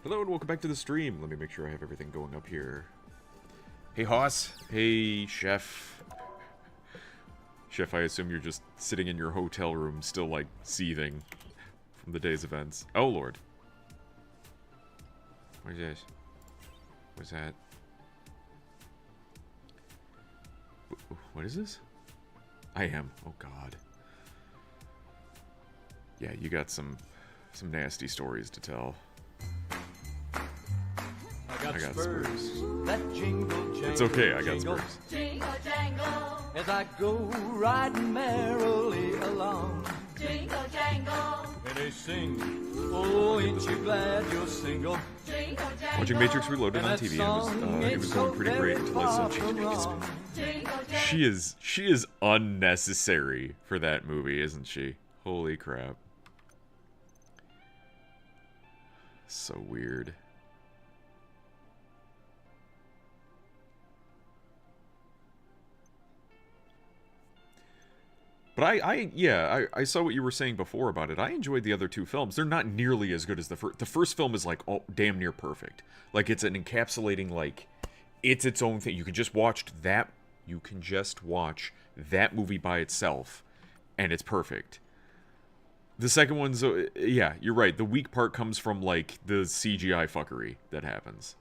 Hello and welcome back to the stream. Let me make sure I have everything going up here. Hey Hoss. Hey Chef. Chef, I assume you're just sitting in your hotel room still like seething from the day's events. Oh lord. What is this? What's that? What is this? I am. Oh god. Yeah, you got some nasty stories to tell. I got spurs. That jingle, jangle, It's okay, I got jingle, spurs. Jingle jangle, as I go riding merrily along. Jingle jangle, and they sing, oh, ain't you glad you're single? Jingle jangle, watching Matrix Reloaded on TV, it was going pretty great until I saw Jada Pinkett Smith. She is unnecessary for that movie, isn't she? Holy crap. So weird. But I saw what you were saying before about it. I enjoyed the other two films. They're not nearly as good as the first. The first film is like damn near perfect. Like it's an encapsulating, like it's its own thing. You can just watch that. You can just watch that movie by itself, and it's perfect. The second one's yeah, you're right. The weak part comes from like the CGI fuckery that happens.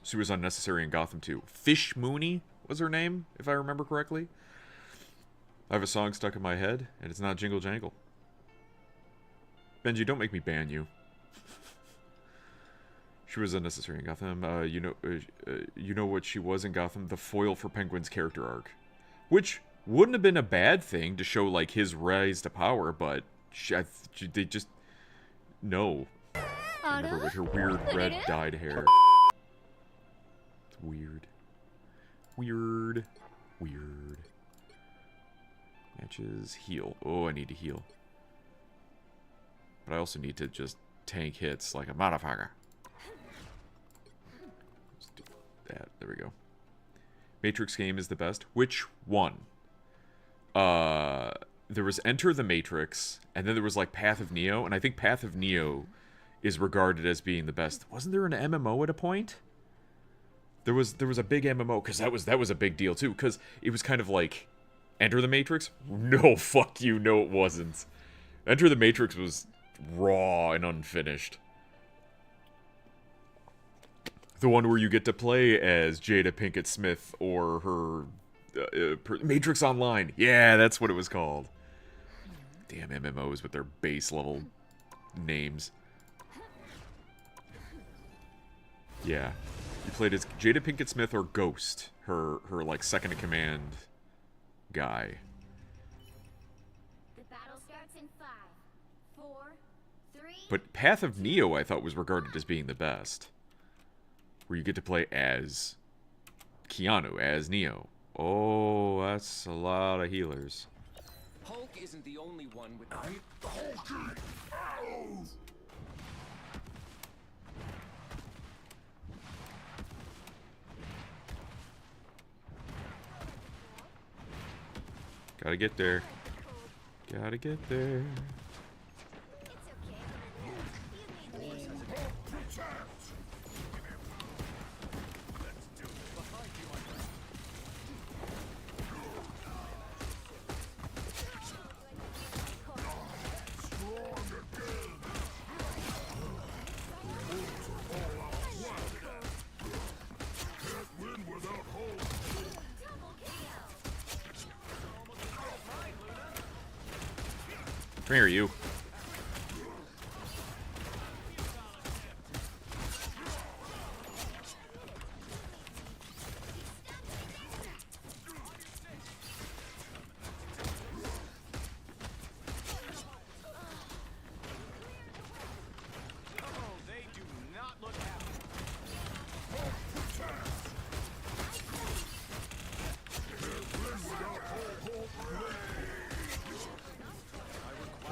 She was unnecessary in Gotham 2. Fish Mooney was her name, if I remember correctly. I have a song stuck in my head, and it's not Jingle Jangle. Benji, don't make me ban you. She was unnecessary in Gotham. You know what she was in Gotham? The foil for Penguin's character arc. Which wouldn't have been a bad thing to show, like, his rise to power, but they just... No. I never with her weird red dyed hair. It's weird. Weird. Weird. Matches, heal. Oh, I need to heal. But I also need to just tank hits like a motherfucker. Let's do that. There we go. Matrix game is the best. Which one? There was Enter the Matrix, and then there was like Path of Neo, and I think Path of Neo is regarded as being the best. Wasn't there an MMO at a point? There was a big MMO, because that was a big deal too, because it was kind of like Enter the Matrix? No, fuck you, no it wasn't. Enter the Matrix was raw and unfinished. The one where you get to play as Jada Pinkett Smith or her Matrix Online. Yeah, that's what it was called. Damn MMOs with their base level names. Yeah. You played as Jada Pinkett Smith or Ghost, her like second in command guy. The battle starts in 5, 4, 3. But Path of Neo I thought was regarded as being the best. Where you get to play as Keanu, as Neo. Oh, that's a lot of healers. Hulk isn't the only one with Gotta get there. Gotta get there. Come here, you.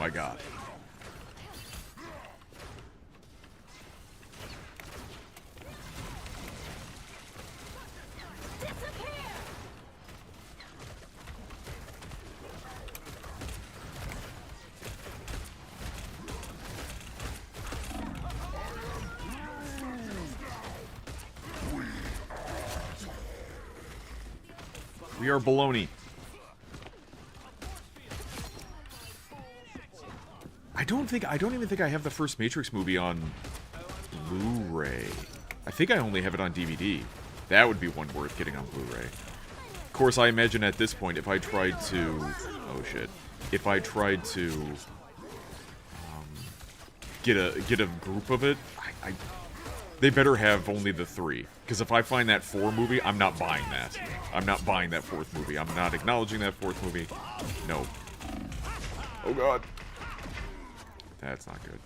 my god. We are baloney. I don't even think I have the first Matrix movie on Blu-ray. I think I only have it on DVD. That would be one worth getting on Blu-ray. Of course, I imagine at this point, if I tried to... Oh, shit. If I tried to... get a group of it, they better have only the 3. Because if I find that 4 movie, I'm not buying that. I'm not buying that 4th movie. I'm not acknowledging that 4th movie. No. Oh, God. That's not good.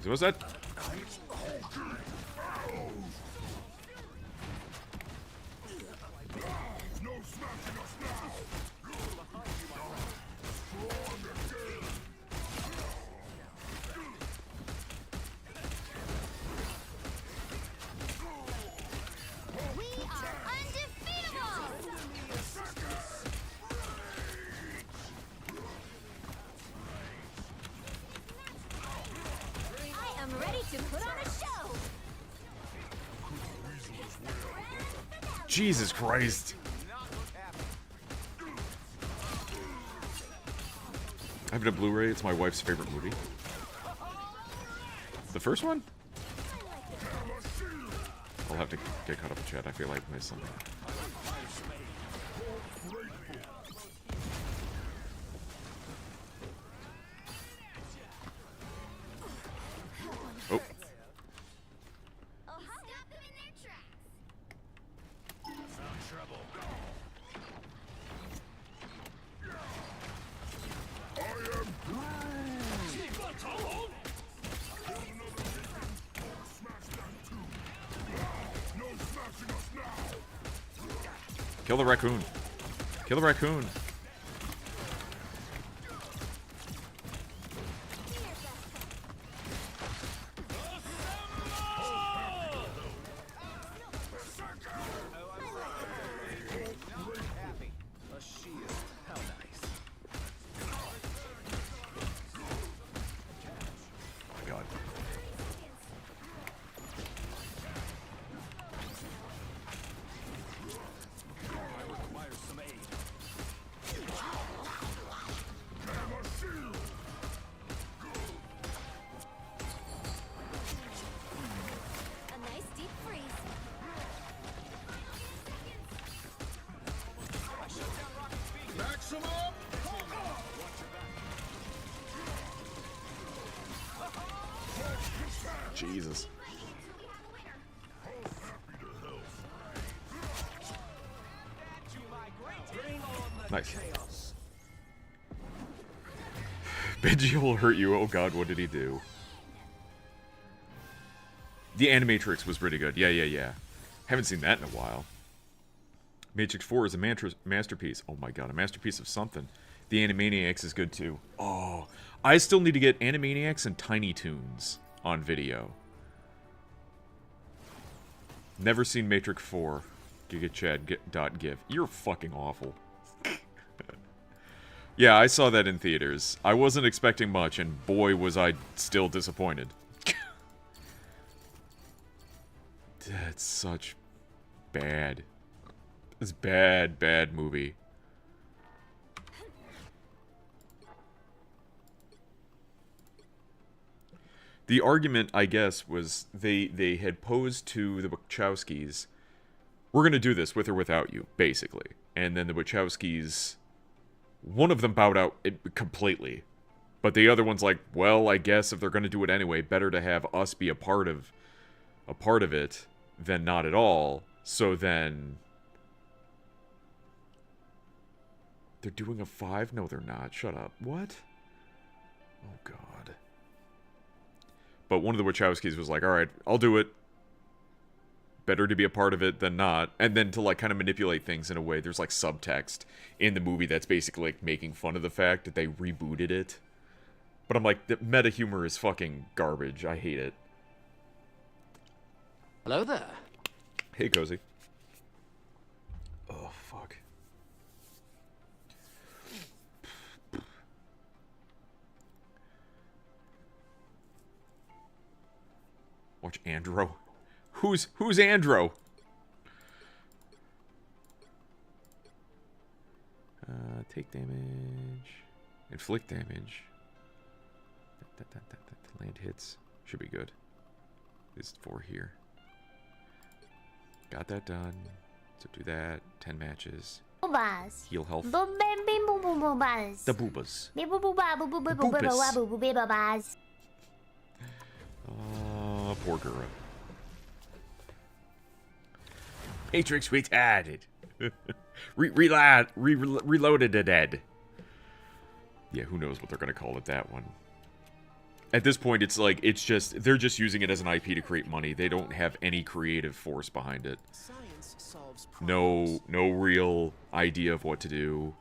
So what's that? Jesus Christ. I have it on Blu-ray. It's my wife's favorite movie. The first one? I'll have to get caught up in chat. I feel like I missed something. Oh. Kill the raccoon. Kill the raccoon. Jesus. Nice. Benji will hurt you. Oh god, what did he do? The Animatrix was pretty good. Yeah. Haven't seen that in a while. Matrix 4 is a masterpiece. Oh my god, a masterpiece of something. The Animaniacs is good too. Oh, I still need to get Animaniacs and Tiny Toons on video. Never seen Matrix 4. GigaChad.gif. You're fucking awful. Yeah, I saw that in theaters. I wasn't expecting much, and boy was I still disappointed. That's such bad. It's bad movie. The argument, I guess, was they had posed to the Wachowskis, we're going to do this with or without you, basically. And then the Wachowskis, one of them bowed out completely. But the other one's like, well, I guess if they're going to do it anyway, better to have us be a part of it than not at all. So then... They're doing a 5? No, they're not. Shut up. What? Oh, God. But one of the Wachowskis was like, all right, I'll do it. Better to be a part of it than not. And then to, like, kind of manipulate things in a way. There's, like, subtext in the movie that's basically, like, making fun of the fact that they rebooted it. But I'm like, the meta humor is fucking garbage. I hate it. Hello there. Hey, Cozy. Oh, fuck. Watch Andro. Who's Andro? Take damage. Inflict damage. Land hits. Should be good. There's 4 here. Got that done. So do that. 10 matches. Boobas. Heal health. Boobas. The boobas. Boobas. Poor Gura. Matrix retarded. Reloaded it, Ed. Yeah, who knows what they're gonna call it, that one. At this point, it's like, they're just using it as an IP to create money. They don't have any creative force behind it. Science solves No real idea of what to do.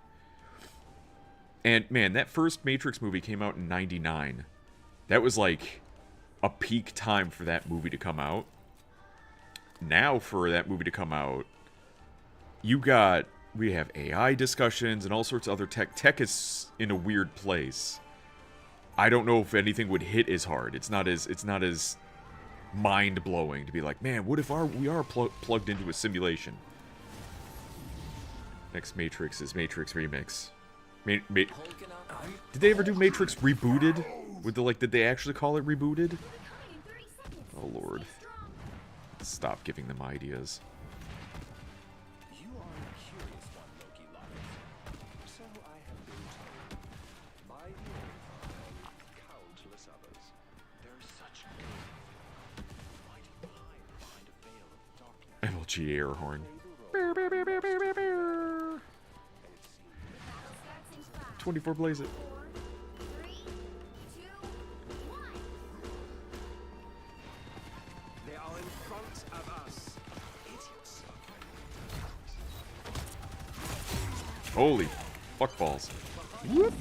And, man, that first Matrix movie came out in '99. That was, like, a peak time for that movie to come out. Now, for that movie to come out, we have AI discussions and all sorts of other tech. Tech is in a weird place. I don't know if anything would hit as hard. It's not as mind-blowing to be like, man, what if we are plugged into a simulation? Next Matrix is Matrix Remix. Did they ever do Matrix Rebooted? Did they actually call it Rebooted? Oh, Lord. Stop giving them ideas. You are a curious one, Loki Loveless. So I have been told. By you and countless others. There is such good mighty power behind a veil of darkness. MLG air horn. 24 blaze it. 3, 2, 1. They are in front of us. Idiots. Holy fuck balls. Whoop.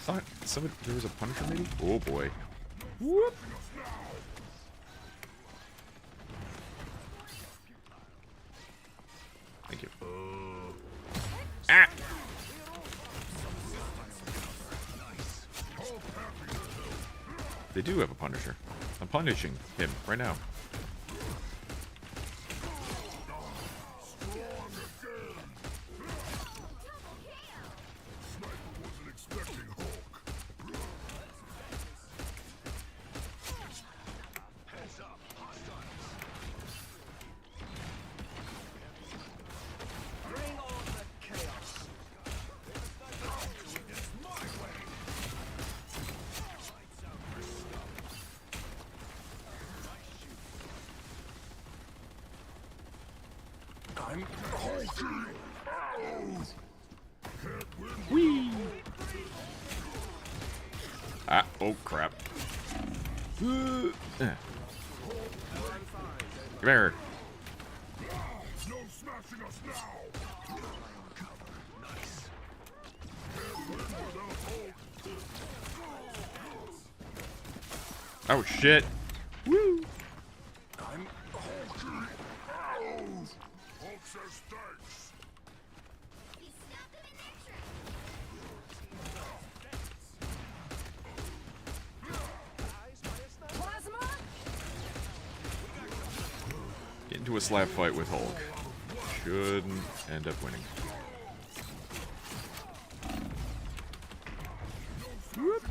I thought there was a Punisher maybe? Oh boy. Whoop. Thank you. Ah! They do have a Punisher. I'm punishing him right now. Whee! Ah, oh crap. Come here. Oh shit. Woo! Get into a slap fight with Hulk. Shouldn't end up winning. Whoop.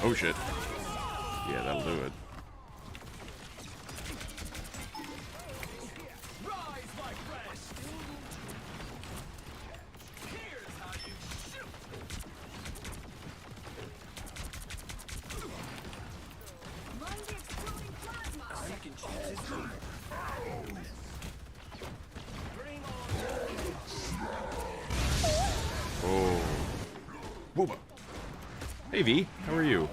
Oh shit. Yeah, that'll do it. Rise, my friend. Here's how you shoot. Mind the exploding plasma. Second chances. Oh. Booba. Hey, V. How are you?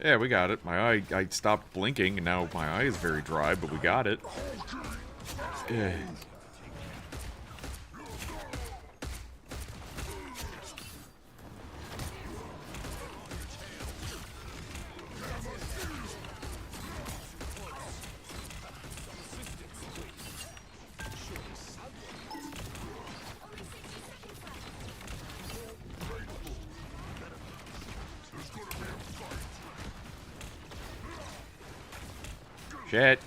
Yeah, we got it. I stopped blinking, and now my eye is very dry, but we got it. Yeah. Shit.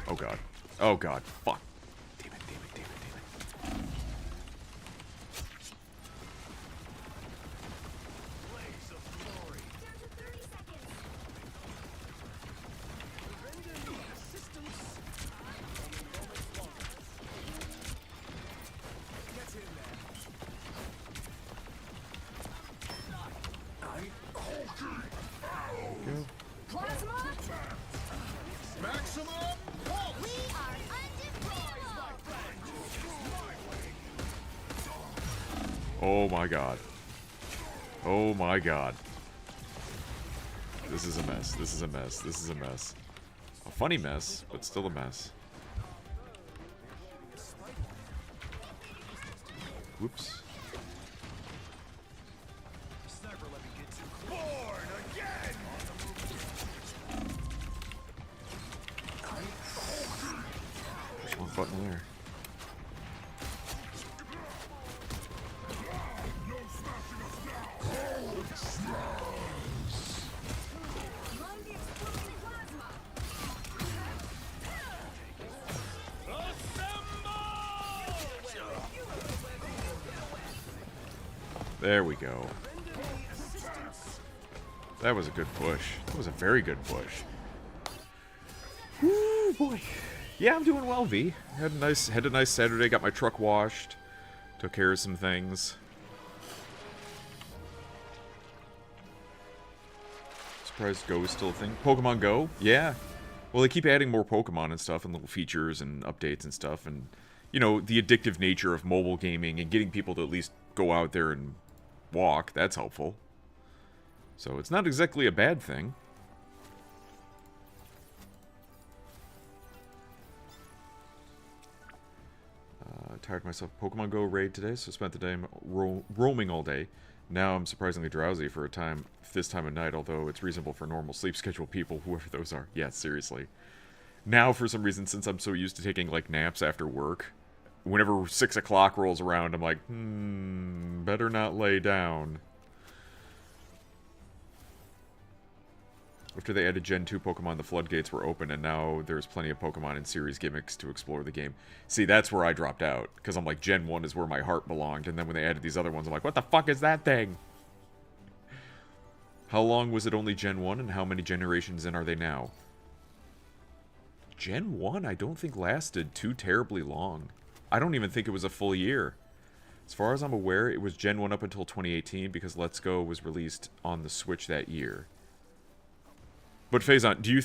Oh god. Oh god. Fuck. Damn it, damn it, damn it, damn it. Down to 30 seconds. Plasma. Maximum. We are undefeatable. Oh my god. Oh my god. This is a mess. This is a mess. This is a mess. A funny mess, but still a mess. Whoops. Sniper, let me get you. Born again. Push one button there. Mind the exploding plasma. There we go. That was a good push. That was a very good push. Woo, boy. Yeah, I'm doing well, V. Had a nice Saturday. Got my truck washed. Took care of some things. Surprised Go is still a thing. Pokemon Go? Yeah. Well, they keep adding more Pokemon and stuff, and little features and updates and stuff, and you know the addictive nature of mobile gaming and getting people to at least go out there and walk. That's helpful. So it's not exactly a bad thing. Tired myself of Pokemon Go raid today, so spent the day roaming all day. Now I'm surprisingly drowsy for this time of night, although it's reasonable for normal sleep schedule people, whoever those are. Yeah, seriously. Now, for some reason, since I'm so used to taking, like, naps after work, whenever 6 o'clock rolls around, I'm like, better not lay down. After they added Gen 2 Pokemon, the floodgates were open, and now there's plenty of Pokemon and series gimmicks to explore the game. See, that's where I dropped out, because I'm like, Gen 1 is where my heart belonged, and then when they added these other ones, I'm like, what the fuck is that thing? How long was it only Gen 1, and how many generations in are they now? Gen 1, I don't think lasted too terribly long. I don't even think it was a full year. As far as I'm aware, it was Gen 1 up until 2018, because Let's Go was released on the Switch that year. But Faison, do you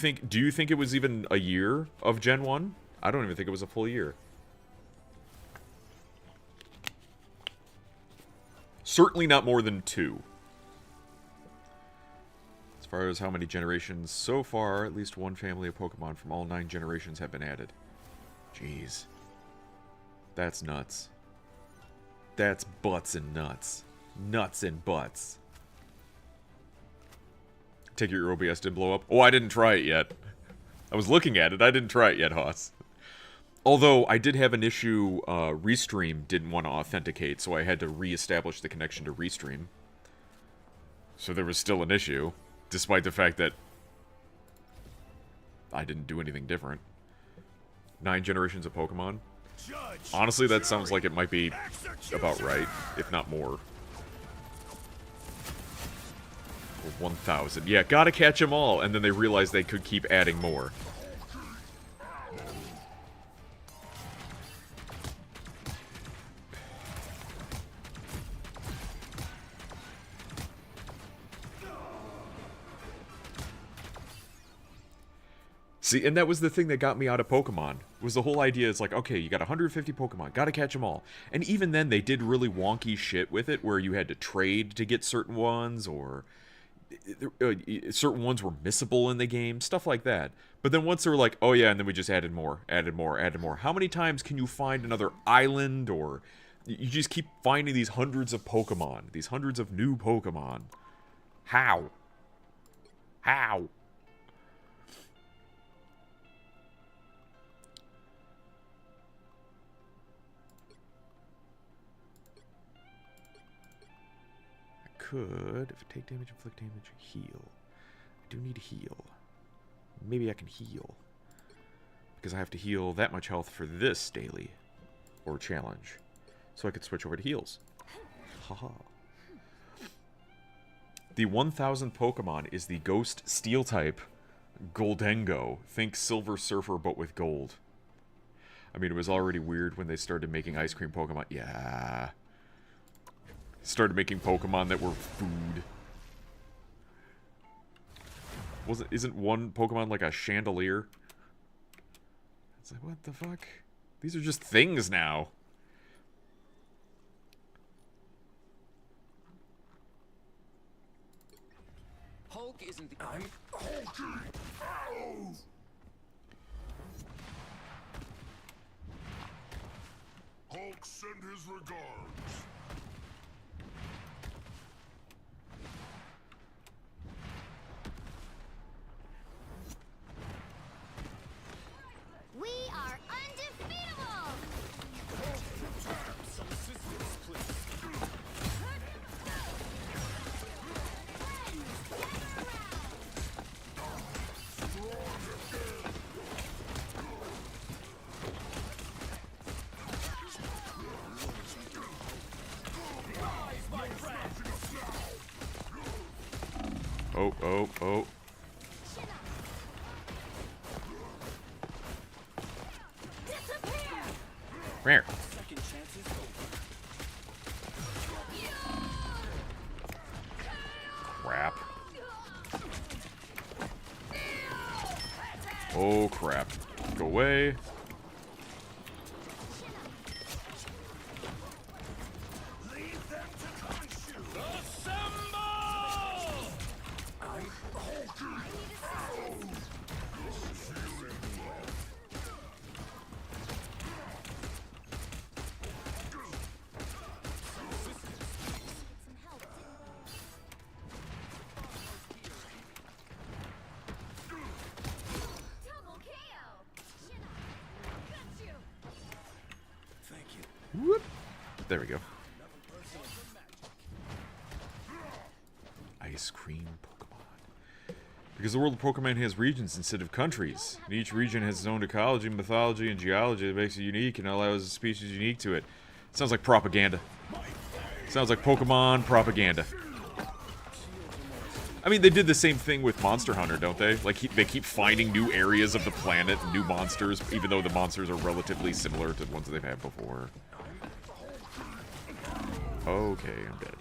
think it was even a year of Gen 1? I don't even think it was a full year. Certainly not more than 2. far as how many generations, so far, at least one family of Pokemon from all 9 generations have been added. Jeez. That's nuts. That's butts and nuts. Nuts and butts. Take your OBS didn't blow up? Oh, I didn't try it yet. I was looking at it. I didn't try it yet, Hoss. Although, I did have an issue, Restream didn't want to authenticate, so I had to re-establish the connection to Restream. So there was still an issue, despite the fact that I didn't do anything different. 9 generations of Pokemon? Honestly, that sounds like it might be about right, if not more. 1,000. Yeah, gotta catch them all, and then they realized they could keep adding more. See, and that was the thing that got me out of Pokemon, was the whole idea is like, okay, you got 150 Pokemon, gotta catch them all. And even then, they did really wonky shit with it, where you had to trade to get certain ones, or certain ones were missable in the game, stuff like that. But then once they were like, oh yeah, and then we just added more, added more, added more. How many times can you find another island, or you just keep finding these hundreds of Pokemon, these hundreds of new Pokemon? How? How? Could, if I take damage, inflict damage, heal. I do need to heal. Maybe I can heal. Because I have to heal that much health for this daily. Or challenge. So I could switch over to heals. Haha. The 1000th Pokemon is the Ghost Steel type Goldengo. Think Silver Surfer but with gold. I mean, it was already weird when they started making ice cream Pokemon. Yeah. Started making Pokemon that were food. Isn't one Pokemon like a chandelier? It's like, what the fuck? These are just things now. Hulk isn't the... I'm Hulky! Ow! Hulk send his regards. We are undefeatable! Some assistance, please. Oh, oh, oh. Rare. Second chance is over. Crap. Oh, crap. Go away. Leave them to consume. Assemble! I'm Hulky. Double KO! Got you! Thank you. Whoop. There we go. Ice cream Pokemon. Because the world of Pokemon has regions instead of countries. And each region has its own ecology, mythology, and geology that makes it unique and allows a species unique to it. Sounds like propaganda. Sounds like Pokemon propaganda. I mean, they did the same thing with Monster Hunter, don't they? Like, they keep finding new areas of the planet, new monsters, even though the monsters are relatively similar to the ones that they've had before. Okay, I'm dead.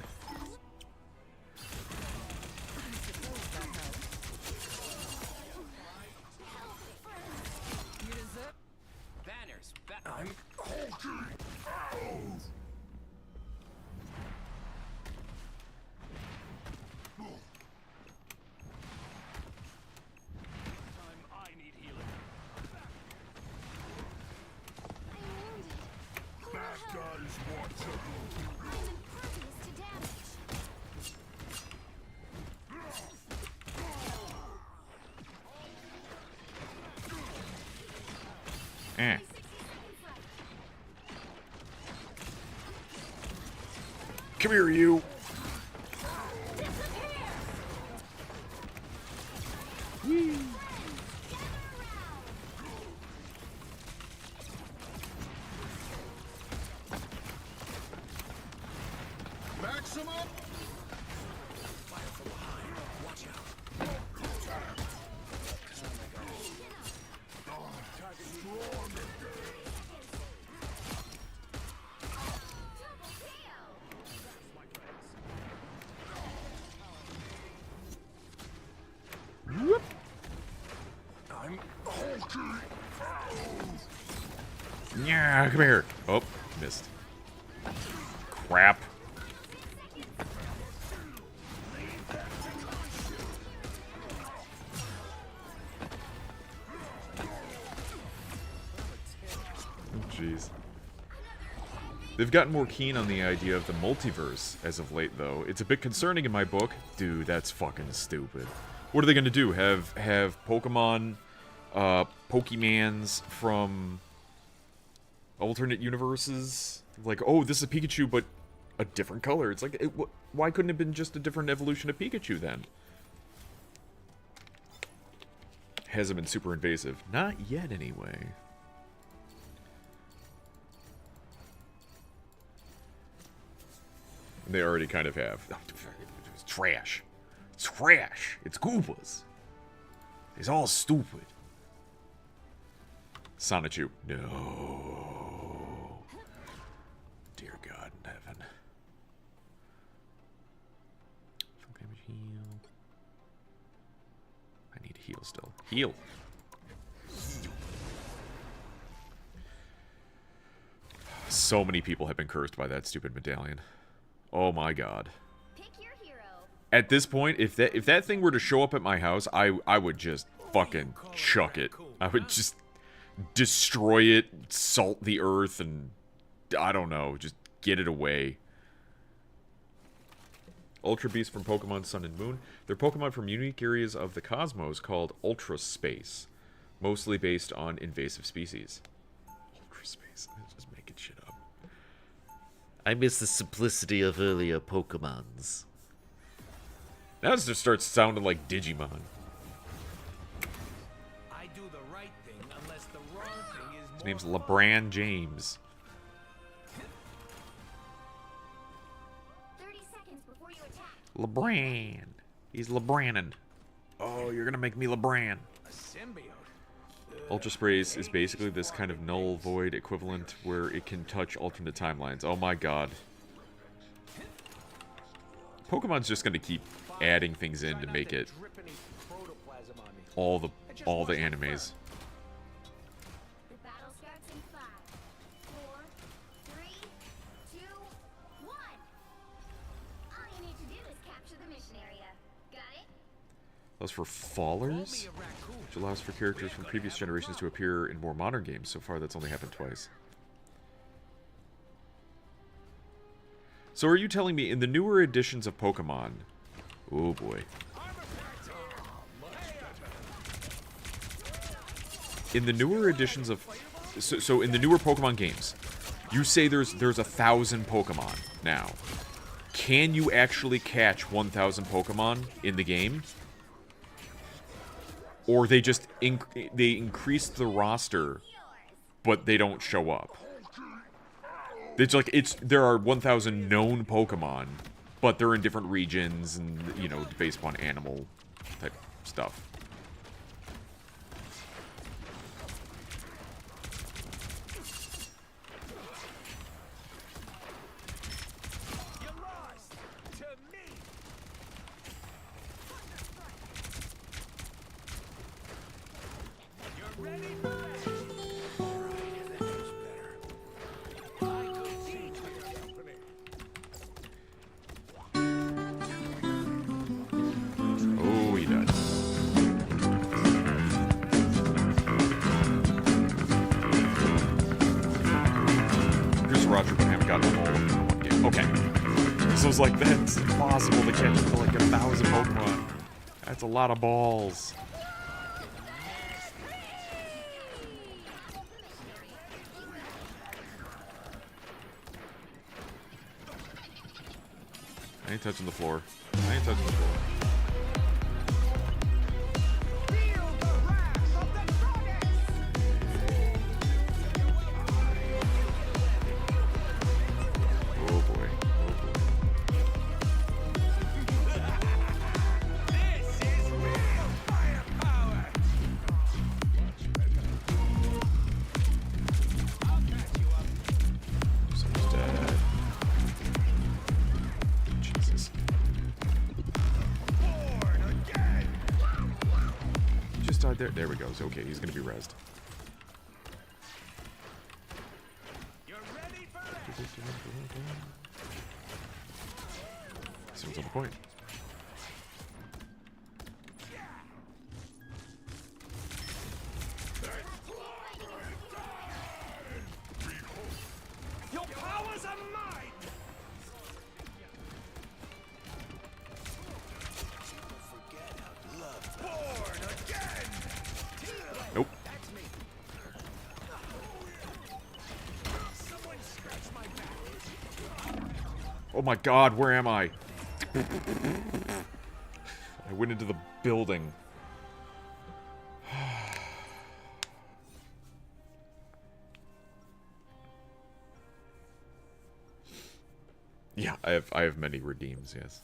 Banners. I'm Hulky. Ow! impervious to damage. Eh. 60 seconds left. Come here, you. Maximum. Whoop. I'm hulking. Yeah, come here. Oh, missed. Crap. Jeez. They've gotten more keen on the idea of the multiverse as of late, though. It's a bit concerning in my book. Dude, that's fucking stupid. What are they gonna do? Have Pokemon, Pokemans from alternate universes? Like, oh, this is a Pikachu, but a different color. It's like, why couldn't it have been just a different evolution of Pikachu then? Hasn't been super invasive. Not yet, anyway. They already kind of have. It's trash. It's trash. It's Goombas. It's all stupid. Sonichu. No. Dear God in heaven. Full damage heal. I need to heal still. Heal. So many people have been cursed by that stupid medallion. Oh my God. Pick your hero. At this point, if that thing were to show up at my house, I would just fucking chuck it. I would just destroy it, salt the earth, and I don't know, just get it away. Ultra Beasts from Pokemon Sun and Moon. They're Pokemon from unique areas of the cosmos called Ultra Space, mostly based on invasive species. Ultra Space. I'm just making shit up. I miss the simplicity of earlier Pokemons. Now it just starts sounding like Digimon. I do the right thing unless the wrong thing is His name's LeBron James. 30 seconds before you attack. LeBron. He's LeBrannon. Oh, you're gonna make me LeBron. a symbiote. Ultra Space is basically this kind of null void equivalent where it can touch alternate timelines. Oh my God. Pokemon's just gonna keep adding things in to make it all the animes. The battle starts in 5, 4, 3, 2, 1. All you need to do is capture the mission area. Got it? Those for Fallers, which allows for characters from previous generations to appear in more modern games. So far, that's only happened twice. So are you telling me in the newer editions of Pokemon... Oh boy. In the newer editions of... So in the newer Pokemon games, you say there's 1,000 Pokemon now. Can you actually catch 1,000 Pokemon in the game? Or they just they increase the roster, but they don't show up. It's like there are 1,000 known Pokemon, but they're in different regions and, you know, based upon animal type stuff. You lost to me. You're ready for that? Alright, that goes better. I could teach your company. Oh, he does. got them all in one game. Okay. So it's like, that's impossible to catch for like 1,000 Pokemon. That's a lot of balls. I ain't touching the floor. I ain't touching the floor. Oh boy. Oh boy. Someone's dead. Jesus. He just died there. There we go. So, okay, he's gonna be rezzed. See what's on the point. Your powers are mine! Born again! Nope. Oh my god, where am I? I went into the building. Yeah, I have many redeems, yes.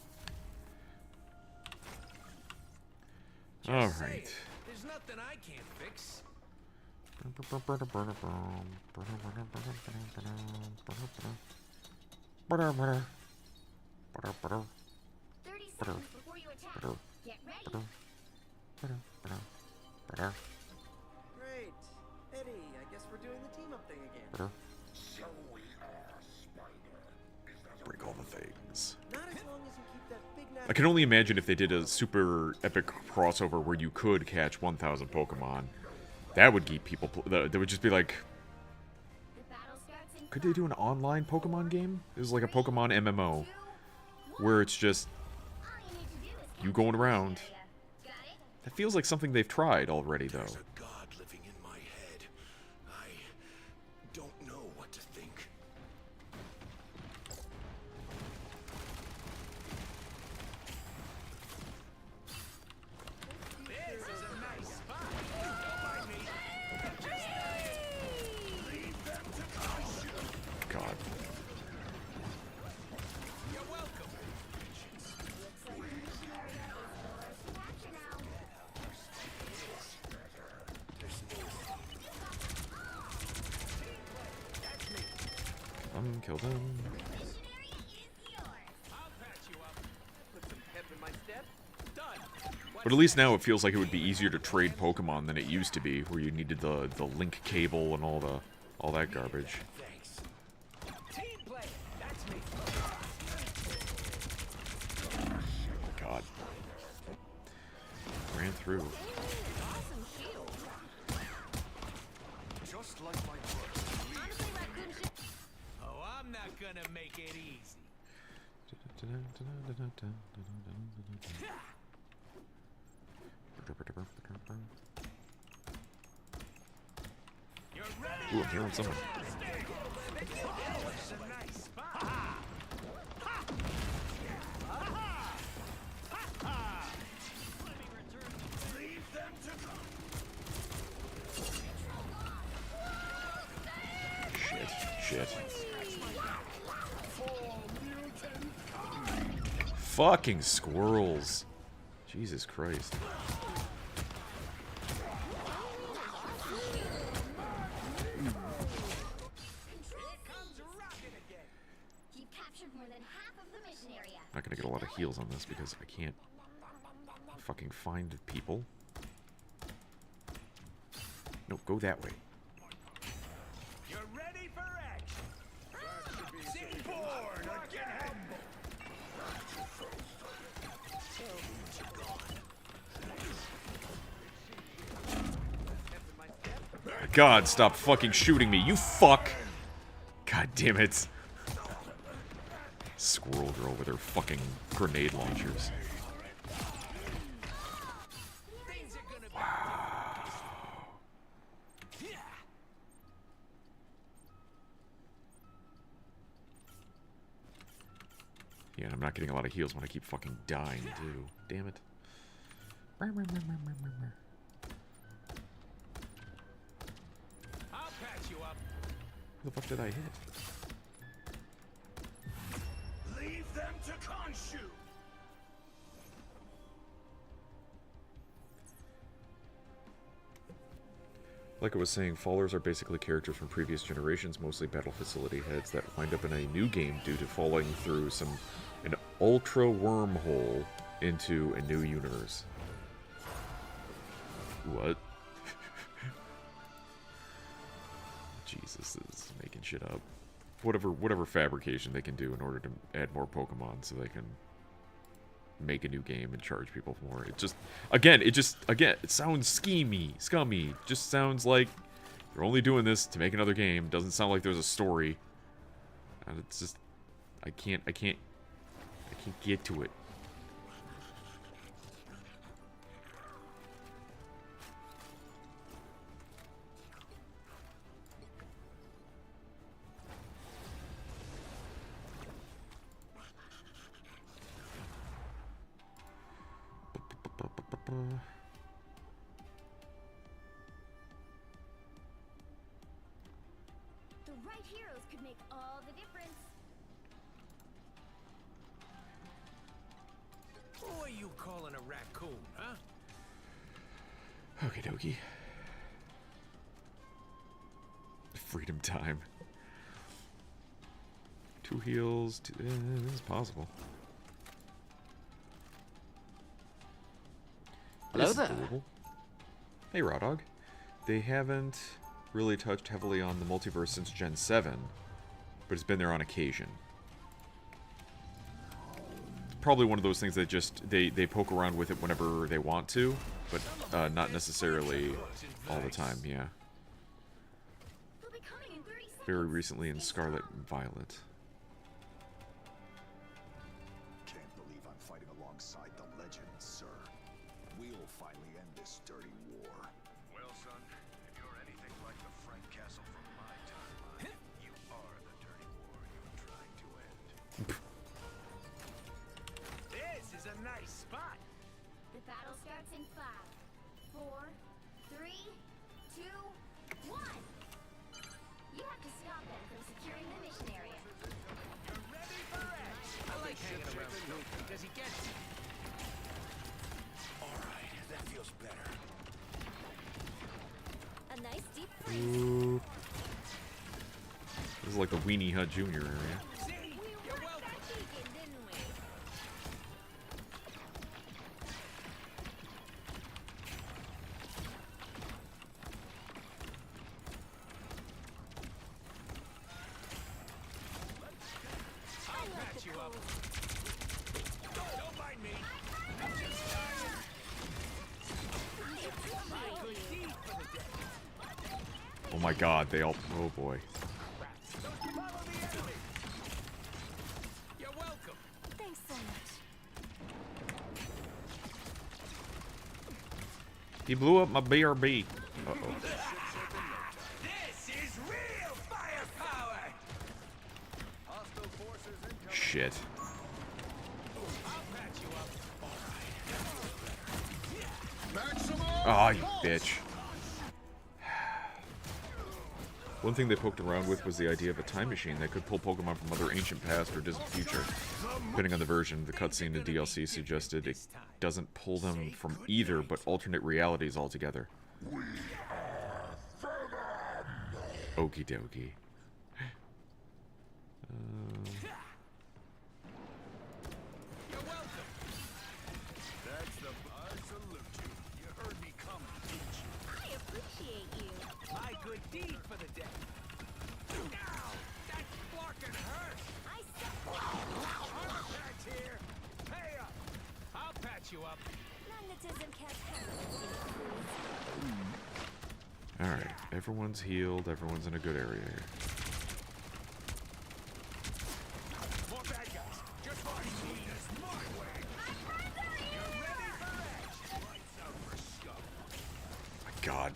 All right. There's nothing I can't fix. $30 before you attack. Get ready. Great. Eddie, I guess we're doing the team up thing again. Break all the things. Not as long as you keep that big I can only imagine if they did a super epic crossover where you could catch 1,000 Pokemon. That would keep people... That would just be like... The battle starts in Could they do an online Pokemon game? It was like a Pokemon MMO. Where it's just... all you need to do is You going around. area. Got it? That feels like something they've tried already, though. There's a god living in my head. I don't know what to think. This is a nice spot. Don't mind me. God. You're welcome. Capture now. Kill them. Missionary is yours. I'll patch you up. Put some pep in my step. Done. But at least now it feels like it would be easier to trade Pokemon than it used to be, where you needed the link cable and all that garbage. Thanks. Team play. That's me. Oh God. Ran through. Awesome shield. Just like my brother. Honestly, Raccoon should... Oh, I'm not gonna make it easy. You're ready. Ooh, I'm hearing someone. This is a nice spot. Ha! Ha! Ha! Ha! Let me return. Leave them to Shit. Fucking squirrels. Jesus Christ. You've captured more than half of the mission area. Not gonna get a lot of heals on this because I can't fucking find people. No, go that way. You're ready for action. See, born again. God, stop fucking shooting me, you fuck! God damn it. Squirrel Girl with her fucking grenade launchers. Yeah, and I'm not getting a lot of heals when I keep fucking dying, too. Damn it. I'll patch you up. Who the fuck did I hit? Leave them to Khonshu. Like I was saying, Fallers are basically characters from previous generations, mostly battle facility heads that wind up in a new game due to falling through an ultra wormhole into a new universe. What? Jesus, this is making shit up. Whatever fabrication they can do in order to add more Pokemon so they can make a new game and charge people for it. It sounds scummy. Just sounds like you're only doing this to make another game. Doesn't sound like there's a story. And it's just, I can't get to it. The right heroes could make all the difference. Who are you calling a raccoon, huh? Okie dokie. Freedom time. 2 heals. This is possible. Hello This is there. doable. Hey, Raw Dog. They haven't really touched heavily on the multiverse since Gen 7, but it's been there on occasion. Probably one of those things that just they poke around with it whenever they want to, but not necessarily all the time. Yeah. They'll be coming in 30 seconds. Very recently in Scarlet and Violet. Can't believe I'm fighting alongside the legend, sir. We'll finally end this dirty war. Well, son, if you're anything like the Frank Castle from my timeline, you are the dirty war you're trying to end. This is a nice spot. The battle starts in 5, 4, 3, 2, 1. You have to stop them from securing the mission area. You're ready for action. I like hanging around Luke. Does he get it? All right, that feels better. A nice deep freeze. Ooh. This is like the Weenie Hut Jr. area. See? We You're worked welcome. that beacon, didn't we? I'll patch you up. Don't mind me. I'm just tired. My good deed for the day. Oh my god, they all... Oh boy. Follow the enemy. You're welcome. Thanks so much. He blew up my BRB. Uh-oh. This is real firepower. Hostile forces incoming. Shit. I'll patch you up. Ah, you bitch. One thing they poked around with was the idea of a time machine that could pull Pokemon from other ancient past or distant future. Depending on the version, the cutscene in DLC suggested it doesn't pull them from either, but alternate realities altogether. Okie dokie. You're welcome. That's the... I salute you. You heard me coming, didn't you? I appreciate you. My good deed for the day. Ow! That fucking hurt. I said Armor patch here. Pay up. I'll patch you up. magnetism can't handle it. Alright, everyone's healed, everyone's in a good area here. More bad guys.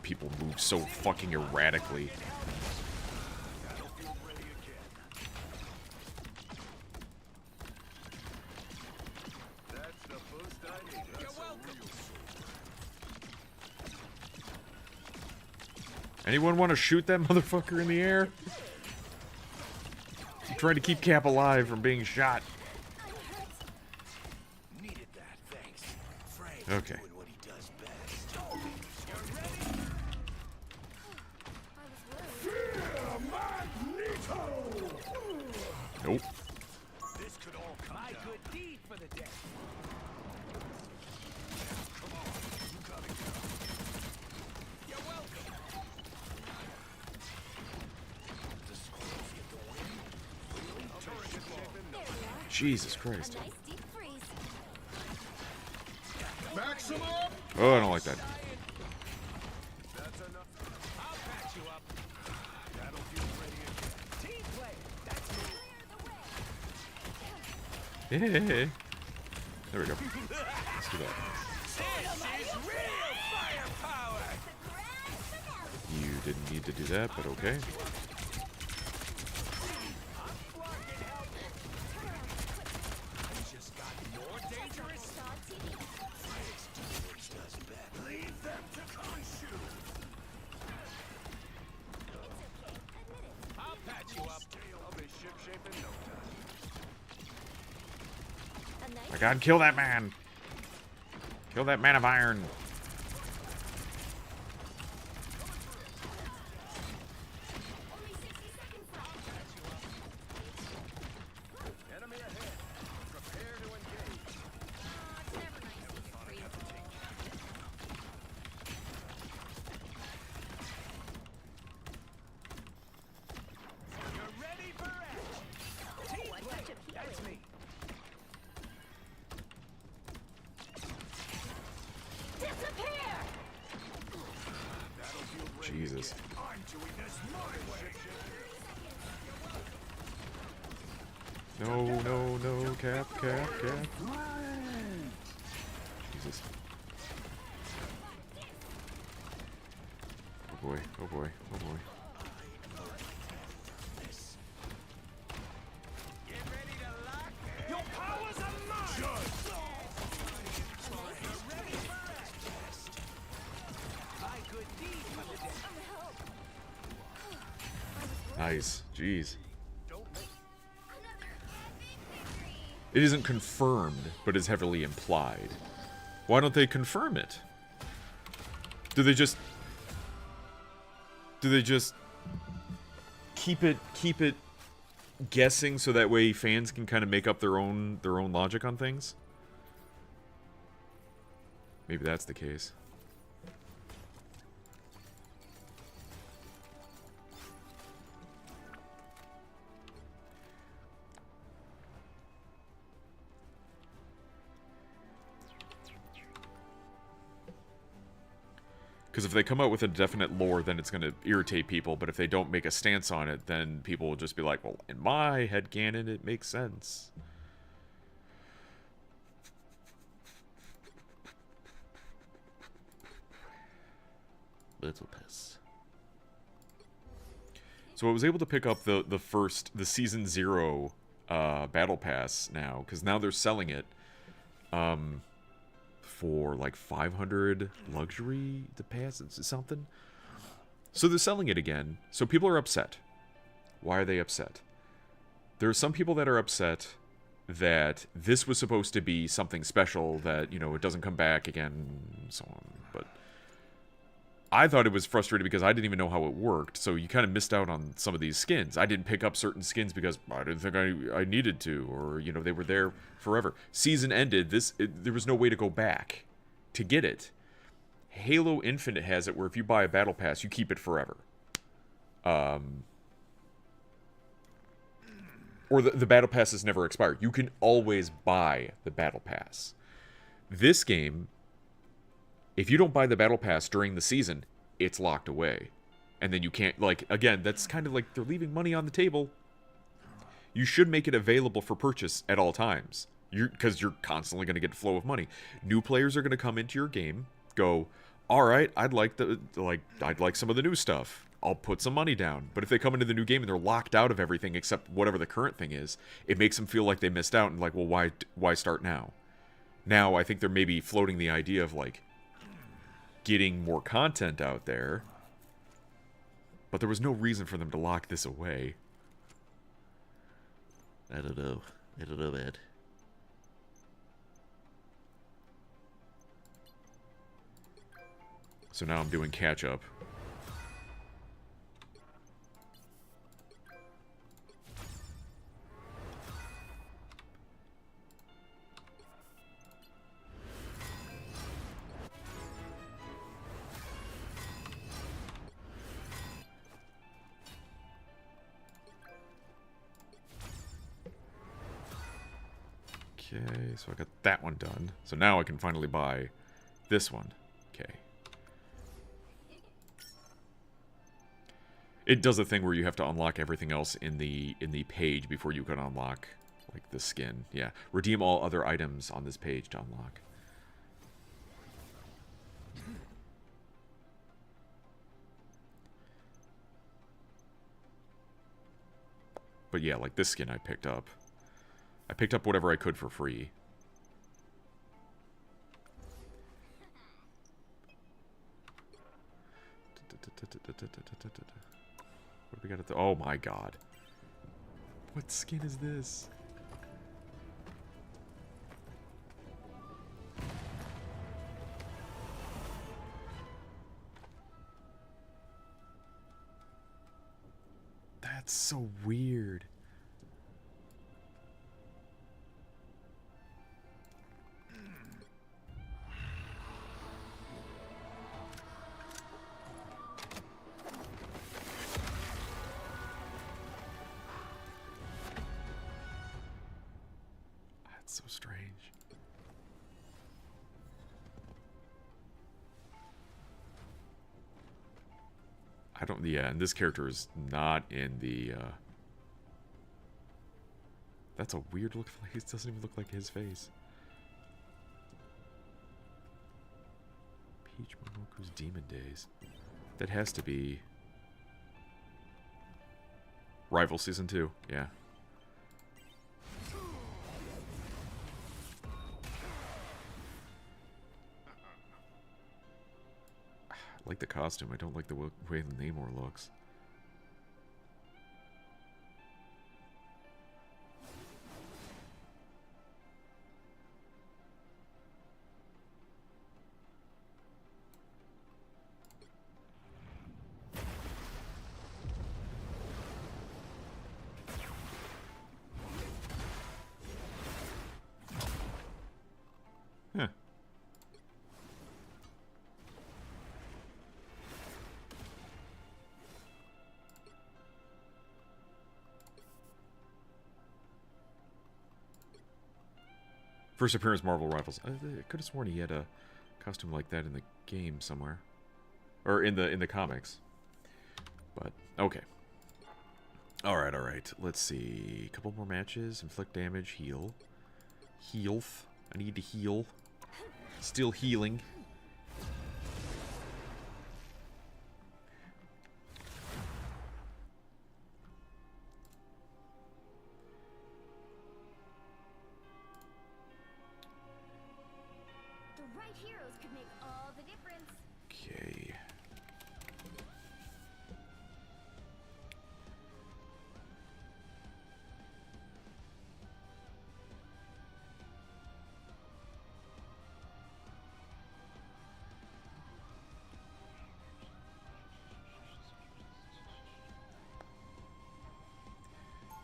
people move so fucking erratically. Anyone want to shoot that motherfucker in the air? I'm trying to keep Cap alive from being shot. Needed that, thanks. Frank's Okay. doing what he does best. Nope. This could all come my down. Good deed for the day. Come on, you gotta go. You're welcome. The squirrels get the win. Really? Turret is long. Jesus Christ. Nice deep freeze. Oh, I don't like that. That's enough. I'll patch you up. Battlefield ready again. Team play. That's me. There we go. Let's do that. This is real firepower. You didn't need to do that, but okay. Just got more dangerous. Frank's doing what he does best. Leave them to consume. I'll patch you up. I'll be ship-shape in no time. My God, kill that man! Kill that man of iron! Enemy ahead. Prepare to engage. It's never nice to get freeze. You're ready for action. Team play. That's me. Disappear! Battlefield ready. Jesus. I'm doing this my way. No, Cap. Jesus. Oh boy. Get ready to lock. Your powers are mine. You're ready for action. My good deed for the day. Nice. Jeez. Another epic victory! It isn't confirmed, but is heavily implied. Why don't they confirm it? Do they just keep it guessing so that way fans can kind of make up their own logic on things? Maybe that's the case. Because if they come out with a definite lore, then it's going to irritate people. But if they don't make a stance on it, then people will just be like, well, in my headcanon, it makes sense. Battle Pass. So I was able to pick up the Season 0 Battle Pass now. Because now they're selling it. For like 500 luxury to pass something. So they're selling it again. So people are upset. Why are they upset? There are some people that are upset that this was supposed to be something special that, you know, it doesn't come back again, so on. But I thought it was frustrating because I didn't even know how it worked. So you kind of missed out on some of these skins. I didn't pick up certain skins because I didn't think I needed to, or, you know, they were there forever. Season ended. There was no way to go back to get it. Halo Infinite has it where if you buy a battle pass, you keep it forever. Or the battle passes never expire. You can always buy the battle pass. This game, if you don't buy the battle pass during the season, it's locked away. And then you can't, like, again, that's kind of like they're leaving money on the table. You should make it available for purchase at all times. Because you're constantly going to get a flow of money. New players are going to come into your game, go, all right, I'd like some of the new stuff. I'll put some money down. But if they come into the new game and they're locked out of everything except whatever the current thing is, it makes them feel like they missed out and like, well, why start now? Now I think they're maybe floating the idea of like getting more content out there. But there was no reason for them to lock this away. I don't know. I don't know, man. So now I'm doing catch up. Okay, so I got that one done. So now I can finally buy this one. Okay. It does a thing where you have to unlock everything else in the page before you can unlock like the skin. Yeah. Redeem all other items on this page to unlock. But yeah, like this skin I picked up. I picked up whatever I could for free. What do we got at the... Oh my god. What skin is this? That's so weird. That's so strange. I don't... Yeah, and this character is not in the... That's a weird look. It doesn't even look like his face. Peach Momoko's Demon Days. That has to be... Rival Season 2, yeah. I like the costume. I don't like the way Namor looks. Huh. First appearance, Marvel Rivals. I could have sworn he had a costume like that in the game somewhere, or in the comics. But okay. All right, all right. Let's see. A couple more matches. Inflict damage. Heal. Health. I need to heal. Still healing. The right heroes could make all the difference. Okay.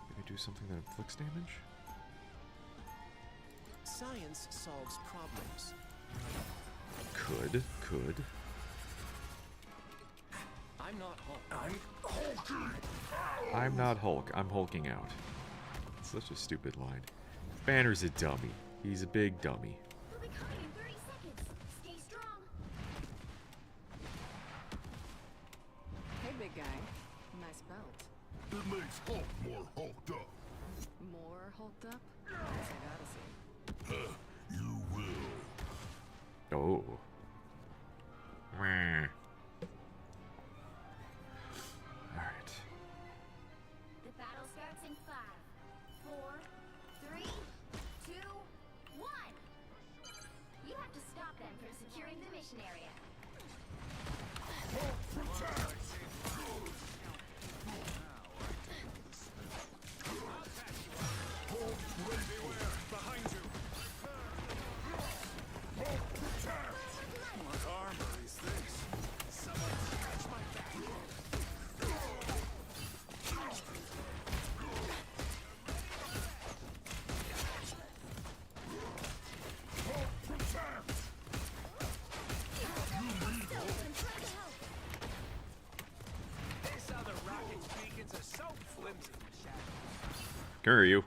Maybe do something that inflicts damage? Science solves problems. Could. I'm not Hulk. I'm not Hulk. I'm hulking out. Such a stupid line. Banner's a dummy. He's a big dummy. We'll be coming in 30 seconds. Stay strong. Hey, big guy. Nice belt. It makes Hulk more hulked up. More hulked up? Guess I gotta see. You will. Oh. them from securing the mission area. Come here, you.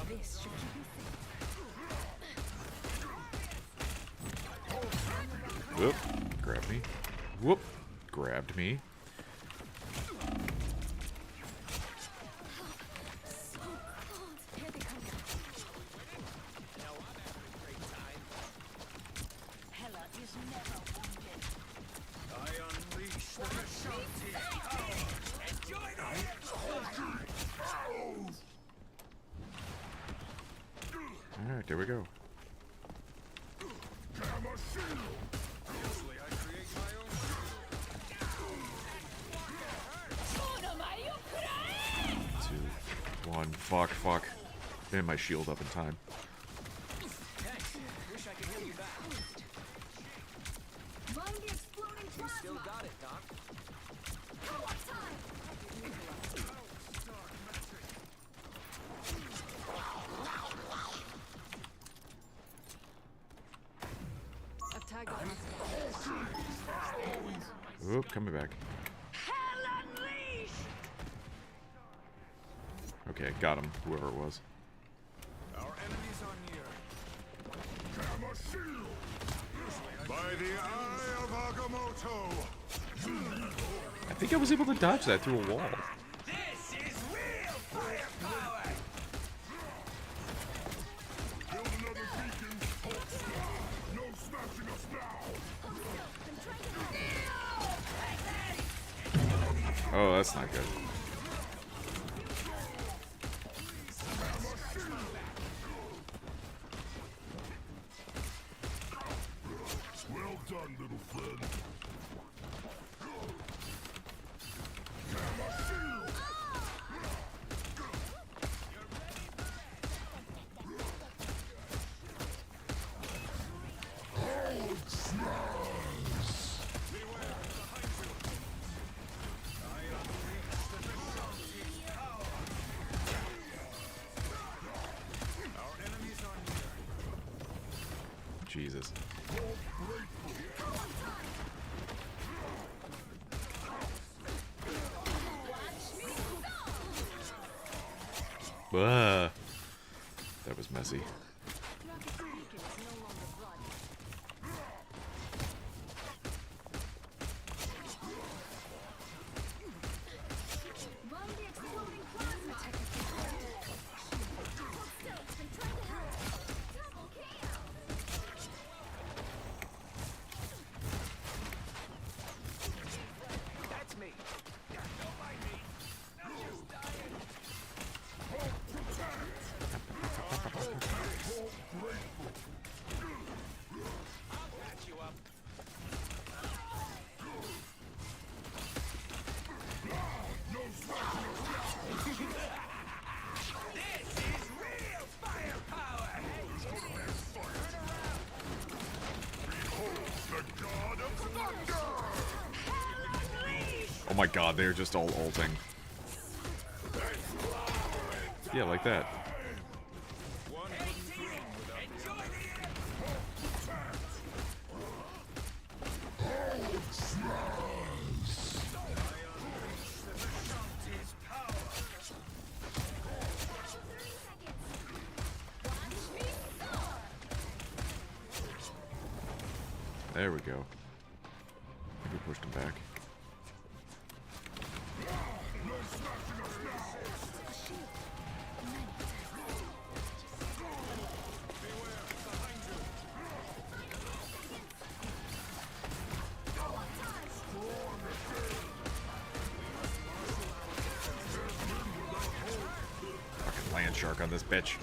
This should keep you safe. Whoop. Grabbed me. Whoop. Grabbed me. So cold. Here they come. Hela is never wounded. I unleash the Ashanti. Enjoy Alright, there we go. Usually I create my own. 2, 1. Fuck, fuck. Man, my shield up in time. Thanks. Wish I could heal you back. Mind the exploding plasma! Still got it, Doc. Power time! I've tagged the hostile. Whoop, coming back. Hell unleashed! Okay, got him, whoever it was. Our enemies are near. By the eye of Agamotto. I think I was able to dodge that through a wall. This is real firepower! Oh, that's not good. Well done, little friend. Jesus. Ah, that was messy. Rocket beacon is no longer blood. Mind the exploding plasma! Hold still, I'm trying to help! Double kill! That's me. Don't mind me. I'm just dying. I'll patch you up. This is real firepower! Oh my god, they're just all ulting. Yeah, like that. There we go. I think we pushed him back. Fucking land shark on this bitch.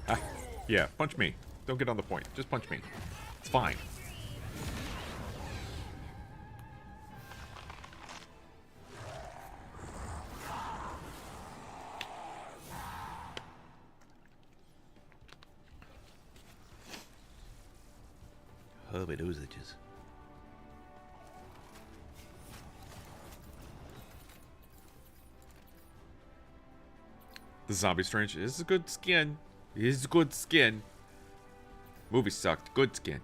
Ah, yeah, punch me. Don't get on the point. Just punch me. It's fine. Oh, my nose itches. The Zombie Strange is good skin. Is good skin. Movie sucked. Good skin.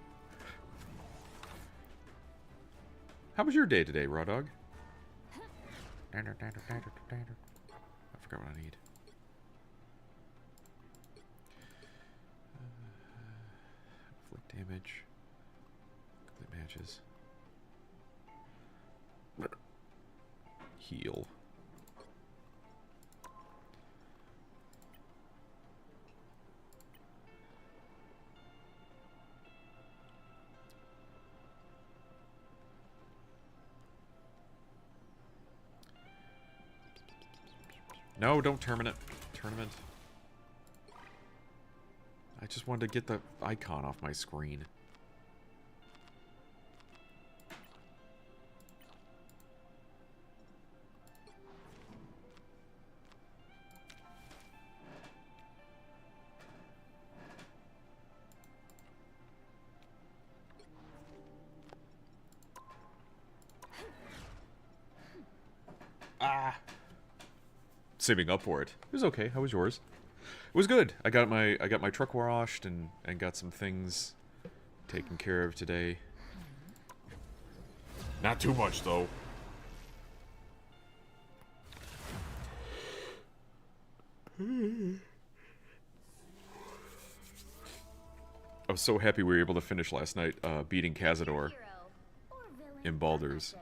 How was your day today, Raw Dog? I forgot what I need. Inflict damage. Complete matches. Heal. No, don't tournament. Tournament. I just wanted to get the icon off my screen. Saving up for it. It was okay. How was yours? It was good. I got my truck washed and got some things taken care of today. Not too much though. I was so happy we were able to finish last night beating Cazador in Baldur's.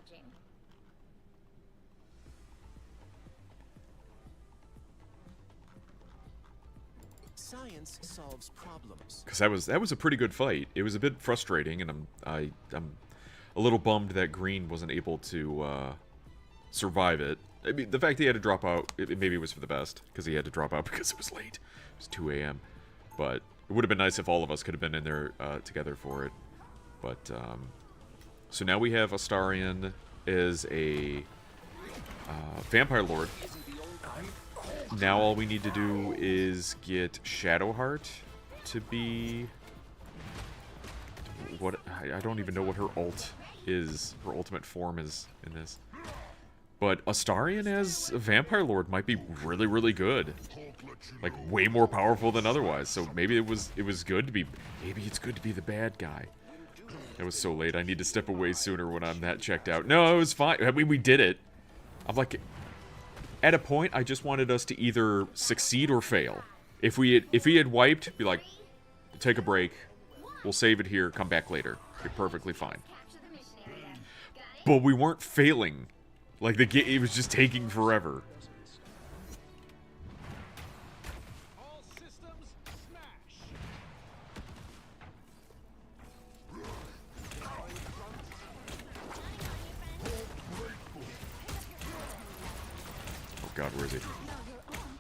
Science solves problems. Because that was a pretty good fight. It was a bit frustrating, and I'm a little bummed that Green wasn't able to survive it. I mean, the fact he had to drop out, maybe it was for the best, because he had to drop out because it was late. It was 2 a.m. But it would have been nice if all of us could have been in there together for it. But so now we have Astarion as a Vampire Lord. Now all we need to do is get Shadowheart to be... what? I don't even know what her ult is. Her ultimate form is in this. But Astarion as a Vampire Lord might be really, really good. Like, way more powerful than otherwise. So maybe it was good to be... maybe it's good to be the bad guy. It was so late. I need to step away sooner when I'm that checked out. No, it was fine. I mean, we did it. I'm like... at a point, I just wanted us to either succeed or fail. If he had wiped, be like, take a break, we'll save it here, come back later. You're perfectly fine. But we weren't failing. Like, the game, it was just taking forever. All systems smash. Oh god, where is he?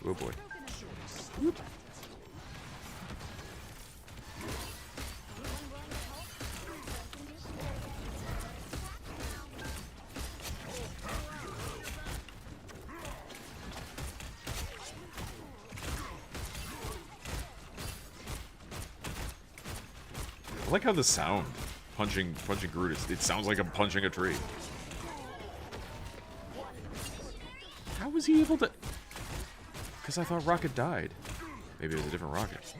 Oh boy. I like how the sound punching Groot is, it sounds like I'm punching a tree. How was he able to? Because I thought Rocket died. Maybe it was a different Rocket.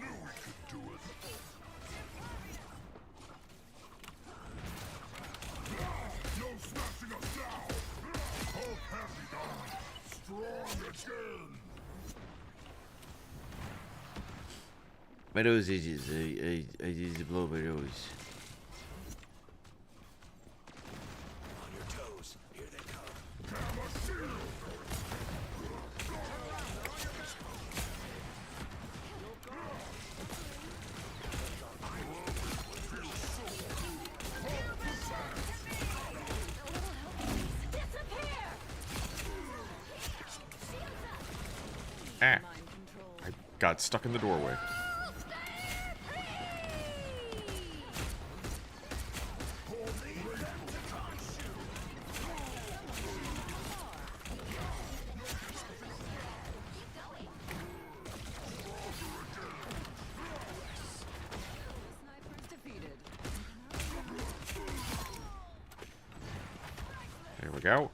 My nose itches. I need to blow my nose. On your toes. Here they come. Ah. I got stuck in the doorway. There we go.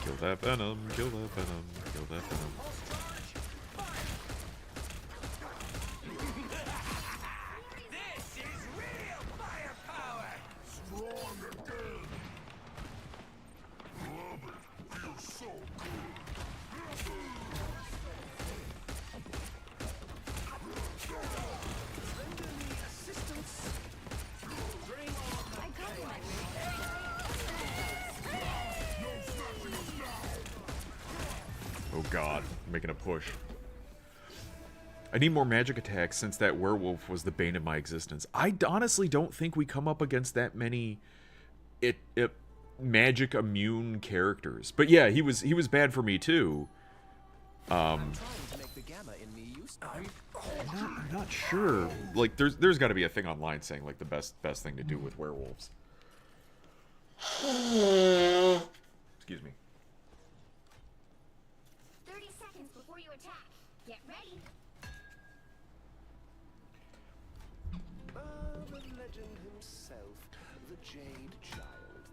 Kill that venom, kill that venom, kill that venom. This is real firepower! Strong again! Love it. Feels so good. Render me assistance. Bring on I compliment you. Oh god, making a push. I need more magic attacks since that werewolf was the bane of my existence. I honestly don't think we come up against that many magic immune characters. But yeah, he was bad for me too. Trying to make the gamma in me use. I'm not sure. Like there's got to be a thing online saying like the best thing to do with werewolves. Excuse me. 30 seconds before you attack. Get ready. The legend himself, the Jade Child.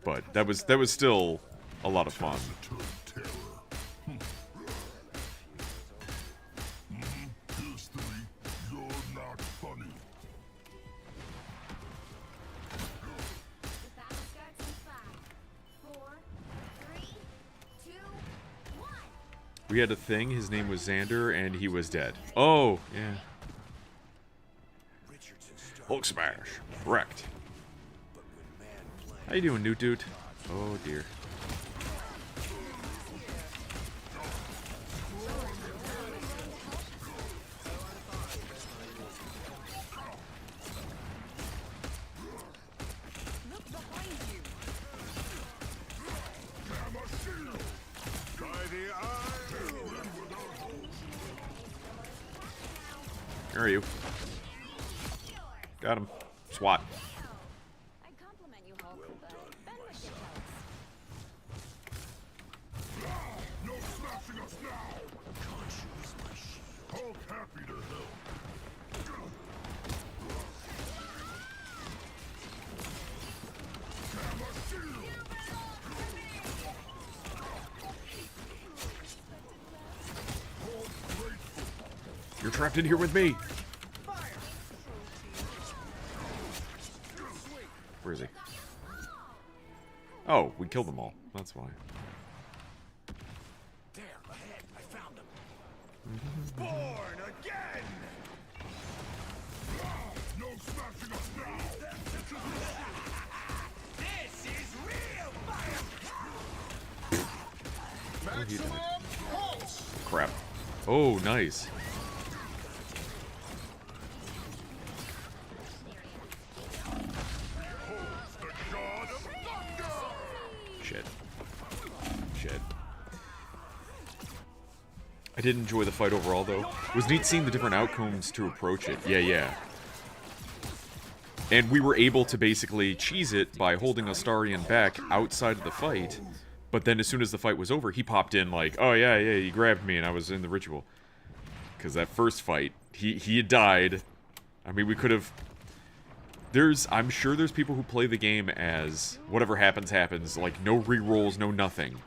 But that was still a lot of fun. History, you're not funny. The battle starts in 5, 4, 3, 2, 1. We had a thing, his name was Xander, and he was dead. Oh, yeah. Hulk smash. Wrecked. How you doing, Newt Dude? Oh, dear. Look behind you. Where are you? Got him. SWAT. I compliment you, Hulk, but Ben wish it helps. No smashing us now! Khonshu is my shield. Hulk happy to help. Gamma shield! Hulk grateful. You're trapped in here with me. Where is he? Oh, we killed them all. That's why. There, ahead, I found him. Born again! No smashing us now! This is real fire! Maximum pulse! Crap. Oh, nice. The god of thunder! Shit. Shit. I did enjoy the fight overall, though. It was neat seeing the different outcomes to approach it. Yeah, yeah. And we were able to basically cheese it by holding Astarion back outside of the fight. But then as soon as the fight was over, he popped in like, oh yeah, he grabbed me and I was in the ritual. Because that first fight, he had died. I mean, we could have... I'm sure there's people who play the game as whatever happens, happens. Like, no rerolls, no nothing.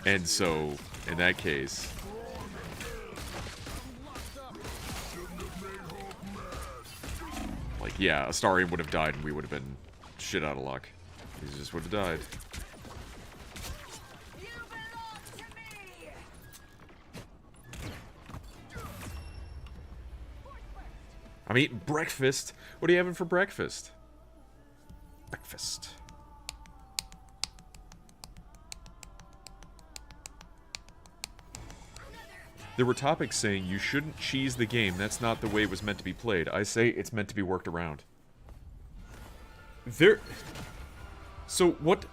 And so, in that case... Like, yeah, Astarion would have died and we would have been shit out of luck. He just would have died. You belong to me! I'm eating breakfast. What are you having for breakfast? Breakfast. There were topics saying you shouldn't cheese the game. That's not the way it was meant to be played. I say it's meant to be worked around. There... So, what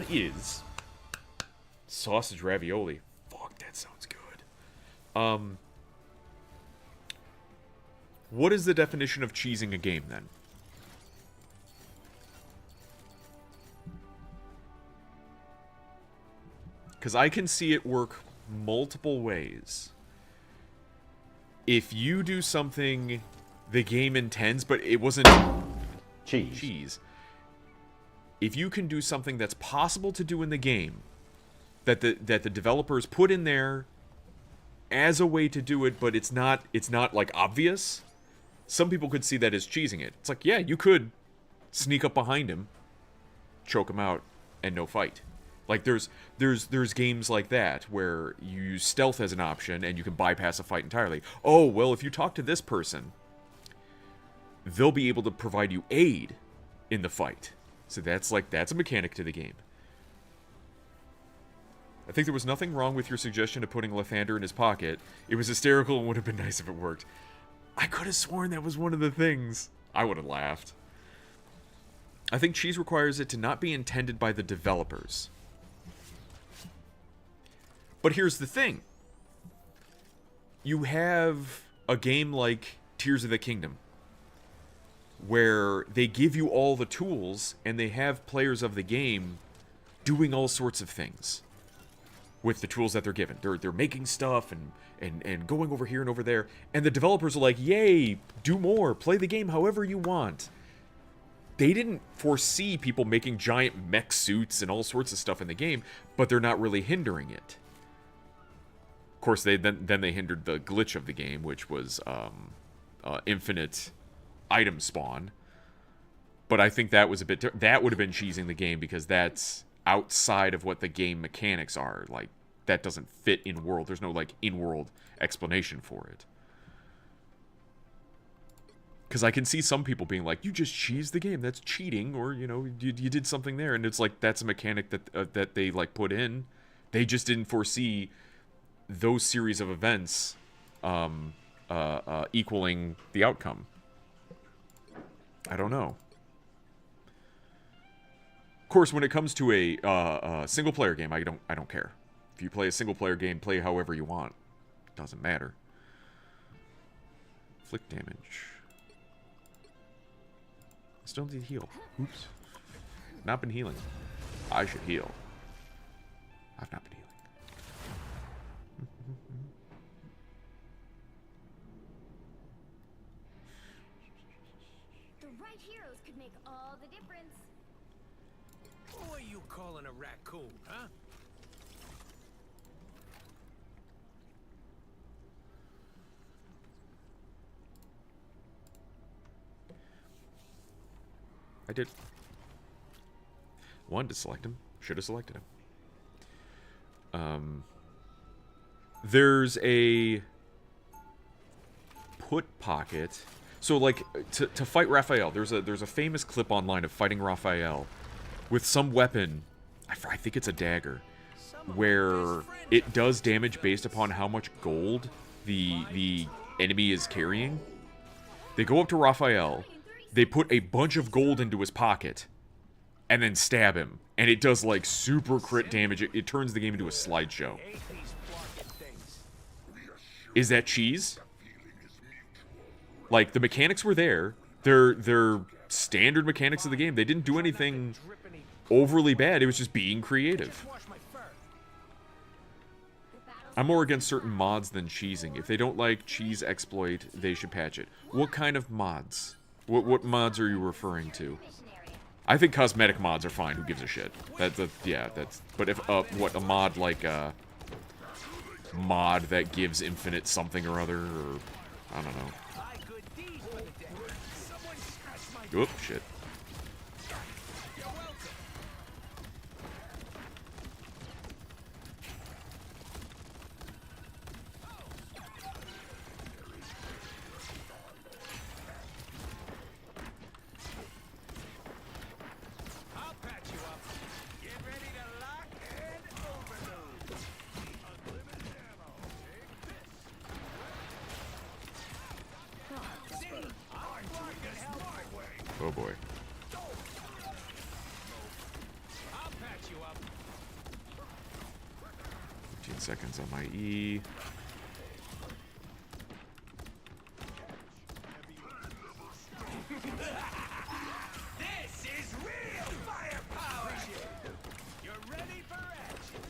is sausage ravioli? Fuck, that sounds good. What is the definition of cheesing a game, then? Because I can see it work multiple ways. If you do something the game intends, but it wasn't... Cheese. If you can do something that's possible to do in the game, that the developers put in there as a way to do it, but it's not like obvious. Some people could see that as cheesing it. It's like, yeah, you could sneak up behind him, choke him out, and no fight. Like there's games like that where you use stealth as an option and you can bypass a fight entirely. Oh, well, if you talk to this person, they'll be able to provide you aid in the fight. So that's a mechanic to the game. I think there was nothing wrong with your suggestion of putting Lathander in his pocket. It was hysterical and would have been nice if it worked. I could have sworn that was one of the things. I would have laughed. I think cheese requires it to not be intended by the developers. But here's the thing. You have a game like Tears of the Kingdom, where they give you all the tools, and they have players of the game doing all sorts of things with the tools that they're given. They're making stuff and going over here and over there, and the developers are like, yay, do more, play the game however you want. They didn't foresee people making giant mech suits and all sorts of stuff in the game, but they're not really hindering it. Of course, they hindered the glitch of the game, which was infinite item spawn. But I think that was a bit... that would have been cheesing the game, because that's outside of what the game mechanics are. Like, that doesn't fit in-world. There's no, like, in-world explanation for it. Because I can see some people being like, you just cheesed the game, that's cheating, or, you know, you did something there. And it's like, that's a mechanic that they, like, put in. They just didn't foresee those series of events equaling the outcome. I don't know. Of course, when it comes to a single-player game, I don't care. If you play a single-player game, play however you want. Doesn't matter. Flick damage. Still need to heal. Oops. Not been healing. I should heal. I've not been healing. The right heroes could make all the difference. Who are you calling a raccoon, huh? I did. Wanted to select him. Should have selected him. There's a put pocket. So, like, to fight Raphael, there's a famous clip online of fighting Raphael with some weapon. I think it's a dagger, where it does damage based upon how much gold the enemy is carrying. They go up to Raphael, they put a bunch of gold into his pocket, and then stab him. And it does, like, super crit damage. It turns the game into a slideshow. Is that cheese? Like, the mechanics were there. They're standard mechanics of the game. They didn't do anything overly bad. It was just being creative. I'm more against certain mods than cheesing. If they don't like cheese exploit, they should patch it. What kind of mods? What mods are you referring to? I think cosmetic mods are fine. Who gives a shit? Yeah, that's... But if, what, a mod like, mod that gives infinite something or other, or... I don't know. Oop, shit. Oh boy. I'll patch you up. 15 seconds on my E. This is real firepower. You're ready for action.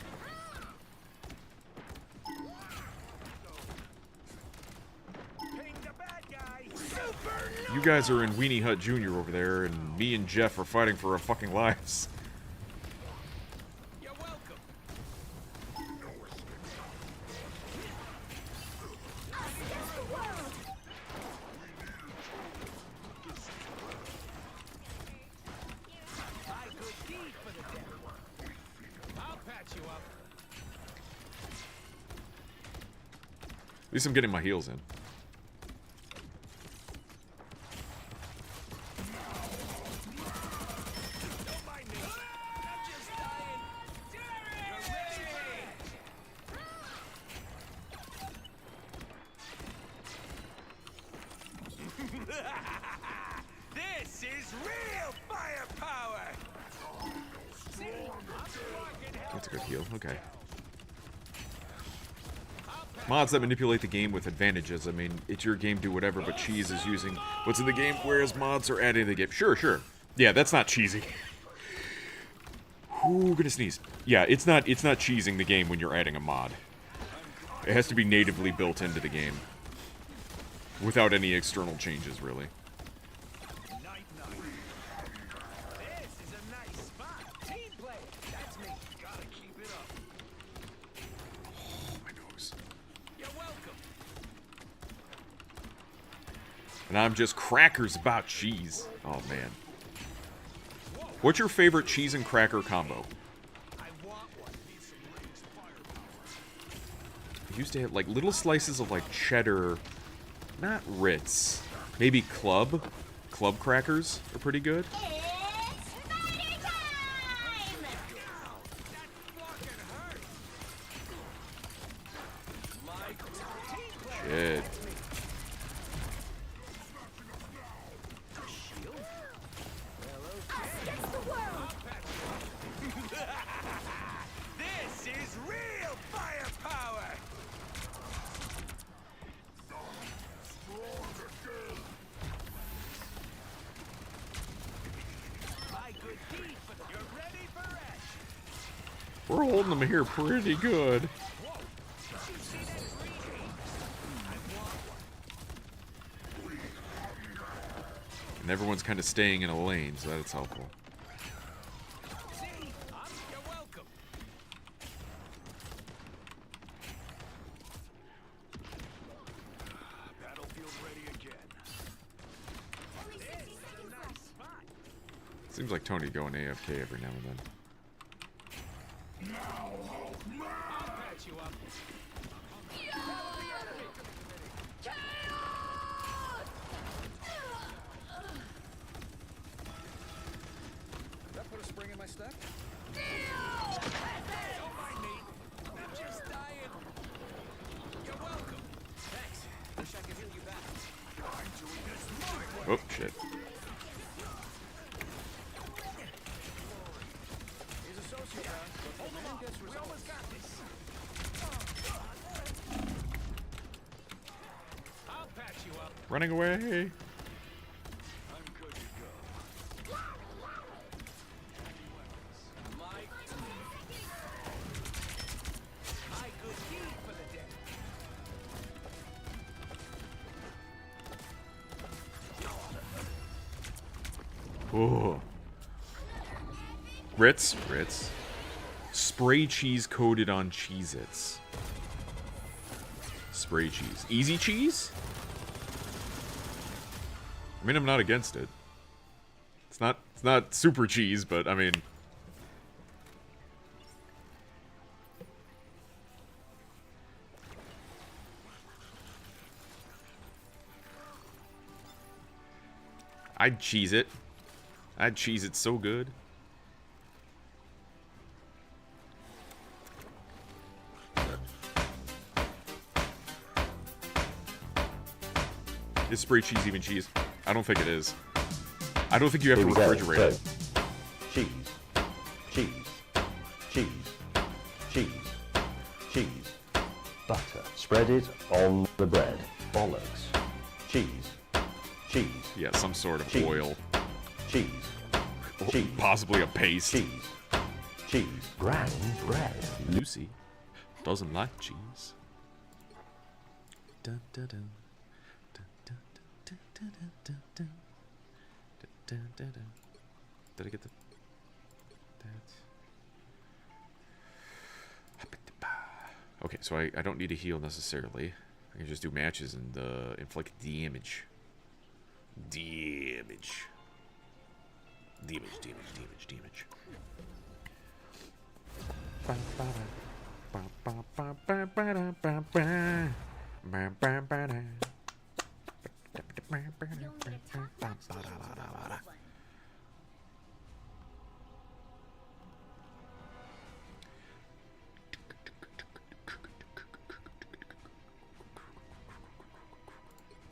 Ping the bad guy. Super. You guys are in Weenie Hut Jr. over there, and me and Jeff are fighting for our fucking lives. You're welcome. My good deed for the dead. I'll patch you up. At least I'm getting my heals in. Don't mind me. I'm just dying. You're ready. This is real firepower. See, I'm sparking hell. That's a good heal. Okay. Mods that manipulate the game with advantages. I mean, it's your game, do whatever, but Cheese is using what's in the game, whereas mods are adding to the game. Sure, sure. Yeah, that's not cheesy. Ooh, gonna sneeze. Yeah, it's not cheesing the game when you're adding a mod. It has to be natively built into the game. Without any external changes, really. Night, night. This is a nice spot. Team play. That's me. Gotta keep it up. Oh, my nose. You're welcome. And I'm just crackers about cheese. Oh, man. What's your favorite cheese and cracker combo? I want one. Need some raised firepower. I used to have, like, little slices of, like, cheddar. Not Ritz. Maybe Club. Club crackers are pretty good. It's spider time! That fucking hurts. My team play. Shit. This is real firepower. My good deed for the. You're ready for action. We're holding them here pretty good. Whoa! Did you see that green? I want one. And everyone's kind of staying in a lane, so that's helpful. See? You're welcome. Battlefield ready again. Only 60 seconds left. Spot. Seems like Tony going AFK every now and then. I'll patch you up. That put a spring in my step? Don't mind me. I'm just dying. You're welcome. Thanks. Wish I could heal you back. I'm doing this my way. Oh, shit. He's a sociopath, but the man gets We results. almost got this. I'll patch you up. Running away. I'm good to go. My good deed for the day. Oh. Ritz. Spray cheese coated on Cheez-Its. Spray cheese. Easy cheese? I mean, I'm not against it. It's not super cheese, but I mean, I'd cheese it. I'd cheese it so good. Is spray cheese even cheese? I don't think it is. I don't think you have to Here we go. refrigerate it. So, cheese, cheese, cheese, cheese, cheese, butter. Spread it on the bread. Bollocks. Cheese, cheese, Yeah, some sort of cheese, oil. cheese, cheese, Possibly a paste. cheese, cheese. Brown bread. Lucy doesn't like cheese. Dun, dun, dun. Dun, dun, dun, dun, dun, dun, dun. Dun, dun, dun. Did I get the... That? Okay, so I don't need to heal necessarily. I can just do matches and inflict damage. Damage. Damage, damage, damage, damage.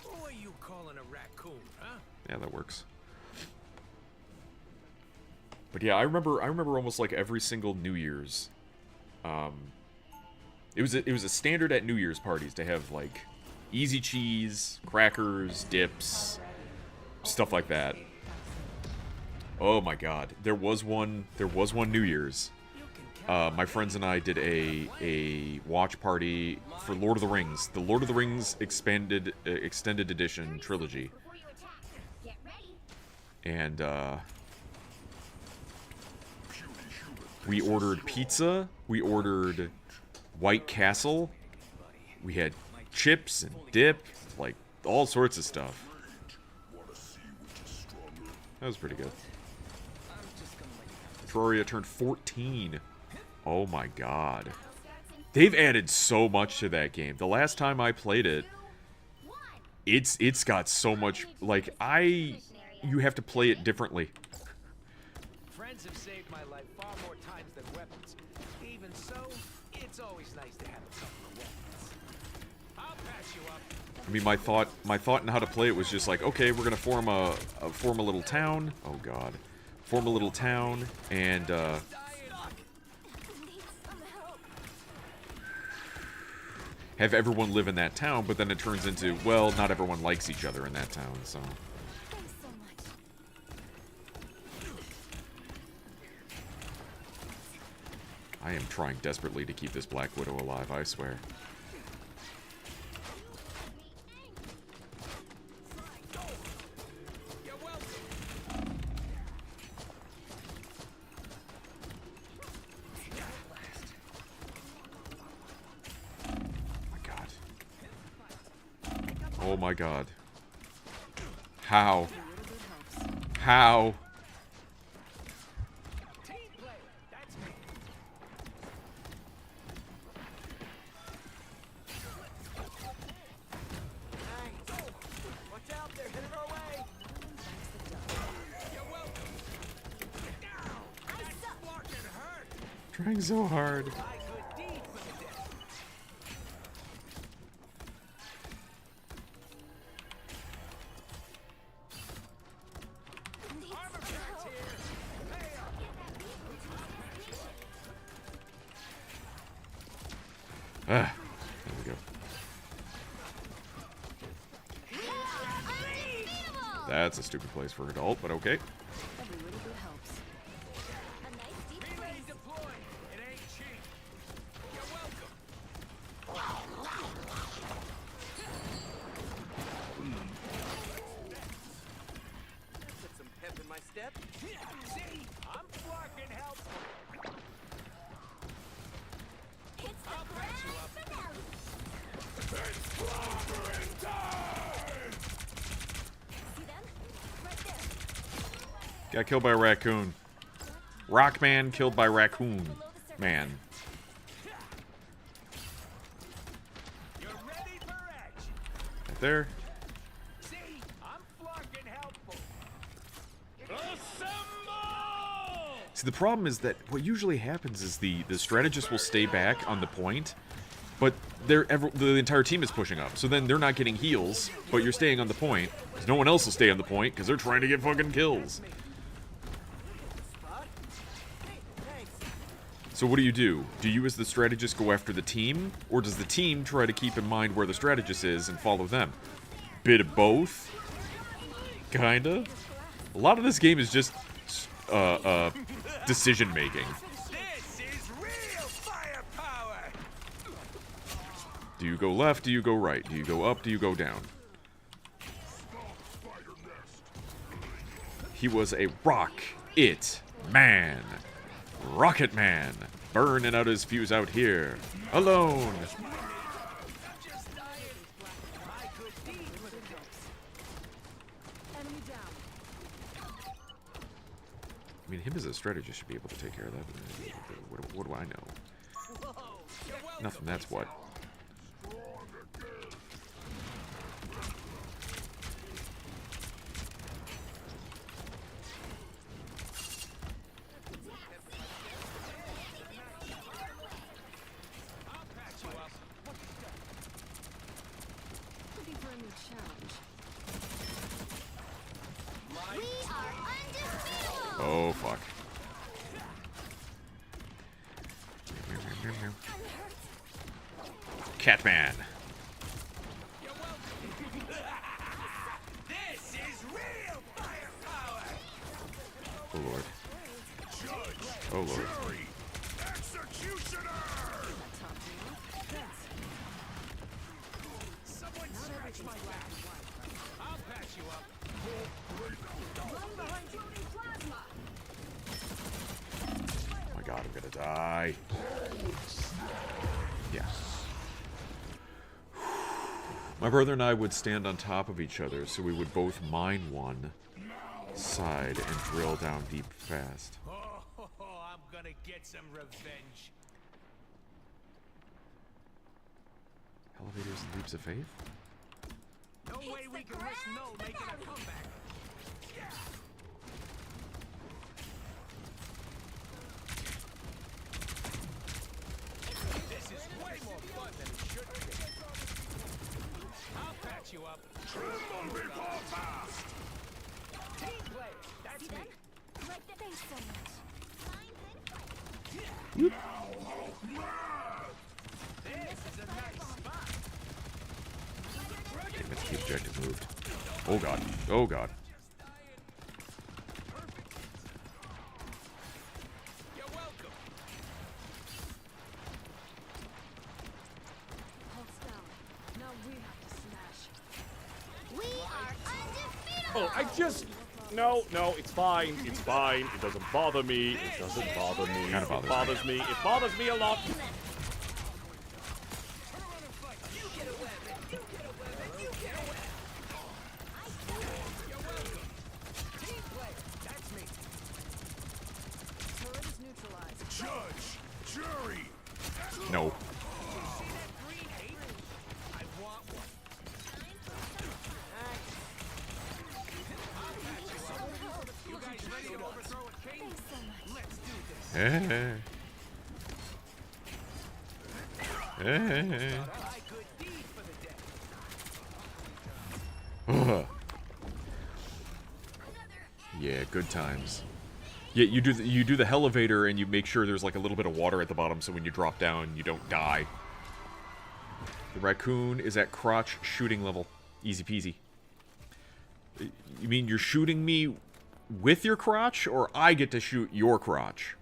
Who are you calling a raccoon, huh? Yeah, that works. But yeah, I remember almost like every single New Year's. It was a standard at New Year's parties to have like easy cheese, crackers, dips, stuff like that. Oh my God, there was one New Year's. My friends and I did a watch party for Lord of the Rings, the Lord of the Rings extended edition trilogy, Before you attack, get ready. and we ordered pizza, we ordered White Castle, we had chips and dip, like all sorts of stuff. That was pretty good. Terraria turned 14. Oh my God. They've added so much to that game. The last time I played it, it's got so much, like, you have to play it differently. Friends have saved my life far more times than weapons. Even so, it's always nice to have a couple of weapons. I'll patch you up. I mean, my thought on how to play it was just like, okay, we're gonna form a little town. Oh God, form a little town and have everyone live in that town. But then it turns into, well, not everyone likes each other in that town, so. Thanks so much. I am trying desperately to keep this Black Widow alive, I swear. You're welcome. My God. Oh my God. How? How? Team player, that's me. Watch out, they're headed our way. You're welcome. That fucking hurt. Trying so hard. My good deed for the day. Armor barracks here. Pay up. Ah, there we go. That's a stupid place for an adult, but okay. Every little bit helps. A nice deep Relay freeze. deployed. It ain't cheap. You're welcome. Put some pep in my step. See, I'm fucking helpful. It's the I'll patch you up. finale. See them? Right there. Got killed by a raccoon. Rockman killed by raccoon. Below the surface. Man. You're ready for action. Right there. See, I'm fucking helpful. Assemble! See, the problem is that what usually happens is the strategist will stay back on the point, But the entire team is pushing up. So then they're not getting heals, but you're staying on the point. 'Cause no one else will stay on the point because they're trying to get fucking kills. So what do? Do you as the strategist go after the team? Or does the team try to keep in mind where the strategist is and follow them? Bit of both? Kinda? A lot of this game is just decision making. This is real firepower. Do you go left? Do you go right? Do you go up? Do you go down? He was a man. Rocket Man. Burning out his fuse out here. Alone. I mean, him as a strategist should be able to take care of that. What do I know? Nothing, that's what. Looking for a new challenge. We are undefeated! Oh, fuck. Catman. This is real firepower. Oh, Lord. Oh, Lord. Someone scratch my back. I'll patch you up. Oh my god, I'm gonna die. Yeah. My brother and I would stand on top of each other, so we would both mine one side and drill down deep fast. Oh, I'm gonna get some revenge. Elevators and leaps of faith? No way we can risk no making a comeback. This is way more fun than it should be. I'll patch you up. Team play. That's me. Like the face so much. This is a nice spot. Damn it, the objective moved. Oh god. Oh god. You're welcome. Pulse down. Now we have to smash. We are undefeated! Oh, I just... No, it's fine. It's fine. It doesn't bother me. It doesn't bother me. Kinda bothers me. It bothers me a lot. Team play. That's me. Turret is neutralized. No. See that green hate? I want one. You guys ready to overthrow a king? Let's do this. Eh. Eh. My good deed for the day. Ugh. Yeah, good times. Yeah, you do the elevator and you make sure there's like a little bit of water at the bottom so when you drop down you don't die. The raccoon is at crotch shooting level. Easy peasy. You mean you're shooting me with your crotch or I get to shoot your crotch?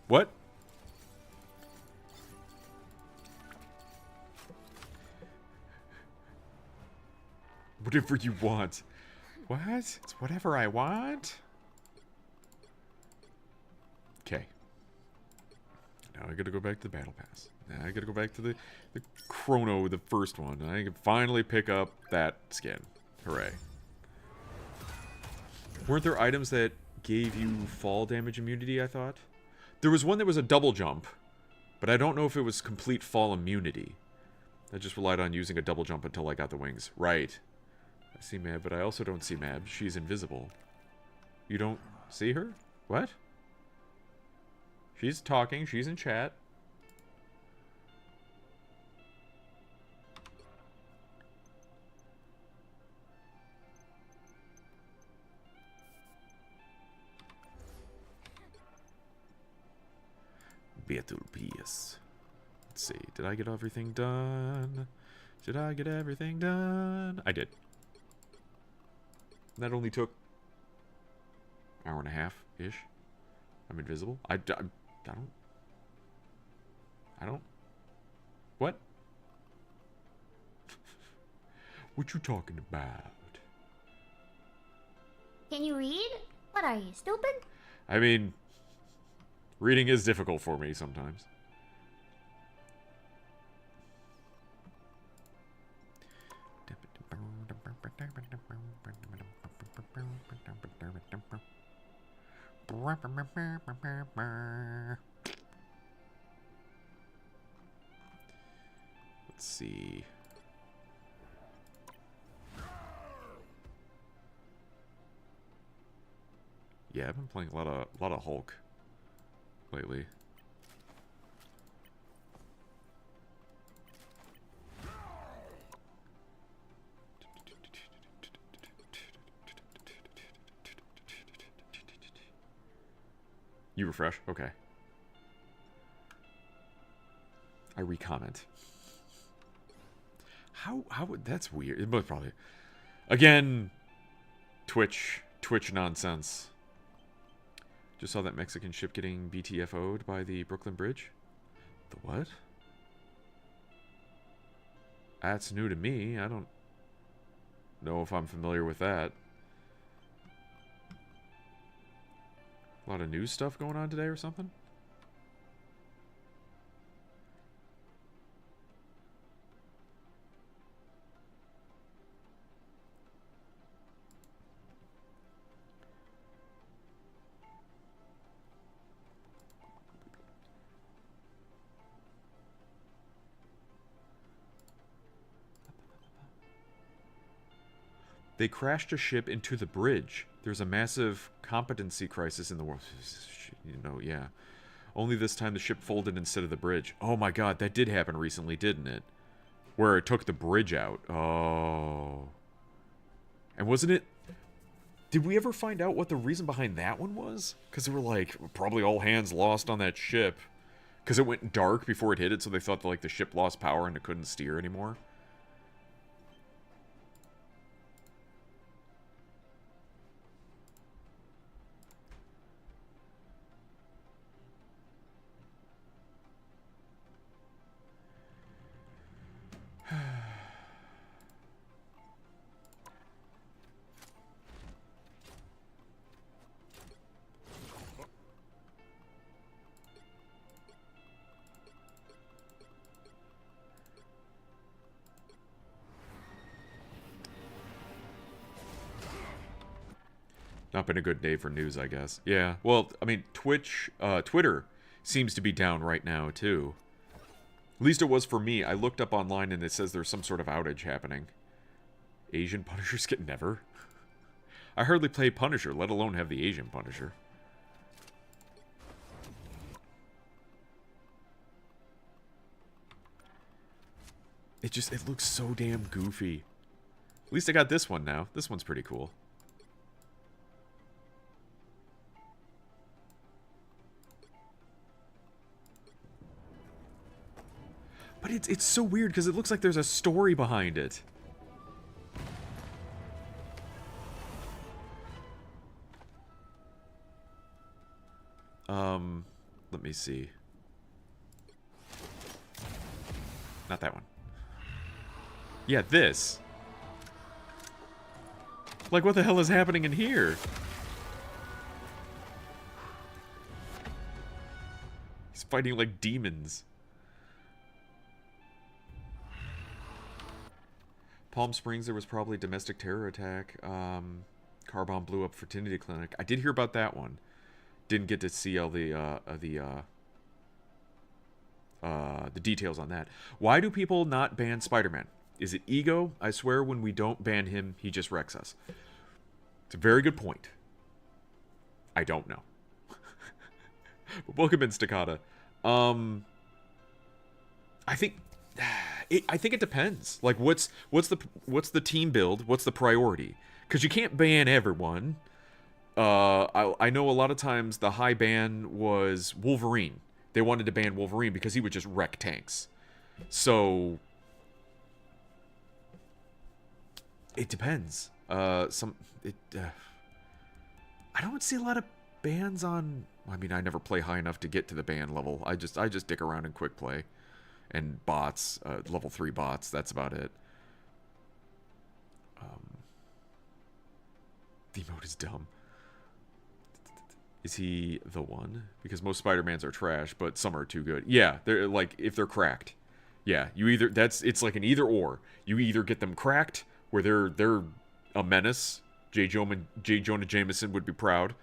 What? Whatever you want. What? It's whatever I want? Okay. Now I gotta go back to the battle pass. Now I gotta go back to the chrono, the first one. I can finally pick up that skin. Hooray. Weren't there items that gave you fall damage immunity, I thought? There was one that was a double jump, but I don't know if it was complete fall immunity. I just relied on using a double jump until I got the wings. Right. I see Mab, but I also don't see Mab. She's invisible. You don't see her? What? She's talking. She's in chat. Betelgeuse. Let's see. Did I get everything done? Did I get everything done? I did. That only took hour and a half-ish. I'm invisible. I don't... What? What you talking about? Can you read? What are you, stupid? I mean, reading is difficult for me sometimes. Let's see. Yeah, I've been playing a lot of Hulk lately. You refresh? Okay. I recomment. How would... That's weird. It was probably... Again, Twitch nonsense. Just saw that Mexican ship getting BTFO'd by the Brooklyn Bridge. The what? That's new to me. I don't know if I'm familiar with that. A lot of news stuff going on today or something? They crashed a ship into the bridge. There's a massive competency crisis in the world. You know, yeah. Only this time the ship folded instead of the bridge. Oh my god, that did happen recently, didn't it? Where it took the bridge out. Oh. And wasn't it... Did we ever find out what the reason behind that one was? Because they were like, probably all hands lost on that ship. Because it went dark before it hit it, so they thought that, like, the ship lost power and it couldn't steer anymore. Not been a good day for news, I guess. Yeah, well, I mean, Twitter seems to be down right now, too. At least it was for me. I looked up online and it says there's some sort of outage happening. Asian Punishers get never? I hardly play Punisher, let alone have the Asian Punisher. It looks so damn goofy. At least I got this one now. This one's pretty cool. But it's so weird because it looks like there's a story behind it. Let me see. Not that one. Yeah, this. Like, what the hell is happening in here? He's fighting like demons. Palm Springs, there was probably a domestic terror attack. Car bomb blew up fertility clinic. I did hear about that one. Didn't get to see all the details on that. Why do people not ban Spider-Man? Is it ego? I swear when we don't ban him, he just wrecks us. It's a very good point. I don't know. Welcome in, Staccata. I think it depends. Like, what's the team build? What's the priority? Because you can't ban everyone. I know a lot of times the high ban was Wolverine. They wanted to ban Wolverine because he would just wreck tanks. So it depends. I don't see a lot of bans on. I mean, I never play high enough to get to the ban level. I just dick around in quick play, and bots, level 3 bots. That's about it. The emote is dumb. Is he the one? Because most Spider-Mans are trash, but some are too good. Yeah, they're like, if they're cracked. Yeah, you either it's like an either or. You either get them cracked where they're a menace. J. Jonah Jameson would be proud,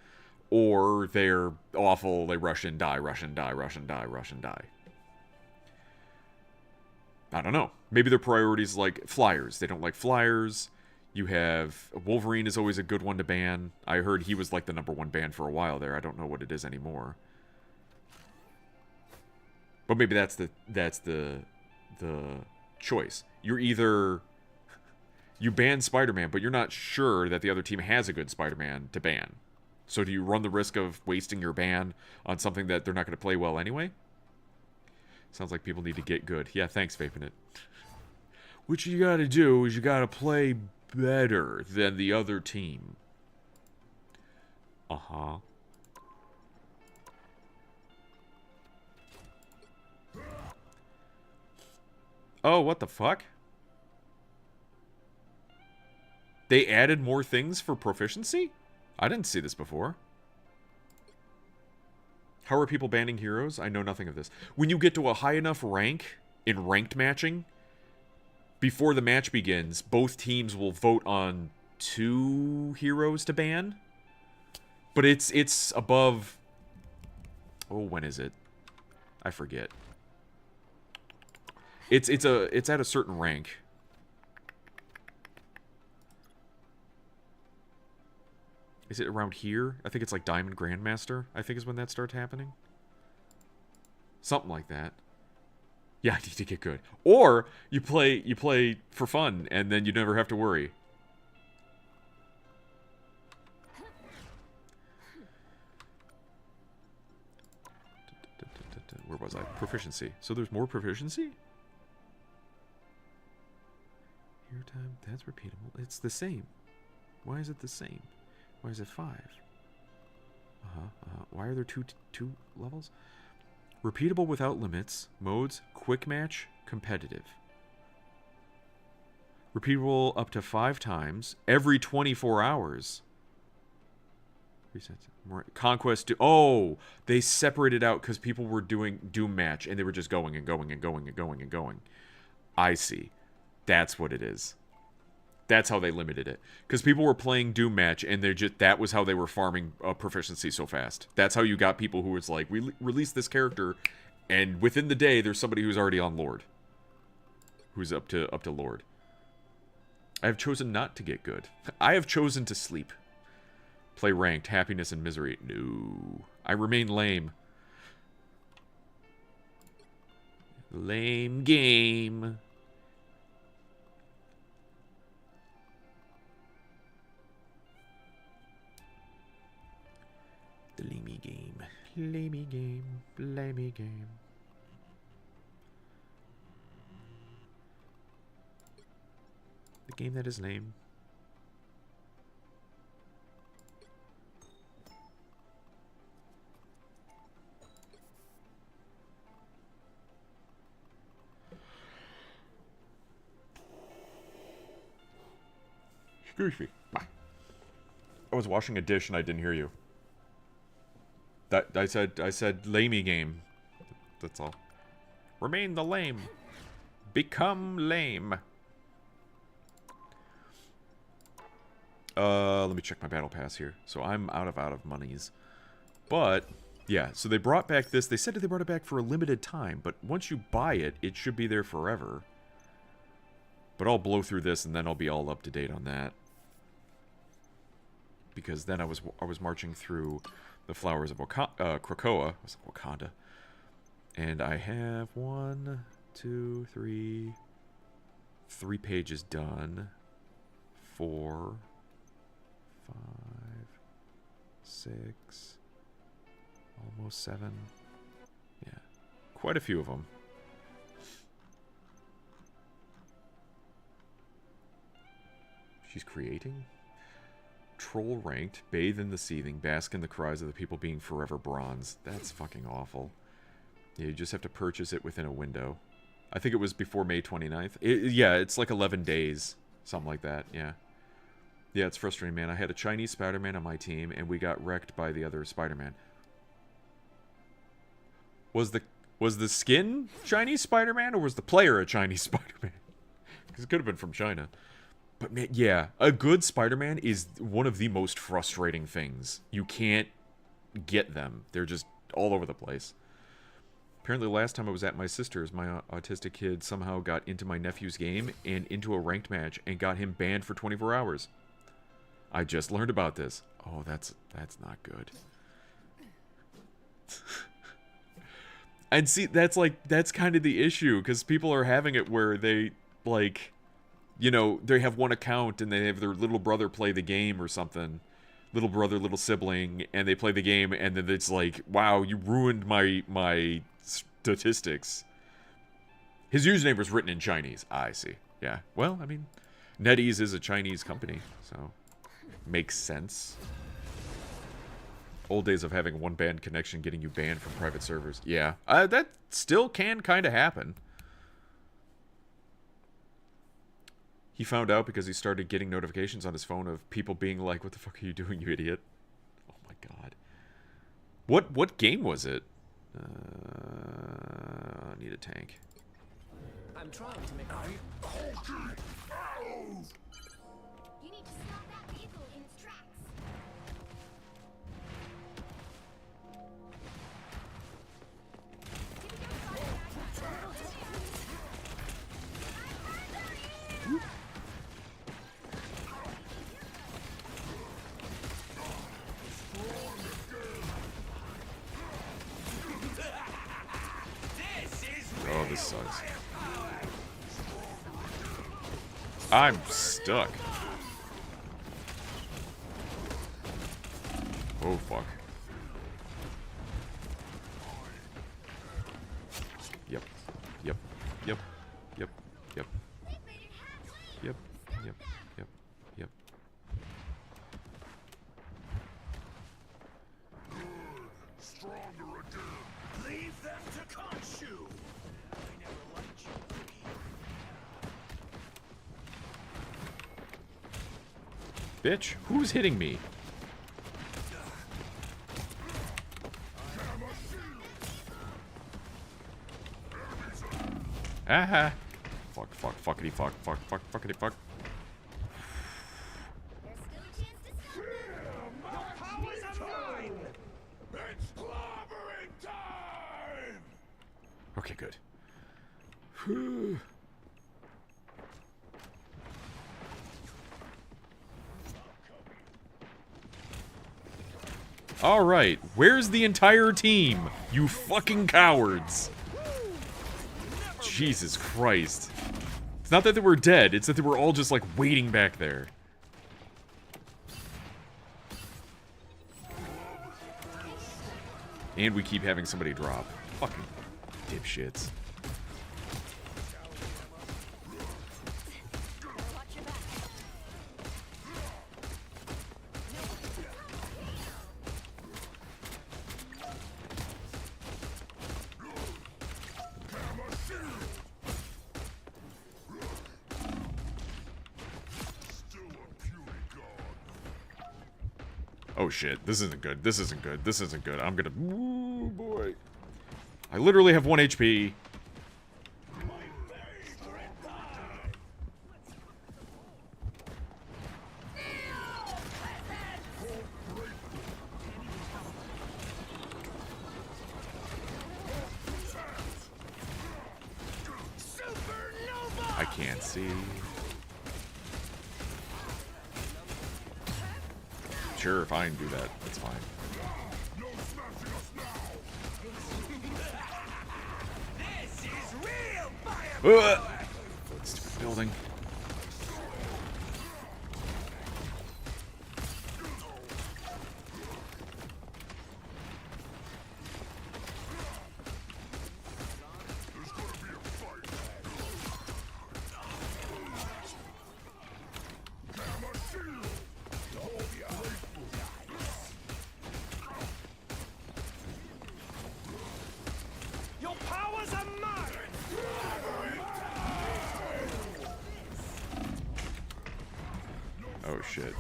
or they're awful. They rush and die, rush and die, rush and die, rush and die. I don't know. Maybe their priorities like flyers. They don't like flyers. You have Wolverine is always a good one to ban. I heard he was like the #1 ban for a while there. I don't know what it is anymore. But maybe that's the choice. You're either you ban Spider-Man, but you're not sure that the other team has a good Spider-Man to ban. So do you run the risk of wasting your ban on something that they're not going to play well anyway? Sounds like people need to get good. Yeah, thanks, Vaping It. What you got to do is you got to play better than the other team. Uh-huh. Oh, what the fuck? They added more things for proficiency? I didn't see this before. How are people banning heroes? I know nothing of this. When you get to a high enough rank in ranked matching, before the match begins, both teams will vote on 2 heroes to ban. But it's above... Oh, when is it? I forget. It's at a certain rank. Is it around here? I think it's like Diamond Grandmaster, I think is when that starts happening. Something like that. Yeah, I need to get good. Or you play for fun, and then you never have to worry. Where was I? Proficiency. So there's more proficiency? Hero time, that's repeatable. It's the same. Why is it the same? Why is it 5? Why are there two levels? Repeatable without limits. Modes, quick match, competitive. Repeatable up to 5 times. Every 24 hours. Resets. Conquest. Oh! They separated out because people were doing Doom match and they were just going and going and going and going and going. I see. That's what it is. That's how they limited it. Because people were playing Doom match, and that was how they were farming proficiency so fast. That's how you got people who was like, we release this character, and within the day, there's somebody who's already on Lord. Who's up to Lord. I have chosen not to get good. I have chosen to sleep. Play ranked, happiness and misery. No. I remain lame. Lame game. The lamey game. Lamey game. Lamey game. The game that is lame. Excuse me. I was washing a dish and I didn't hear you. I said lamey game. That's all. Remain the lame. Become lame. Let me check my battle pass here. So I'm out of monies. But yeah, so they brought back this. They said that they brought it back for a limited time, but once you buy it, it should be there forever. But I'll blow through this and then I'll be all up to date on that. because then I was marching through the flowers of Krakoa. I was like, Wakanda. And I have 1, 2, 3 pages done. 4, 5, 6, almost 7. Yeah, quite a few of them. She's creating. Troll ranked, bathe in the seething, bask in the cries of the people being forever bronze. That's fucking awful. Yeah, you just have to purchase it within a window. I think it was before May 29th. Yeah, it's like 11 days. Something like that, yeah. Yeah, it's frustrating, man. I had a Chinese Spider-Man on my team, and we got wrecked by the other Spider-Man. Was the skin Chinese Spider-Man, or was the player a Chinese Spider-Man? Because it could have been from China. But man, yeah, a good Spider-Man is one of the most frustrating things. You can't get them. They're just all over the place. Apparently last time I was at my sister's, my autistic kid somehow got into my nephew's game and into a ranked match and got him banned for 24 hours. I just learned about this. Oh, that's not good. And see, that's kind of the issue, because people are having it where they, like, you know, they have one account and they have their little brother play the game or something. Little brother, little sibling, and they play the game, and then it's like, wow, you ruined my statistics. His username was written in Chinese. I see. Yeah. Well, I mean, NetEase is a Chinese company, so makes sense. Old days of having one band connection getting you banned from private servers. Yeah. That still can kind of happen. He found out because he started getting notifications on his phone of people being like, "What the fuck are you doing, you idiot?" Oh my god. What game was it? I need a tank. I'm trying to make You need to stop that vehicle in its tracks. Oh, this sucks. I'm stuck. Oh, fuck. Yep. Yep. Yep. Yep. Yep. Yep. Yep. Yep. Yep. Stronger again. Leave them to Khonshu. I never liked you. Bitch, who's hitting me? Aha! Fuck, fuck, fuckity, fuck, fuck, fuck, fuckity, fuck. There's still a chance to stop them. It's clobbering time! Okay, good. Whew. Alright, where's the entire team? You fucking cowards! Jesus Christ. It's not that they were dead, it's that they were all just, like, waiting back there. And we keep having somebody drop. Fucking dipshits. Oh shit, this isn't good, this isn't good, this isn't good. I'm gonna... Ooh, boy. I literally have 1 HP. I can't see. Sure, fine, do that. That's fine. Stupid building. Your powers are mine! Oh shit.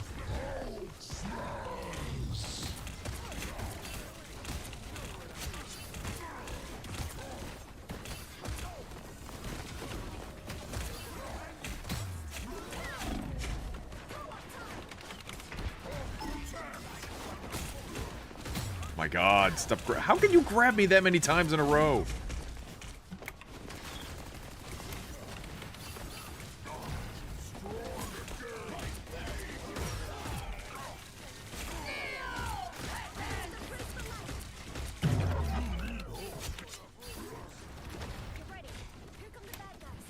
My god, stop. How can you grab me that many times in a row? Get ready. Here come the bad guys.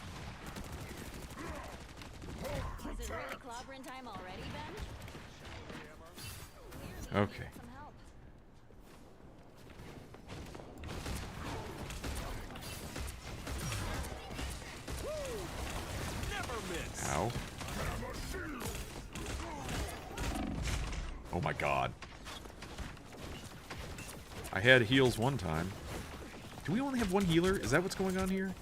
Is it really clobbering time already, Ben? Okay. Some help. Never miss! Ow. Oh my god. I had heals one time. Do we only have one healer? Is that what's going on here?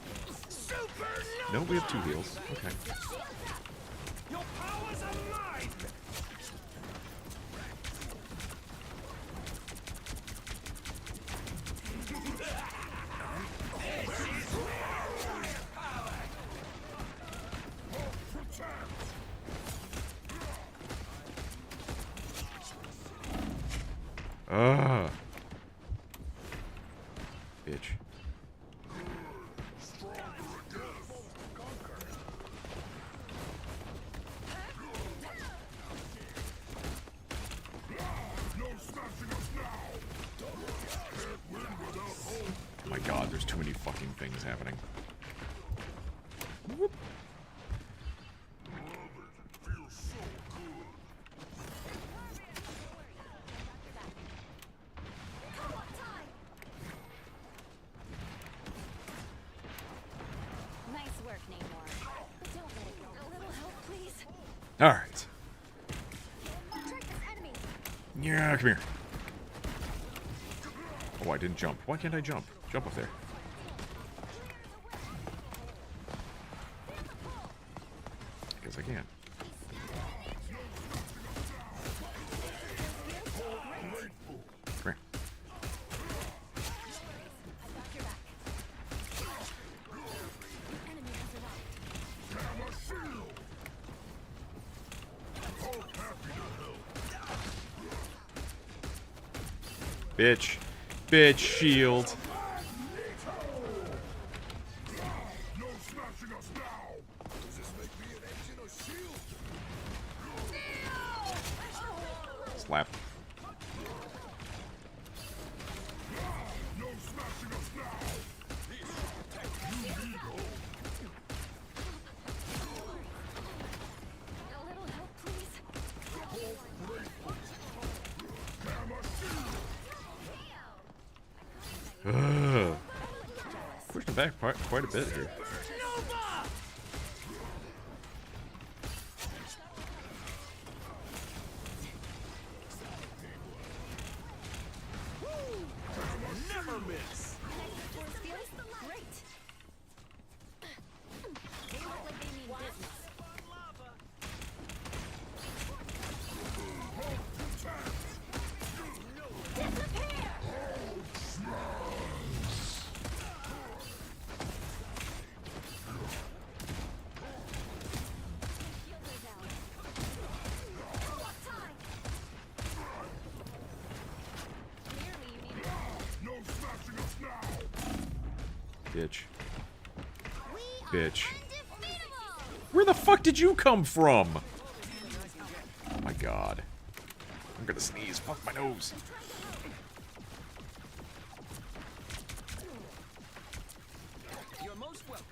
Supernova! No, we have two heals. Okay. Your powers are mine! Ugh. Bitch. Oh my god, there's too many fucking things happening. Whoop. Nice work, Namor. But don't let it go. A little help, please. Alright. Track this enemy. Yeah, come here. Oh, I didn't jump. Why can't I jump? Jump up there. Guess I can. Come here. I got your back. Enemy has arrived. Bitch. Bitch, shield. Slap. A little help, please. Ugh. Pushed him back quite a bit here. Never miss! Force field? Great. They look like they mean business. Disappear! Shields are down. Time. Clearly you need help. Bitch. We Bitch. undefeatable! Where the fuck did you come from? Oh my god. I'm gonna sneeze. Fuck my nose. You're most welcome.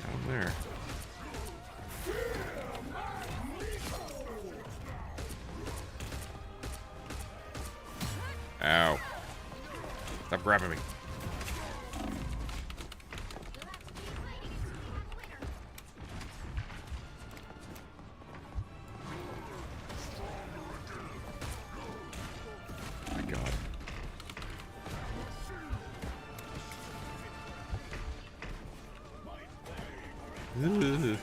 Down there. Ow. Stop grabbing me. My God. Ugh.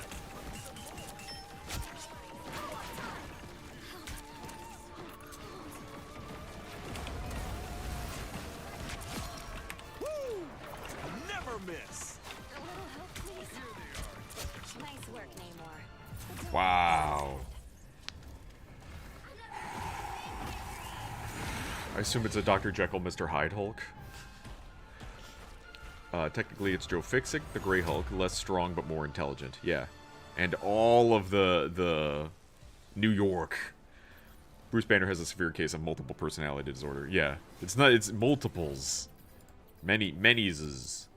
Never miss. A little help, please. Nice work, Namor. Wow. I assume it's a Dr. Jekyll, Mr. Hyde Hulk. Technically, it's Joe Fixit, the Grey Hulk, less strong but more intelligent. Yeah, and all of the New York. Bruce Banner has a severe case of multiple personality disorder. Yeah, it's not. It's multiples, many's.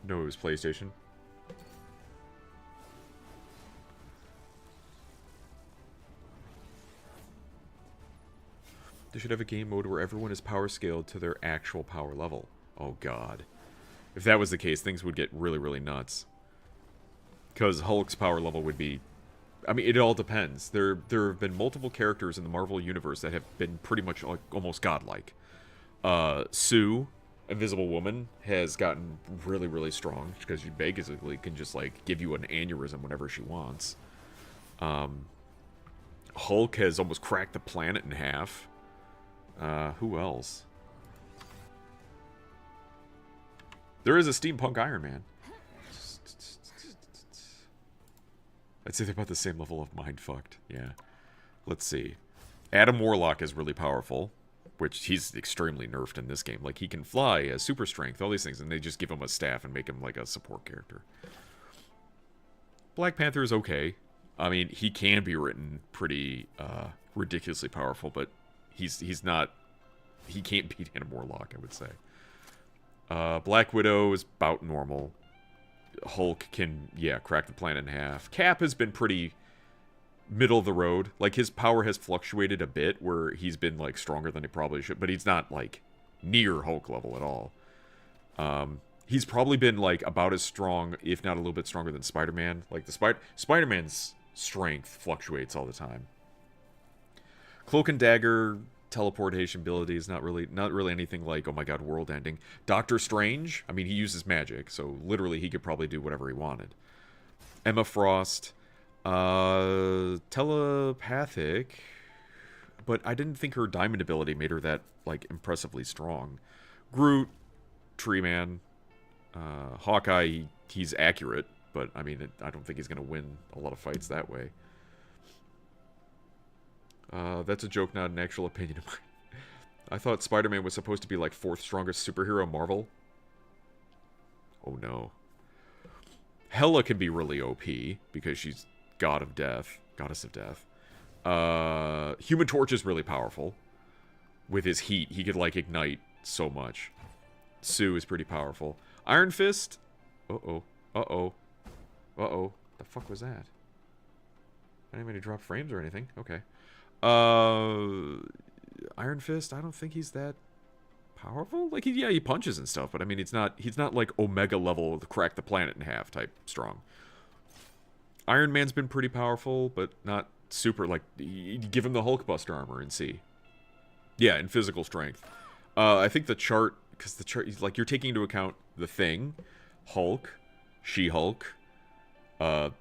No, it was PlayStation. They should have a game mode where everyone is power scaled to their actual power level. Oh god. If that was the case, things would get really, really nuts. Because Hulk's power level would be... I mean, it all depends. There have been multiple characters in the Marvel Universe that have been pretty much like, almost godlike. Sue, Invisible Woman, has gotten really, really strong. Because she basically can just, like, give you an aneurysm whenever she wants. Hulk has almost cracked the planet in half. Who else? There is a steampunk Iron Man. I'd say they're about the same level of mind-fucked. Yeah. Let's see. Adam Warlock is really powerful, which he's extremely nerfed in this game. Like, he can fly, has super strength, all these things, and they just give him a staff and make him, like, a support character. Black Panther is okay. I mean, he can be written pretty, ridiculously powerful, but he's not... He can't beat Adam Warlock, I would say. Black Widow is about normal. Hulk can, yeah, crack the planet in half. Cap has been pretty middle of the road. Like, his power has fluctuated a bit, where he's been, like, stronger than he probably should. But he's not, like, near Hulk level at all. He's probably been, like, about as strong, if not a little bit stronger than Spider-Man. Like, the Spider-Man's strength fluctuates all the time. Cloak and Dagger... teleportation ability is not really anything like, oh my god, world ending. Doctor Strange, I mean, he uses magic, so literally he could probably do whatever he wanted. Emma Frost, telepathic, but I didn't think her diamond ability made her that, like, impressively strong. Groot, Tree Man, Hawkeye, he's accurate, but I mean, I don't think he's gonna win a lot of fights that way. That's a joke, not an actual opinion of mine. I thought Spider-Man was supposed to be, like, 4th strongest superhero in Marvel. Oh, no. Hela can be really OP, because she's goddess of death. Human Torch is really powerful. With his heat, he could, like, ignite so much. Sue is pretty powerful. Iron Fist? Uh-oh. Uh-oh. Uh-oh. The fuck was that? I didn't mean to drop frames or anything. Okay. Iron Fist, I don't think he's that powerful. Like, he punches and stuff, but I mean, he's not like Omega level to crack the planet in half type strong. Iron Man's been pretty powerful, but not super, like, give him the Hulkbuster armor and see. Yeah, and physical strength. I think the chart, because the chart, like, you're taking into account the Thing, Hulk, She-Hulk, a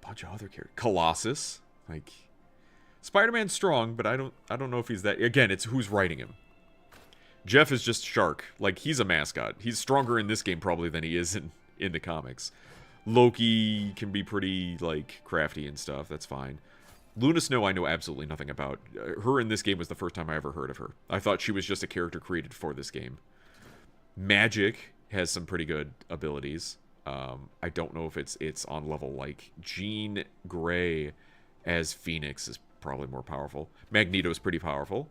bunch of other characters, Colossus, like, Spider-Man's strong, but I don't know if he's that. Again, it's who's writing him. Jeff is just Shark. Like, he's a mascot. He's stronger in this game probably than he is in the comics. Loki can be pretty, like, crafty and stuff. That's fine. Luna Snow I know absolutely nothing about. Her in this game was the first time I ever heard of her. I thought she was just a character created for this game. Magic has some pretty good abilities. I don't know if it's on level, like, Jean Grey as Phoenix is probably more powerful. Magneto's pretty powerful.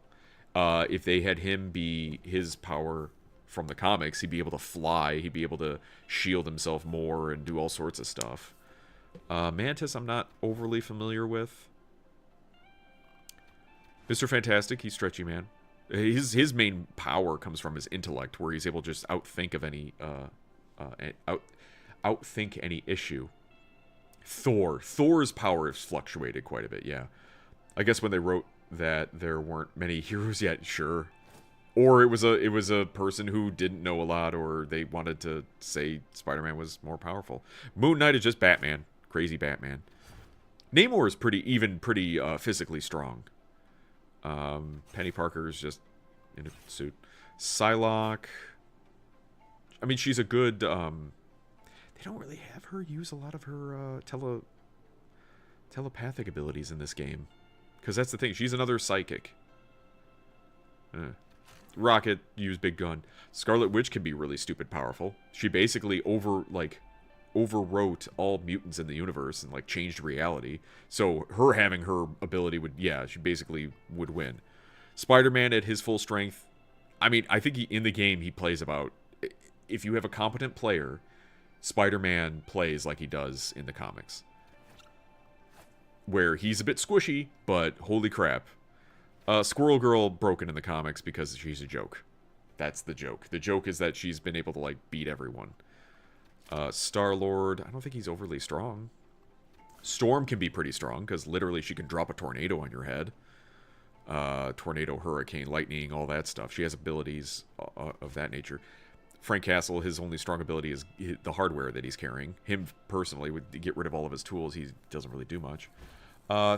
If they had him be his power from the comics, he'd be able to fly, he'd be able to shield himself more and do all sorts of stuff. Mantis I'm not overly familiar with. Mr. Fantastic, he's Stretchy Man. His main power comes from his intellect, where he's able to just outthink of any outthink any issue. Thor's power has fluctuated quite a bit, yeah. I guess when they wrote that there weren't many heroes yet, sure. Or it was a person who didn't know a lot, or they wanted to say Spider-Man was more powerful. Moon Knight is just Batman. Crazy Batman. Namor is pretty physically strong. Penny Parker is just in a suit. Psylocke, I mean, she's a good, they don't really have her use a lot of her telepathic abilities in this game. Because that's the thing, she's another psychic. Rocket, use big gun. Scarlet Witch can be really stupid powerful. She basically overwrote all mutants in the universe and, like, changed reality. So her having her ability would, yeah, she basically would win. Spider-Man at his full strength, I mean, I think in the game he plays about, if you have a competent player, Spider-Man plays like he does in the comics. Where he's a bit squishy, but holy crap. Squirrel Girl broken in the comics because she's a joke. That's the joke. The joke is that she's been able to, like, beat everyone. Star-Lord, I don't think he's overly strong. Storm can be pretty strong, because literally she can drop a tornado on your head. Tornado, hurricane, lightning, all that stuff. She has abilities of that nature. Frank Castle, his only strong ability is the hardware that he's carrying. Him, personally, would get rid of all of his tools. He doesn't really do much.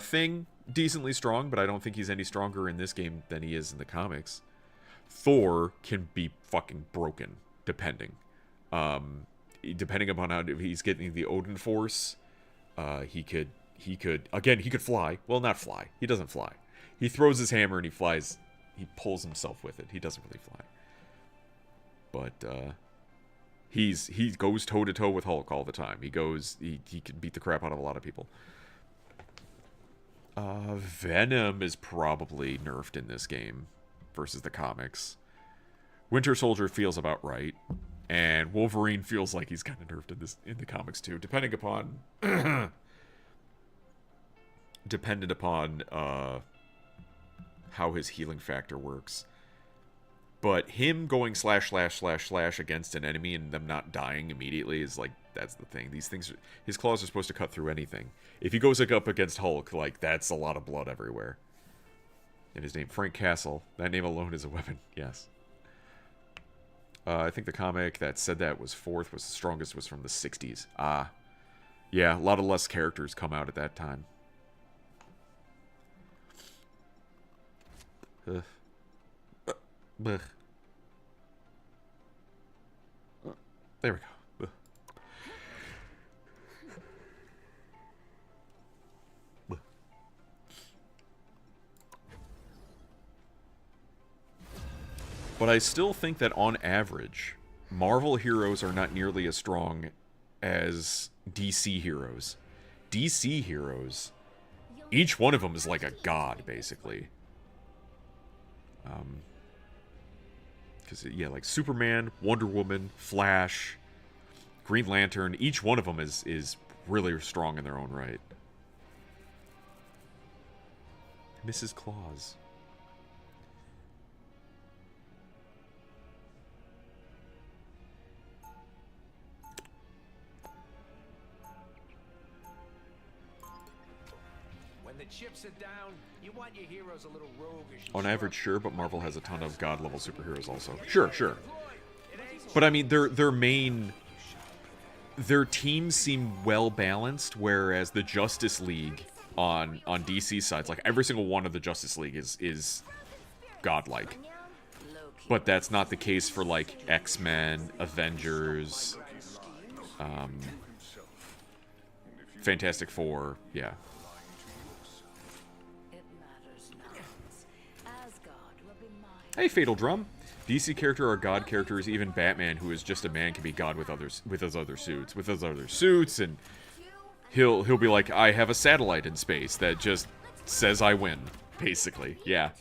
Thing, decently strong, but I don't think he's any stronger in this game than he is in the comics. Thor can be fucking broken, depending. Depending upon how he's getting the Odin Force, he could fly. Well, not fly. He doesn't fly. He throws his hammer and he flies. He pulls himself with it. He doesn't really fly. But he goes toe to toe with Hulk all the time. He can beat the crap out of a lot of people. Venom is probably nerfed in this game versus the comics. Winter Soldier feels about right. And Wolverine feels like he's kind of nerfed in the comics too, depending upon how his healing factor works. But him going slash against an enemy and them not dying immediately is, like, that's the thing. These things, his claws are supposed to cut through anything. If he goes, like, up against Hulk, like, that's a lot of blood everywhere. And his name, Frank Castle. That name alone is a weapon, yes. I think the comic that said that was fourth, was the strongest, was from the 60s. Yeah, a lot of less characters come out at that time. There we go. But I still think that on average, Marvel heroes are not nearly as strong as DC heroes. DC heroes, each one of them is like a god, basically. Because, yeah, like Superman, Wonder Woman, Flash, Green Lantern, each one of them is really strong in their own right. Mrs. Claus. sit down. You want your heroes a little roguish. On average, sure, but Marvel has a ton of god-level superheroes also. Sure, sure. But I mean, their teams seem well balanced, whereas the Justice League on DC sides, like every single one of the Justice League is godlike. But that's not the case for like X-Men, Avengers, Fantastic Four, yeah. Hey, Fatal Drum. DC character or god characters, even Batman, who is just a man, can be god with his other suits, and he'll be like, I have a satellite in space that just says I win, basically. Yeah.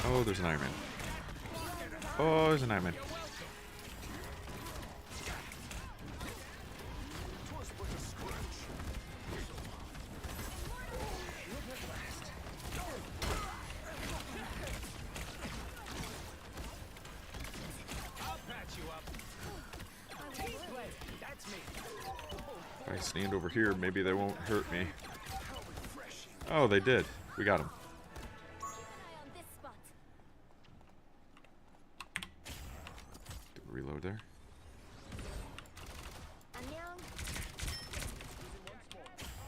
Oh, there's an Iron Man. Oh, there's an Iron Man. If I stand over here, maybe they won't hurt me. Oh, they did. We got him. Did we reload there?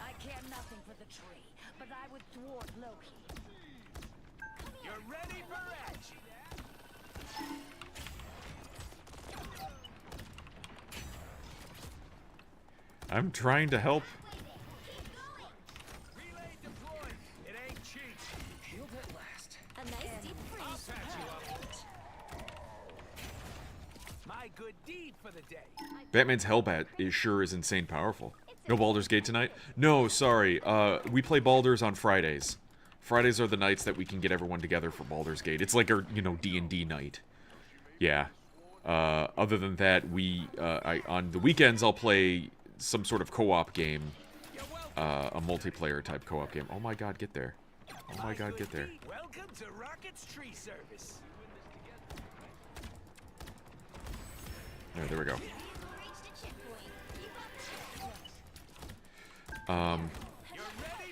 I care nothing for the tree, but I would thwart Loki. You're ready for action. I'm trying to help. Relay deployed. It ain't cheap. Healed at last. A nice deep freeze. I'll patch you up. My good deed for the day. Batman's Hellbat is insane powerful. No Baldur's Gate tonight? No, sorry. We play Baldur's on Fridays. Fridays are the nights that we can get everyone together for Baldur's Gate. It's like our, D&D night. Yeah. Other than that, on the weekends I'll play some sort of co-op game. A multiplayer type co-op game. Oh my god, get there. Oh my god, get there. Welcome to Rocket's Tree Service. There we go.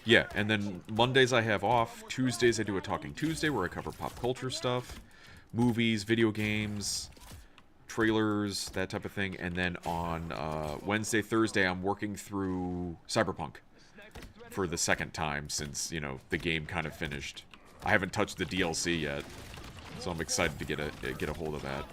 Yeah, and then Mondays I have off. Tuesdays I do a Talking Tuesday where I cover pop culture stuff, movies, video games, trailers, that type of thing. And then on Wednesday, Thursday, I'm working through Cyberpunk for the second time since, the game kind of finished. I haven't touched the DLC yet, so I'm excited to get a hold of that.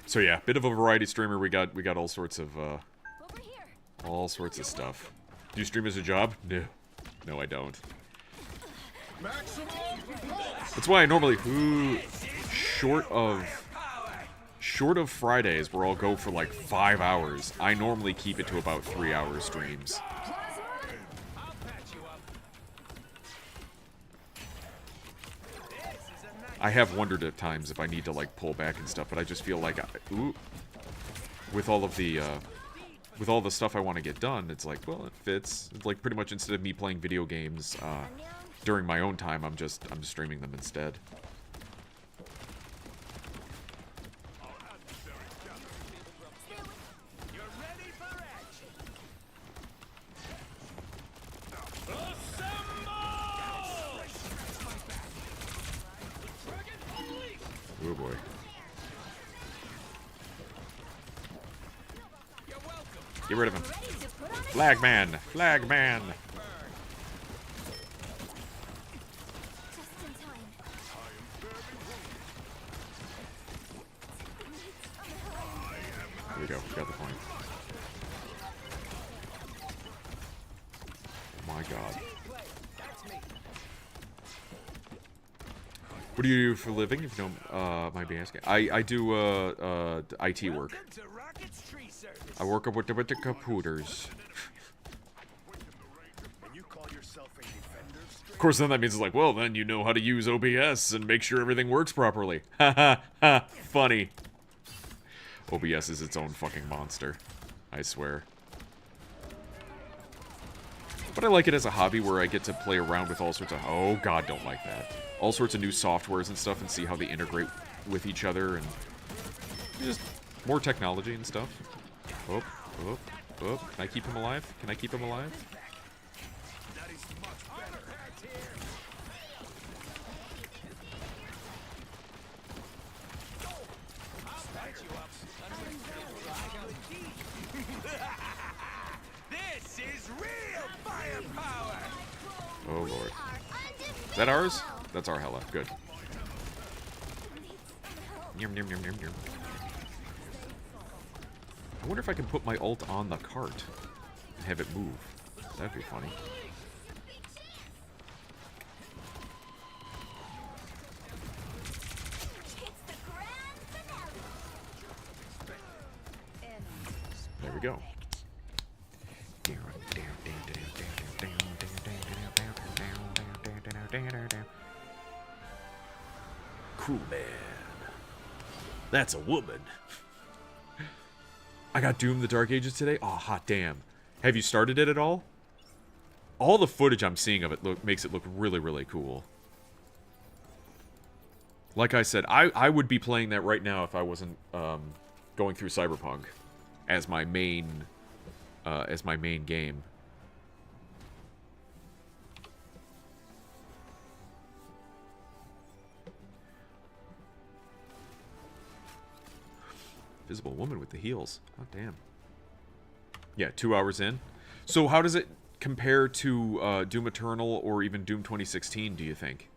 So yeah, bit of a variety streamer. We got all sorts of stuff. Do you stream as a job? No, I don't. That's why I normally short of Fridays where I'll go for like 5 hours. I normally keep it to about 3-hour streams. I have wondered at times if I need to like pull back and stuff, but I just feel like with all the stuff I want to get done, it's like, well, it fits. It's like pretty much instead of me playing video games during my own time, I'm streaming them instead. Oh boy. Get rid of him. Flagman! Flagman! There we go. We got the point. Oh my god. What do you do for a living, if you don't mind me asking? I do IT work. I work with the computers. Of course, then that means it's like, well, then you know how to use OBS and make sure everything works properly. Ha ha ha. Funny. OBS is its own fucking monster. I swear. But I like it as a hobby where I get to play around with all sorts of... Oh, God, don't like that. All sorts of new softwares and stuff and see how they integrate with each other and just more technology and stuff. Oh, oh, oh. Can I keep him alive? Can I keep him alive? This is real firepower! Oh, Lord. Is that ours? That's our Hella. Good. Yum, yum, yum, yum, yum. I wonder if I can put my ult on the cart and have it move. That'd be funny. There we go. Cool, man. That's a woman. I got Doom the Dark Ages today. Oh, hot damn. Have you started it at all? All the footage I'm seeing of it makes it look really, really cool. Like I said, I would be playing that right now if I wasn't going through Cyberpunk as my main game. Visible woman with the heels. Oh, damn. Yeah, 2 hours in. So how does it compare to Doom Eternal or even Doom 2016, do you think?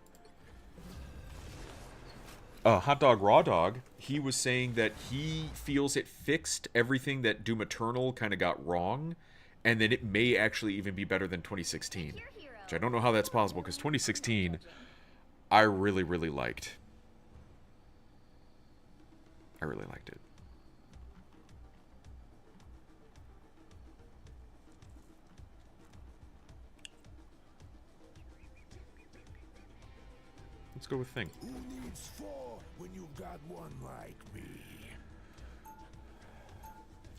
Hot Dog Raw Dog, he was saying that he feels it fixed everything that Doom Eternal kind of got wrong, and then it may actually even be better than 2016. Which I don't know how that's possible, because 2016, I really, really liked. I really liked it. Let's go with Thing. Who needs four when you've got one like me?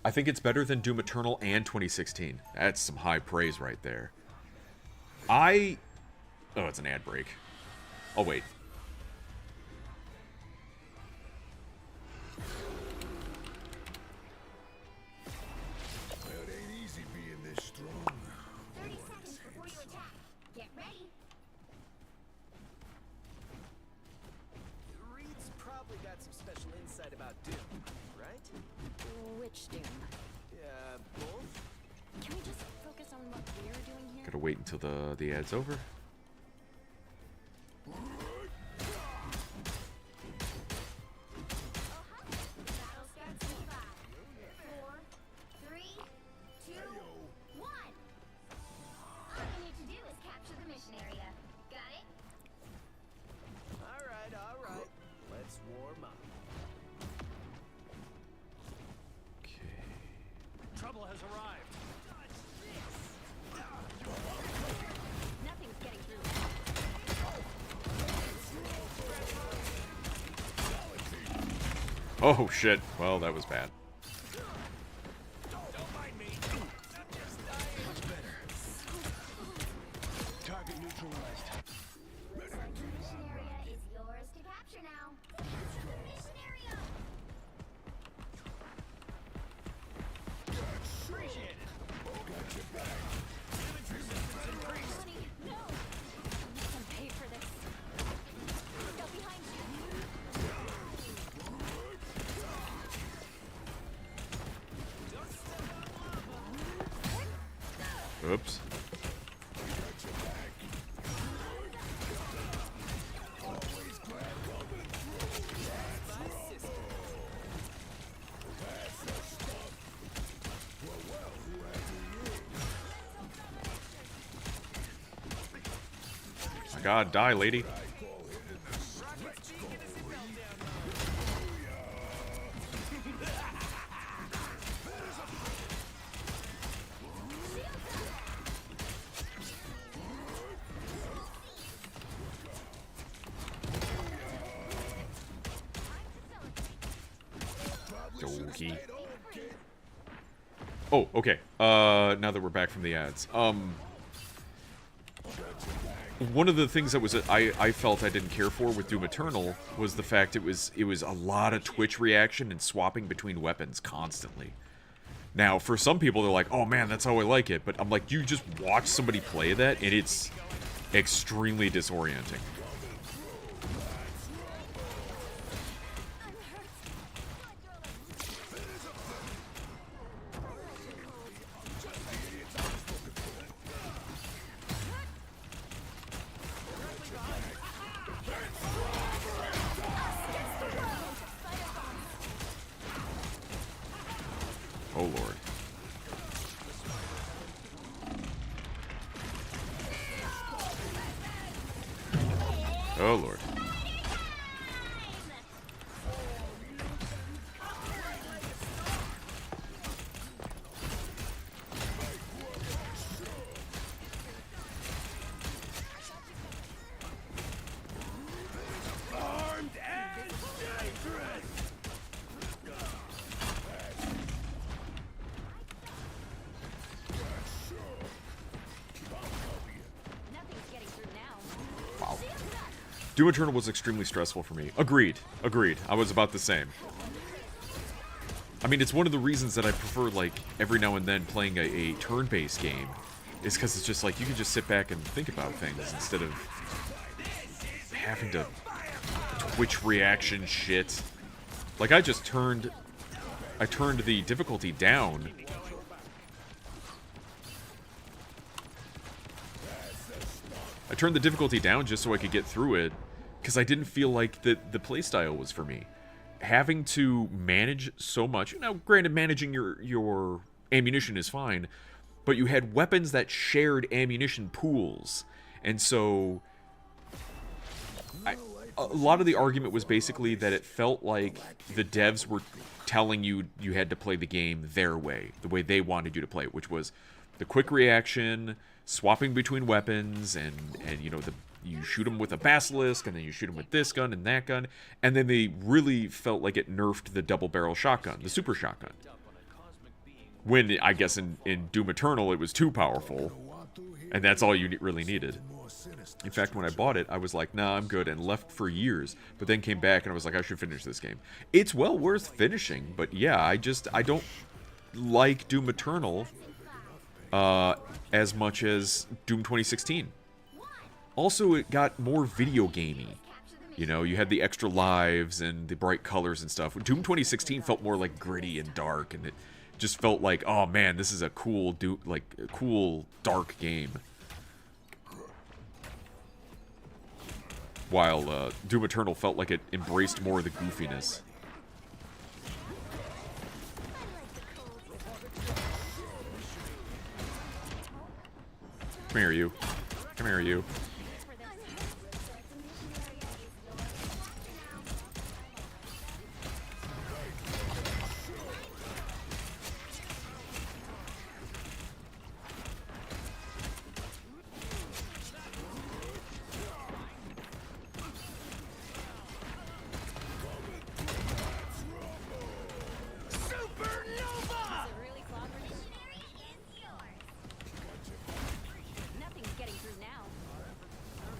I think it's better than Doom Eternal and 2016. That's some high praise right there. Oh, it's an ad break. Oh, wait. Well, it ain't easy being this strong. 30 seconds before you attack. Get ready. Reed's probably got some special insight about Doom, right? Which Doom? Yeah, both? Can we just focus on what we're doing here? Gotta wait until the ad's over. Battle starts in 5, 4, 3, 2, 1. All you need to do is capture the mission area. Got it? All right. Let's warm up. Okay. Trouble has arrived. Nothing's getting through. Oh, shit. Well, that was bad. Don't mind me. Much better. Target neutralized. The mission area is yours to capture now. Capture the mission area. Appreciate it. Honey, no! Make them pay for this. Go behind you. Oops. My God, die, lady. Donkey. Oh, okay. Now that we're back from the ads. one of the things that was I felt I didn't care for with Doom Eternal was the fact it was a lot of twitch reaction and swapping between weapons constantly. Now, for some people, they're like, "Oh man, that's how I like it," but I'm like, you just watch somebody play that, and it's extremely disorienting. Oh lord. Oh lord. Armed and dangerous. Nothing's getting through now. Wow. Doom Eternal was extremely stressful for me. Agreed. Agreed. I was about the same. I mean, it's one of the reasons that I prefer, like, every now and then playing a turn-based game. Is because it's just like, you can just sit back and think about things instead of having to twitch reaction shit. Like, I turned the difficulty down. I turned the difficulty down just so I could get through it, because I didn't feel like the playstyle was for me. Having to manage so much, now granted managing your ammunition is fine, but you had weapons that shared ammunition pools, and so a lot of the argument was basically that it felt like the devs were telling you you had to play the game their way, the way they wanted you to play it, which was the quick reaction, swapping between weapons, and you know, you shoot them with a basilisk, and then you shoot them with this gun and that gun, and then they really felt like it nerfed the double barrel shotgun, the super shotgun. When, I guess, in Doom Eternal, it was too powerful, and that's all you really needed. In fact, when I bought it, I was like, nah, I'm good, and left for years, but then came back, and I was like, I should finish this game. It's well worth finishing, but yeah, I don't like Doom Eternal as much as Doom 2016. Also, it got more video gamey. You know, you had the extra lives and the bright colors and stuff. Doom 2016 felt more like gritty and dark, and it just felt like, oh man, this is a cool, cool dark game. While Doom Eternal felt like it embraced more of the goofiness. Come here, you. Come here, you.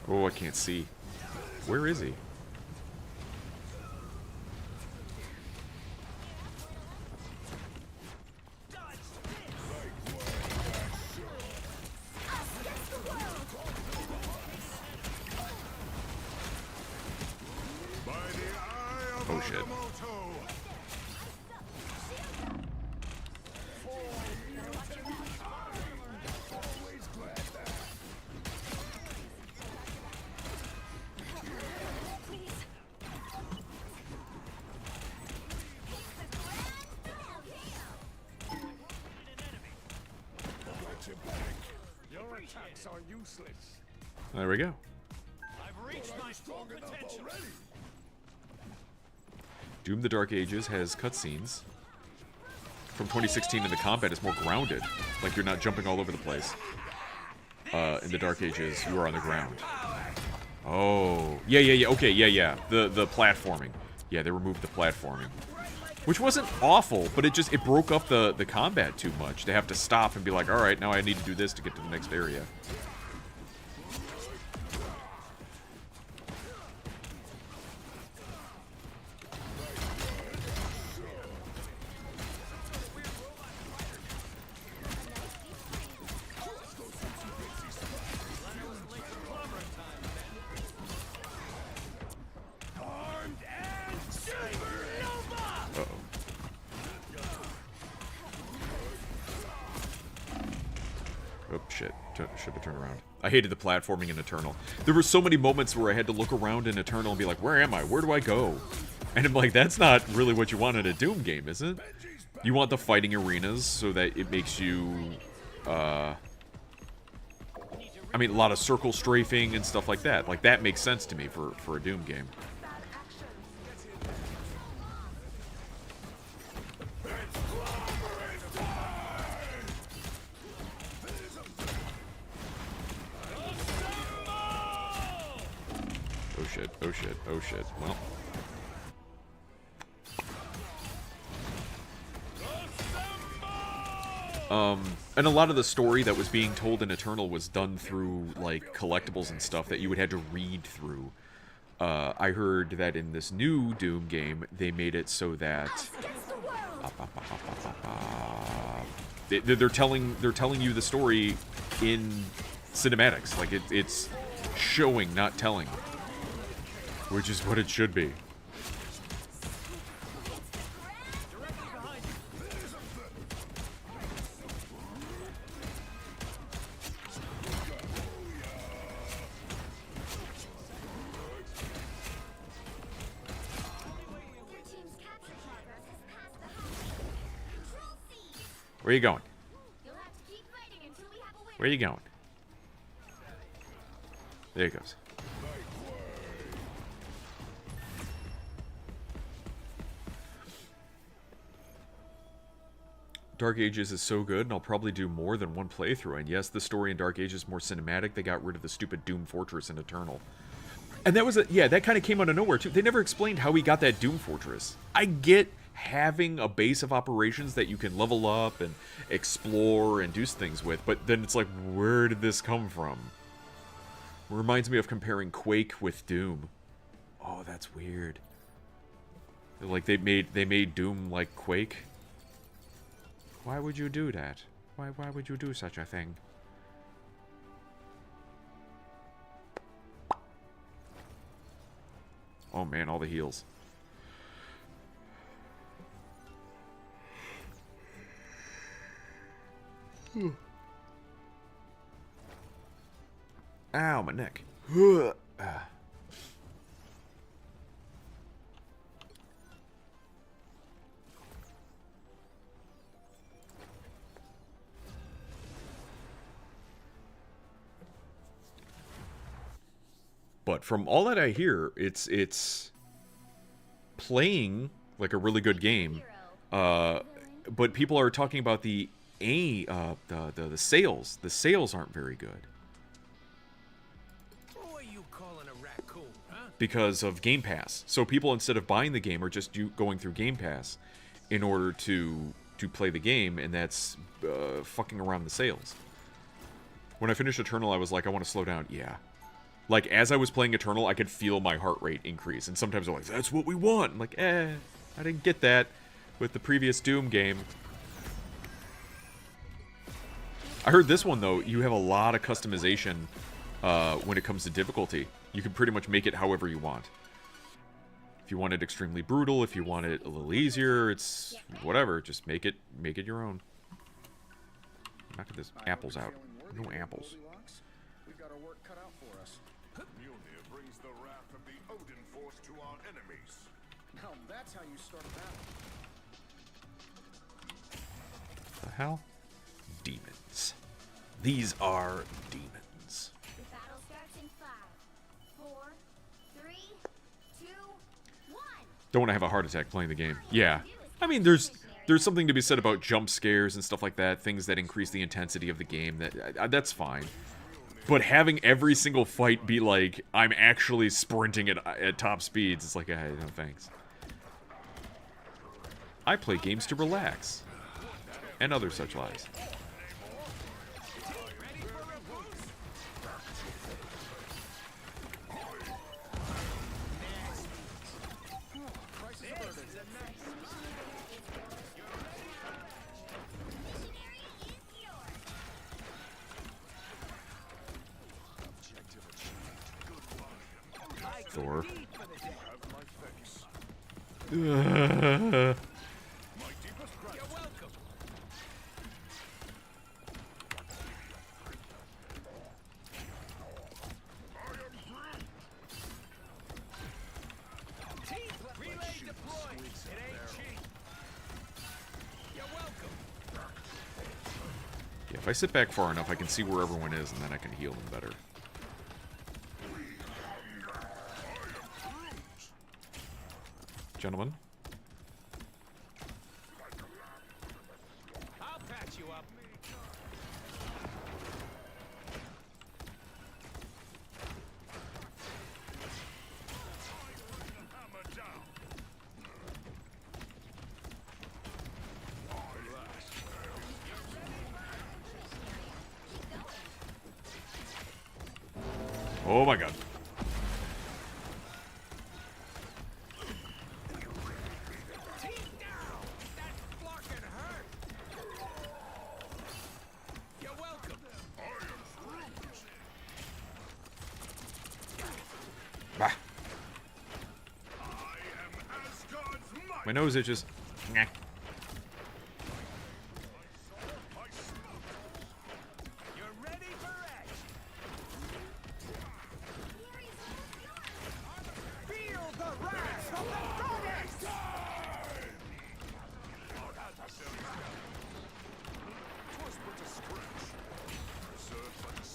Oh, I can't see. Where is he? Oh shit. Your attacks are useless. There we go. I've reached my full potential. Doom the Dark Ages has cutscenes. From 2016, and the combat is more grounded. Like, you're not jumping all over the place. In the Dark Ages, you are on the ground. Oh. Yeah. Okay, yeah. The platforming. Yeah, they removed the platforming. Which wasn't awful, but it broke up the combat too much. They have to stop and be like, alright, now I need to do this to get to the next area. Should have turned around. I hated the platforming in Eternal. There were so many moments where I had to look around in Eternal and be like, where am I? Where do I go? And I'm like, that's not really what you want in a Doom game, is it? You want the fighting arenas so that it makes you, I mean, a lot of circle strafing and stuff like that. Like, that makes sense to me for a Doom game. Oh shit, oh shit, oh shit. Well. And a lot of the story that was being told in Eternal was done through, like, collectibles and stuff that you would have to read through. I heard that in this new Doom game, they made it so that... They're telling you the story in cinematics. Like, it's showing, not telling. Which is what it should be. Where are you going? Where are you going? There he goes. Dark Ages is so good, and I'll probably do more than one playthrough. And yes, the story in Dark Ages is more cinematic. They got rid of the stupid Doom Fortress in Eternal. And that was yeah, that kind of came out of nowhere, too. They never explained how we got that Doom Fortress. I get having a base of operations that you can level up and explore and do things with, but then it's like, where did this come from? It reminds me of comparing Quake with Doom. Oh, that's weird. Like, they made Doom like Quake. Why would you do that? Why would you do such a thing? Oh man, all the heals. Ow, my neck. But from all that I hear, it's playing like a really good game. But people are talking about the sales. The sales aren't very good. Who are you calling a raccoon, huh? Because of Game Pass. So people, instead of buying the game, are just going through Game Pass in order to play the game, and that's fucking around the sales. When I finished Eternal, I was like, I want to slow down. Yeah. Like, as I was playing Eternal, I could feel my heart rate increase. And sometimes I'm like, that's what we want. I'm like, I didn't get that with the previous Doom game. I heard this one, though, you have a lot of customization when it comes to difficulty. You can pretty much make it however you want. If you want it extremely brutal, if you want it a little easier, it's whatever. Just make it your own. Knock this apples out. No apples. We've got our work cut out for us. Mjolnir brings the wrath of the Odin force to our enemies. Now that's how you start a battle. The hell? Demons. These are demons. The battle starts in 5, 4, 3, 2, 1. Don't want to have a heart attack playing the game. Yeah. I mean, there's something to be said about jump scares and stuff like that, things that increase the intensity of the game. That's fine. But having every single fight be like, I'm actually sprinting at top speeds, it's like, hey, no thanks. I play games to relax. And other such lies. Thor. I sit back far enough, I can see where everyone is, and then I can heal them better. Gentlemen. I'll patch you up. Oh my god. Bah. My nose itches. Nyeh.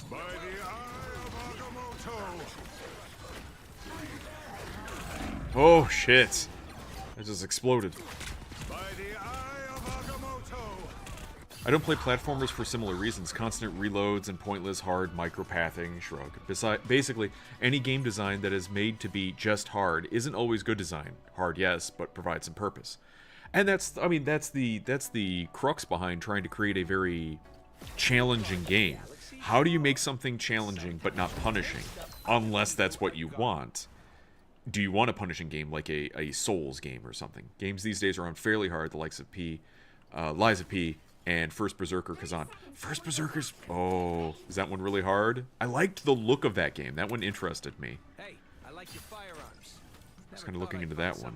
By the eye of Agamotto. Oh shit. It just exploded. By the eye of Agamotto. I don't play platformers for similar reasons. Constant reloads and pointless hard micropathing. Shrug. Basically, any game design that is made to be just hard isn't always good design. Hard, yes, but provides some purpose. And that's the crux behind trying to create a very challenging game. How do you make something challenging but not punishing? Unless that's what you want. Do you want a punishing game like a Souls game or something? Games these days are on fairly hard, the likes of Lies of P, and First Berserker Kazan. First Berserker's... Oh, is that one really hard? I liked the look of that game. That one interested me. Hey, I like your firearms. I was kind of looking into that one.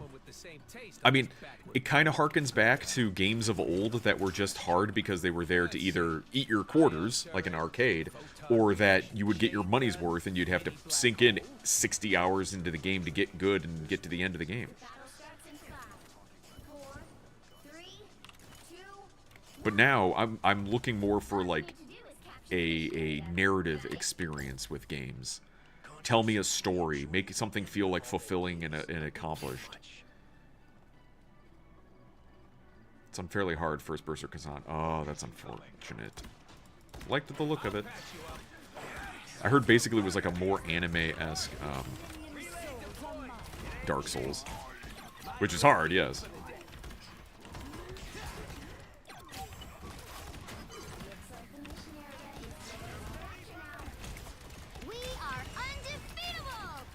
I mean, it kind of harkens back to games of old that were just hard because they were there to either eat your quarters, like an arcade, or that you would get your money's worth and you'd have to sink in 60 hours into the game to get good and get to the end of the game. But now, I'm looking more for, like, a narrative experience with games. Tell me a story. Make something feel, like, fulfilling and accomplished. It's unfairly hard, First Berserker Kazan. Oh, that's unfortunate. Liked the look of it. I heard basically it was like a more anime-esque Dark Souls. Which is hard, yes. We are undefeatable!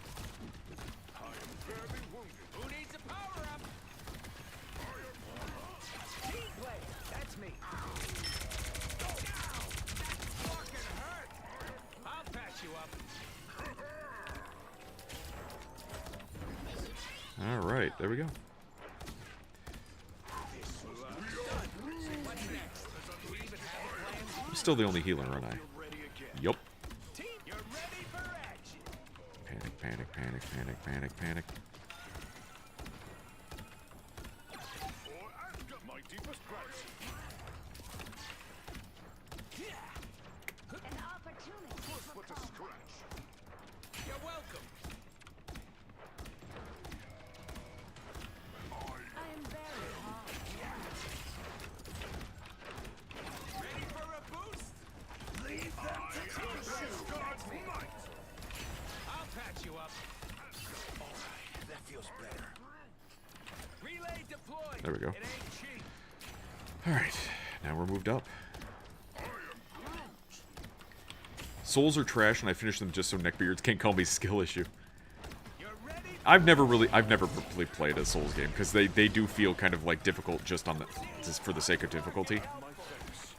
Who needs a power-up? Team play. That's me. Go now. That's fucking hurt. I'll patch you up. Alright, there we go. I'm still the only healer, aren't I? Yup. You're ready for action. Panic, panic, panic, panic, panic, panic. Or ask at my deepest gratitude. An opportunity for Put a scratch. You're welcome. I am very hot. Ready for a boost? Leave them to God's might. I'll patch you up. Alright, that feels better. Relay deployed. There we go. It ain't cheap. Alright, now we're moved up. Souls are trash, and I finish them just so neckbeards can't call me skill issue. You're ready. I've never really played a Souls game because they do feel kind of like difficult just for the sake of difficulty. My face.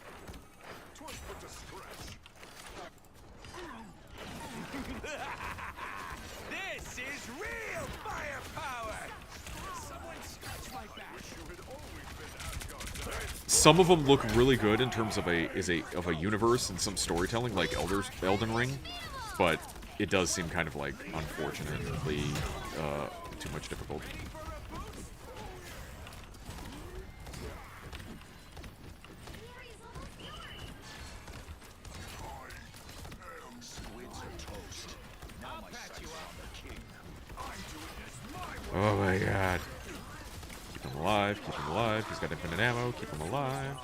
'Twas but a scratch. This is real firepower. Someone scratch my back. You had always been Asgard's Some of them look really good in terms of a universe and some storytelling, like Elden Ring, but it does seem kind of like unfortunately too much difficulty. Oh my god. Keep him alive, keep him alive. He's got infinite ammo, keep him alive.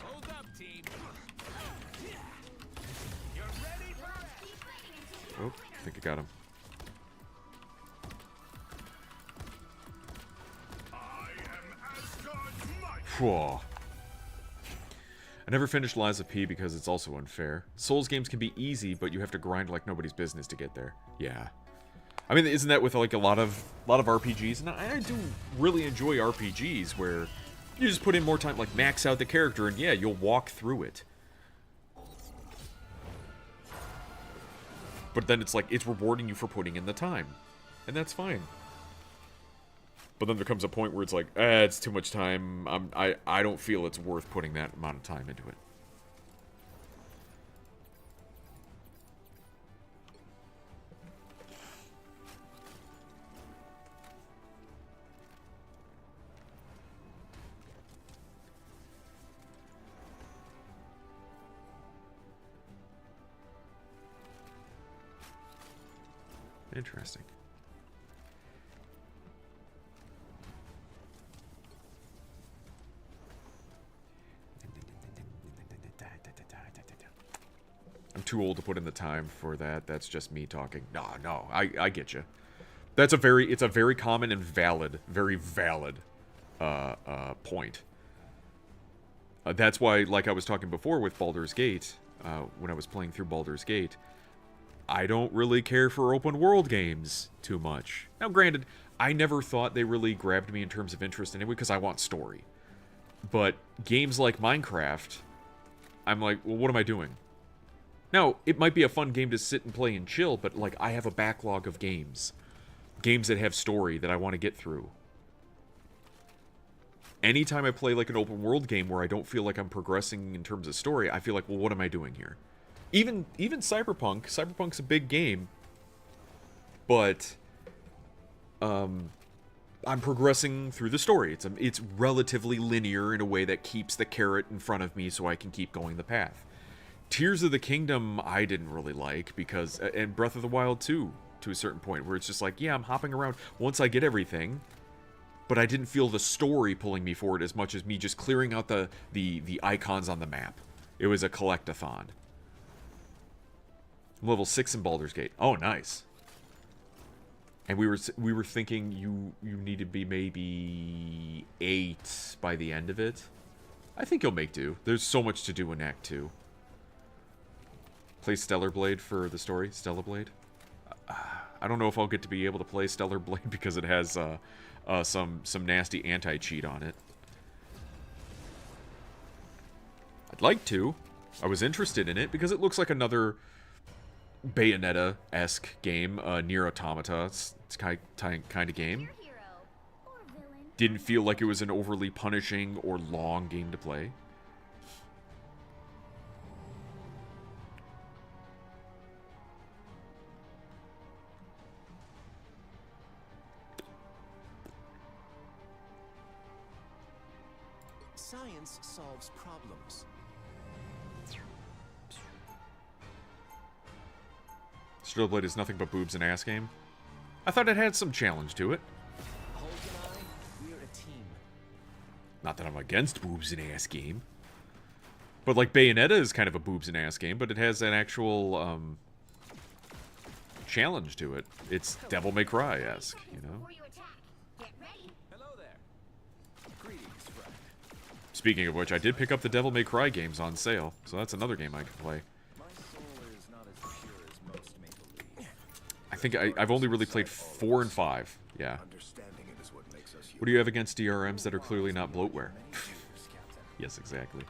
Hold up, team. You're ready for it. Oh, I think I got him. Whoa. I never finished Lies of P because it's also unfair. Souls games can be easy, but you have to grind like nobody's business to get there. Yeah. I mean, isn't that with like a lot of RPGs? And I do really enjoy RPGs where you just put in more time, like max out the character, and yeah, you'll walk through it. But then it's like, it's rewarding you for putting in the time. And that's fine. But then there comes a point where it's like, it's too much time. I don't feel it's worth putting that amount of time into it. Interesting. I'm too old to put in the time for that. That's just me talking. No, I get you. It's a very common and valid, very valid point. That's why, like I was talking before with Baldur's Gate, when I was playing through Baldur's Gate, I don't really care for open world games too much. Now, granted, I never thought they really grabbed me in terms of interest anyway, because I want story. But games like Minecraft, I'm like, well, what am I doing? Now, it might be a fun game to sit and play and chill, but, like, I have a backlog of games. Games that have story that I want to get through. Anytime I play, like, an open world game where I don't feel like I'm progressing in terms of story, I feel like, well, what am I doing here? Even Cyberpunk. Cyberpunk's a big game. But, I'm progressing through the story. It's relatively linear in a way that keeps the carrot in front of me so I can keep going the path. Tears of the Kingdom I didn't really like because, and Breath of the Wild 2 to a certain point where it's just like, yeah, I'm hopping around once I get everything, but I didn't feel the story pulling me forward as much as me just clearing out the icons on the map. It was a collect-a-thon. I'm level 6 in Baldur's Gate. Oh, nice. And we were thinking you need to be maybe 8 by the end of it. I think you'll make do. There's so much to do in Act 2. Play Stellar Blade for the story. Stellar Blade. I don't know if I'll get to be able to play Stellar Blade because it has some nasty anti-cheat on it. I'd like to. I was interested in it because it looks like another Bayonetta-esque game, Nier Automata. It's kind of game. Didn't feel like it was an overly punishing or long game to play. Science solves problems. Stellar Blade is nothing but boobs and ass game. I thought it had some challenge to it. Hulk and I, we're a team. Not that I'm against boobs and ass game. But like Bayonetta is kind of a boobs and ass game, but it has an actual challenge to it. It's Devil May Cry-esque, you know? Hello there. Greetings, friend. Speaking of which, I did pick up the Devil May Cry games on sale, so that's another game I can play. My soul is not as pure as most may believe. I think I've only really played 4 and 5, yeah. Understanding it is what makes us What do you have against DRMs that are clearly not bloatware? Yes, exactly.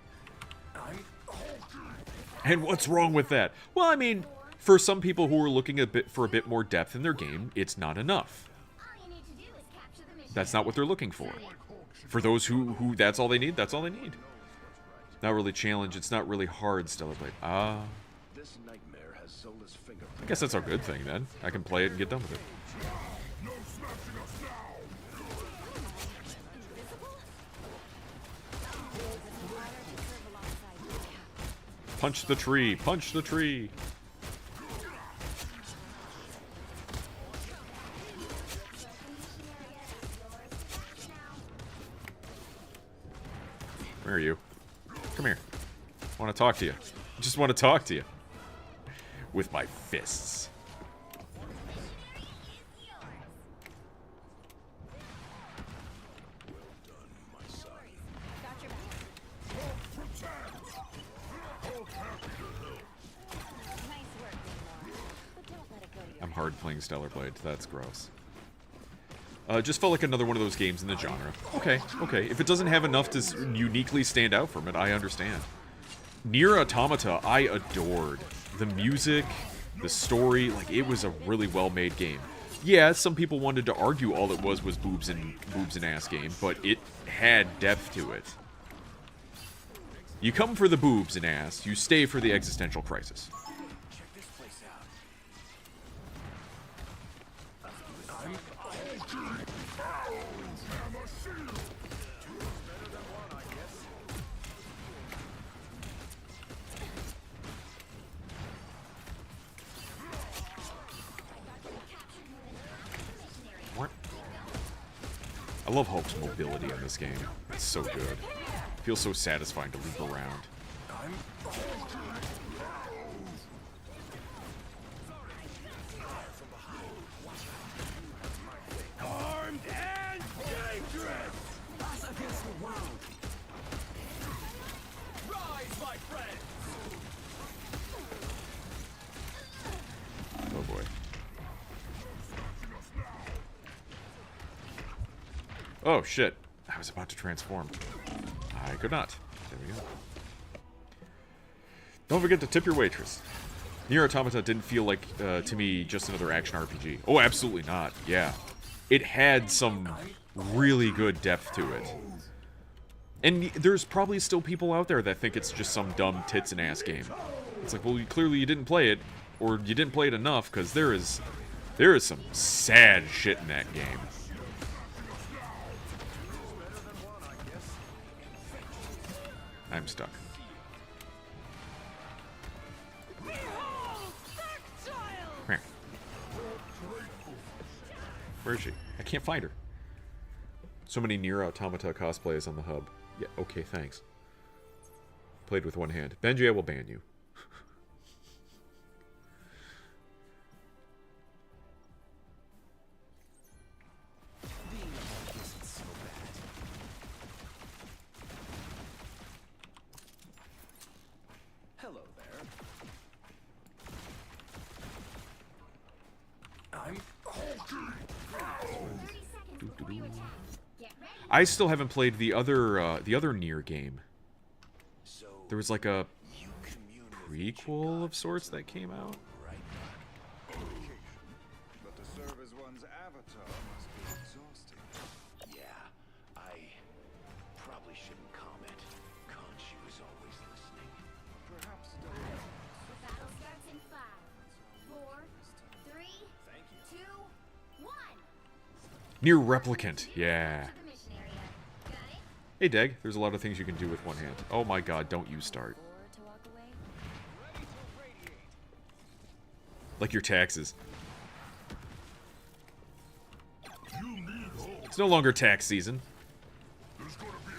And what's wrong with that? Well, I mean, for some people who are looking for a bit more depth in their game, it's not enough. That's not what they're looking for. For those who that's all they need, that's all they need. Not really challenge, it's not really hard, Stellar Blade. This nightmare has soulless fingerprints. I guess that's a good thing then. I can play it and get done with it. Punch the tree! Punch the tree! Come here. I want to talk to you. I just want to talk to you. With my fists. Got your back. Nice work, Seymour. But don't let it go to your I'm hard playing Stellar Blade. That's gross. Just felt like another one of those games in the genre. Okay, okay. If it doesn't have enough to uniquely stand out from it, I understand. Nier Automata, I adored. The music, the story, like, it was a really well-made game. Yeah, some people wanted to argue all it was boobs and ass game, but it had depth to it. You come for the boobs and ass, you stay for the existential crisis. Check this place out. What? I love Hulk's mobility in this game. It's so good. Feels so satisfying to leap around. Armed and dangerous! Us against the world! Rise, my friend! Oh boy. Oh shit. I was about to transform. I could not. There we go. Don't forget to tip your waitress. Nier Automata didn't feel like, to me, just another action RPG. Oh, absolutely not. Yeah. It had some really good depth to it. And there's probably still people out there that think it's just some dumb tits and ass game. It's like, well, clearly you didn't play it, or you didn't play it enough, because there is some sad shit in that game. I'm stuck. Come here. Where is she? I can't find her. So many Nier Automata cosplays on the hub. Yeah, okay, thanks. Played with one hand. Benji, I will ban you. Hello there. I'm 30 seconds before you attack. Get ready. I still haven't played the other Nier game. so There was like a you commune with ancient prequel of gods sorts that came out. right? But to serve as one's avatar must be exhausting. Yeah, I probably shouldn't comment. Khonshu is always listening. Perhaps The battle starts in 5, 4, 3, 2, 1. Nier Replicant, yeah. To the mission area. Got it? Hey Deg, there's a lot of things you can do with one hand. Oh my god, don't you start. Or to walk away. Like your taxes. It's no longer tax season.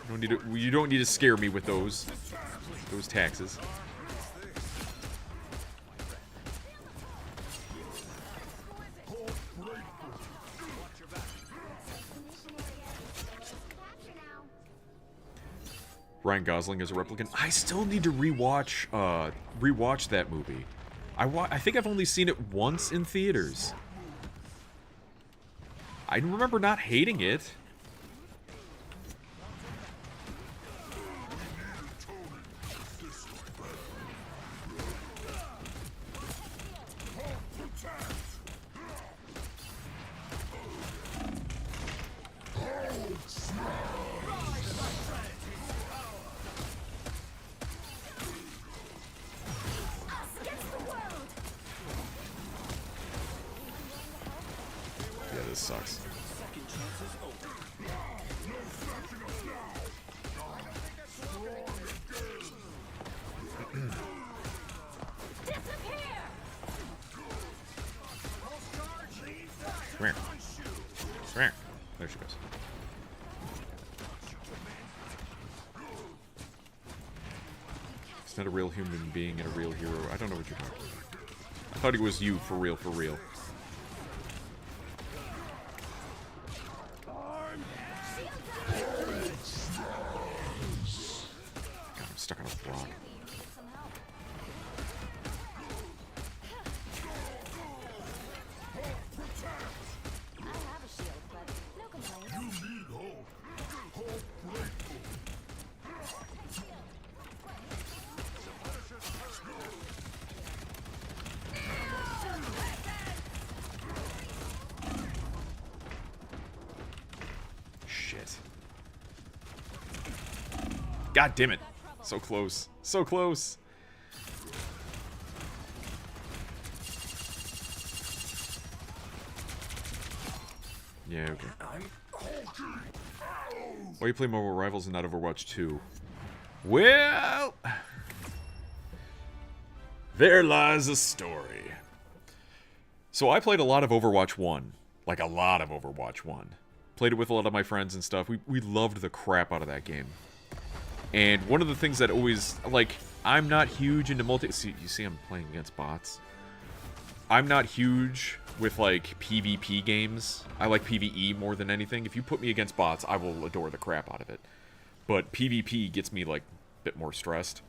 You don't need to scare me with those taxes. Ryan Gosling as a replicant. I still need to rewatch that movie. I think I've only seen it once in theaters. I remember not hating it. Yeah, this sucks. Come here. Come here. There she goes. Not a real human being and a real hero. I don't know what you're talking about. I thought he was you, for real, for real. God, I'm stuck on a rock. Shit. God damn it. So close. So close. Yeah, okay. Why you play Marvel Rivals and not Overwatch 2? Well, there lies a story. So I played a lot of Overwatch 1. Like a lot of Overwatch 1. Played it with a lot of my friends and stuff. We loved the crap out of that game. And one of the things that always, like, I'm not huge into see, you see I'm playing against bots? I'm not huge with, like, PvP games. I like PvE more than anything. If you put me against bots, I will adore the crap out of it. But PvP gets me, like, a bit more stressed.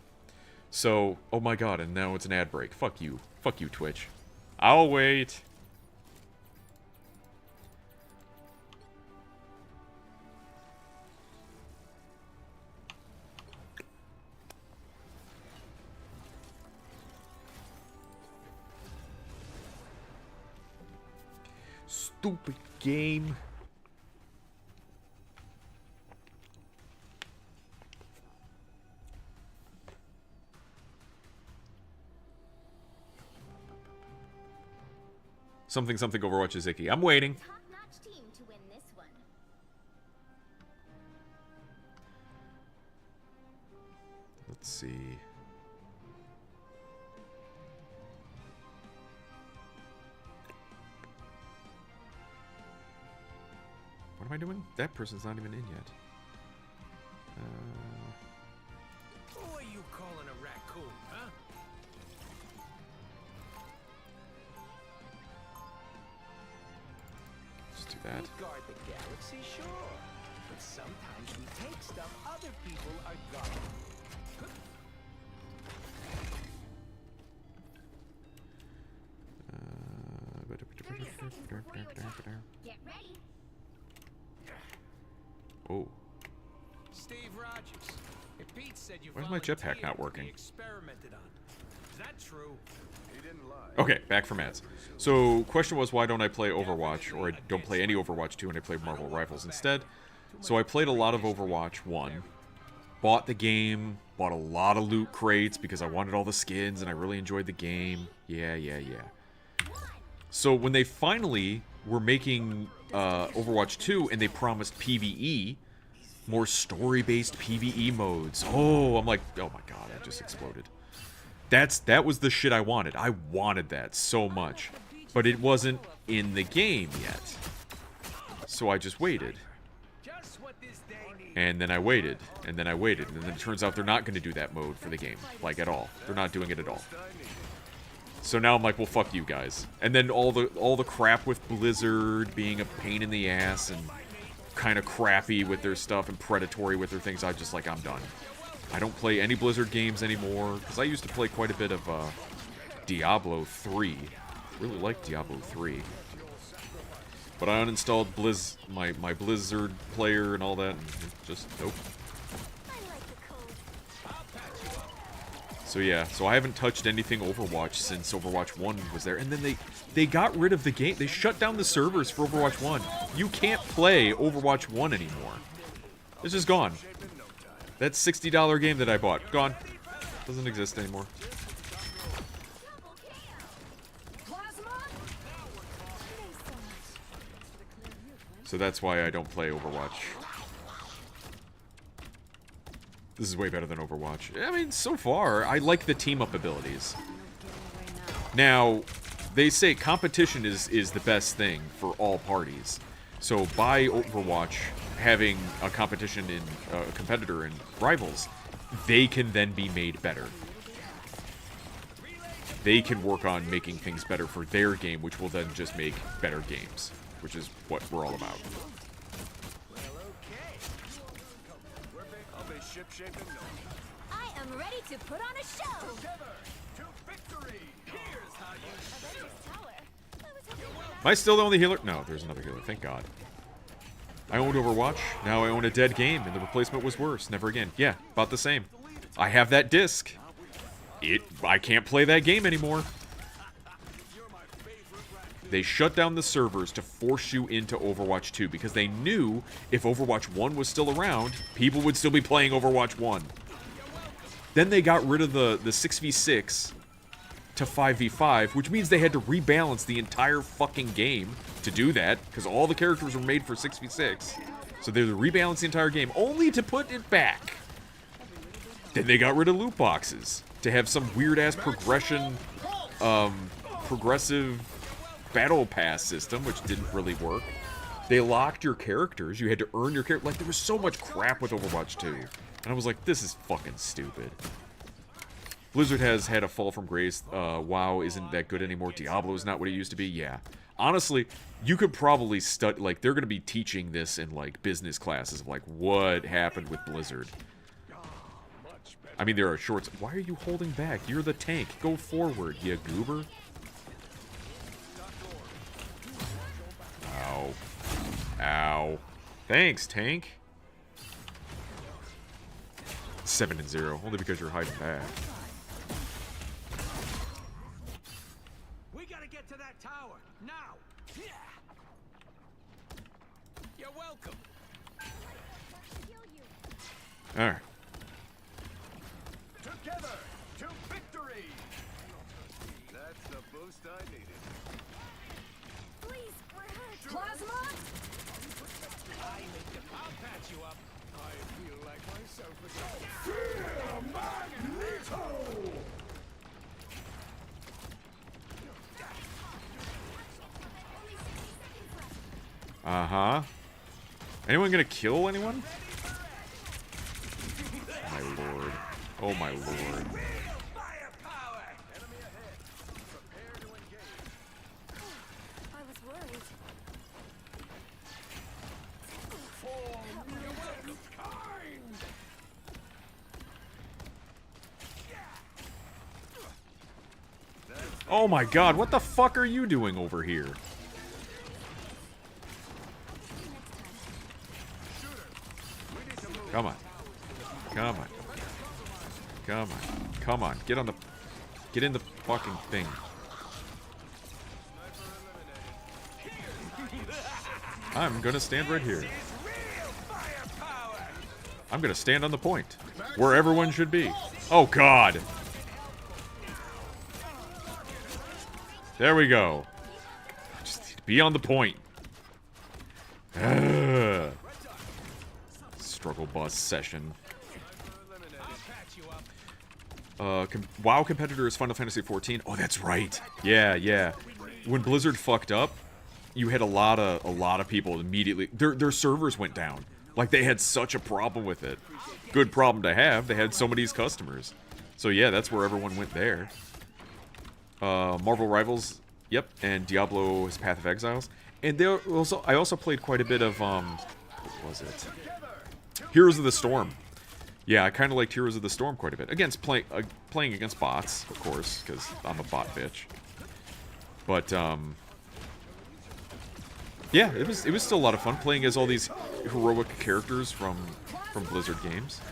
So, oh my god, and now it's an ad break. Fuck you. Fuck you, Twitch. I'll wait. Stupid game. Something Overwatch is icky. I'm waiting. Top-notch team to win this one. Let's see. What am I doing? That person's not even in yet. Who are you calling a raccoon, huh? Let's do that. We guard the galaxy, sure. But sometimes we take stuff other people are guarding. 30 seconds before you attack. Get ready. Oh. Steve Rogers. Pete said you Why is my jetpack not working? experimented on. Is that true? He didn't lie. Okay, back from ads. So, question was, why don't I play Overwatch, or I don't play any Overwatch 2 and I play Marvel Rivals instead? So I played a lot of Overwatch 1, bought the game, bought a lot of loot crates because I wanted all the skins and I really enjoyed the game. Yeah. So when they finally were making Overwatch 2 and they promised PvE, more story-based PvE modes. Oh, I'm like, oh my god, that just exploded. That was the shit I wanted. I wanted that so much. But it wasn't in the game yet. So I just waited. And then I waited. And then I waited. And then it turns out they're not going to do that mode for the game. Like, at all. They're not doing it at all. So now I'm like, well, fuck you guys. And then all the crap with Blizzard being a pain in the ass and kind of crappy with their stuff and predatory with their things, I'm just like, I'm done. I don't play any Blizzard games anymore, because I used to play quite a bit of Diablo 3. Really liked Diablo 3. But I uninstalled my Blizzard player and all that, and just, nope. So yeah, so I haven't touched anything Overwatch since Overwatch 1 was there. And then they got rid of the game. They shut down the servers for Overwatch 1. You can't play Overwatch 1 anymore. It's just gone. That $60 game that I bought, gone. Doesn't exist anymore. So that's why I don't play Overwatch. This is way better than Overwatch. I mean, so far, I like the team-up abilities. Now, they say competition is the best thing for all parties. So by Overwatch having a competition in a competitor in Rivals, they can then be made better. they can work on making things better for their game, which will then just make better games, which is what we're all about. I'll be ship-shape in no time. I am ready to put on a show. Together to victory. Here's how you Avengers Tower. I was hoping Am I still the only healer? No, there's another healer. Thank God. I owned Overwatch. Now I own a dead game, and the replacement was worse. Never again. Yeah, about the same. I have that disc. I can't play that game anymore. They shut down the servers to force you into Overwatch 2 because they knew if Overwatch 1 was still around, people would still be playing Overwatch 1. Then they got rid of the 6v6 to 5v5, which means they had to rebalance the entire fucking game to do that, because all the characters were made for 6v6. So they had to rebalance the entire game, only to put it back. Then they got rid of loot boxes to have some weird-ass progressive battle pass system, which didn't really work. They locked your characters. You had to earn your character. Like, there was so much crap with Overwatch 2. And I was like, this is fucking stupid. Blizzard has had a fall from grace. WoW isn't that good anymore. Diablo is not what it used to be. Yeah. Honestly, you could probably study, like, they're going to be teaching this in, like, business classes of, like, what happened with Blizzard. I mean, there are shorts. Why are you holding back? You're the tank. Go forward, you goober. Ow. Ow. Thanks, tank. 7-0, only because you're hiding back. We gotta get to that tower now. You're welcome. Alright. together to victory. That's the boost I needed. Please, we're hurt. Plasma? I'll patch you up. I feel like myself again. Magneto! Uh-huh. Anyone gonna kill anyone? My lord. Oh my lord. I was worried. Oh my god, what the fuck are you doing over here? Come on. Come on. Come on. Come on. Get on the... Get in the fucking thing. I'm gonna stand right here. I'm gonna stand on the point. Where everyone should be. Oh god! There we go. Just need to be on the point. Ugh. Struggle bus session. WoW competitor is Final Fantasy XIV. Oh, that's right. Yeah, yeah. When Blizzard fucked up, you had a lot of people immediately. Their servers went down. Like, they had such a problem with it. Good problem to have. They had so many customers. So yeah, that's where everyone went there. Marvel Rivals, yep, and Diablo's Path of Exiles. And there also, I also played quite a bit of what was it? Heroes of the Storm. Yeah, I kind of liked Heroes of the Storm quite a bit. Against playing against bots, of course, because I'm a bot bitch. But yeah, it was still a lot of fun playing as all these heroic characters from Blizzard games.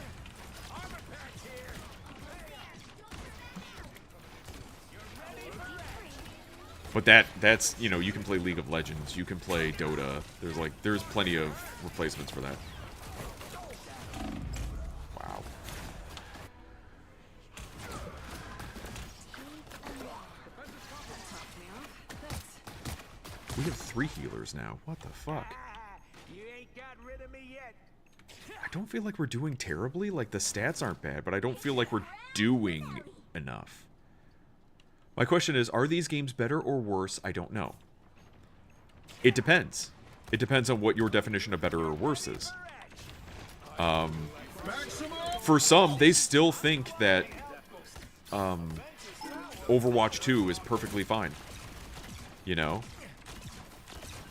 But that's, you know, you can play League of Legends, you can play Dota. There's plenty of replacements for that. Wow. We have 3 healers now. What the fuck? You ain't got rid of me yet. I don't feel like we're doing terribly. Like, the stats aren't bad, but I don't feel like we're doing enough. My question is, are these games better or worse? I don't know. It depends. It depends on what your definition of better or worse is. For some, they still think that Overwatch 2 is perfectly fine. You know?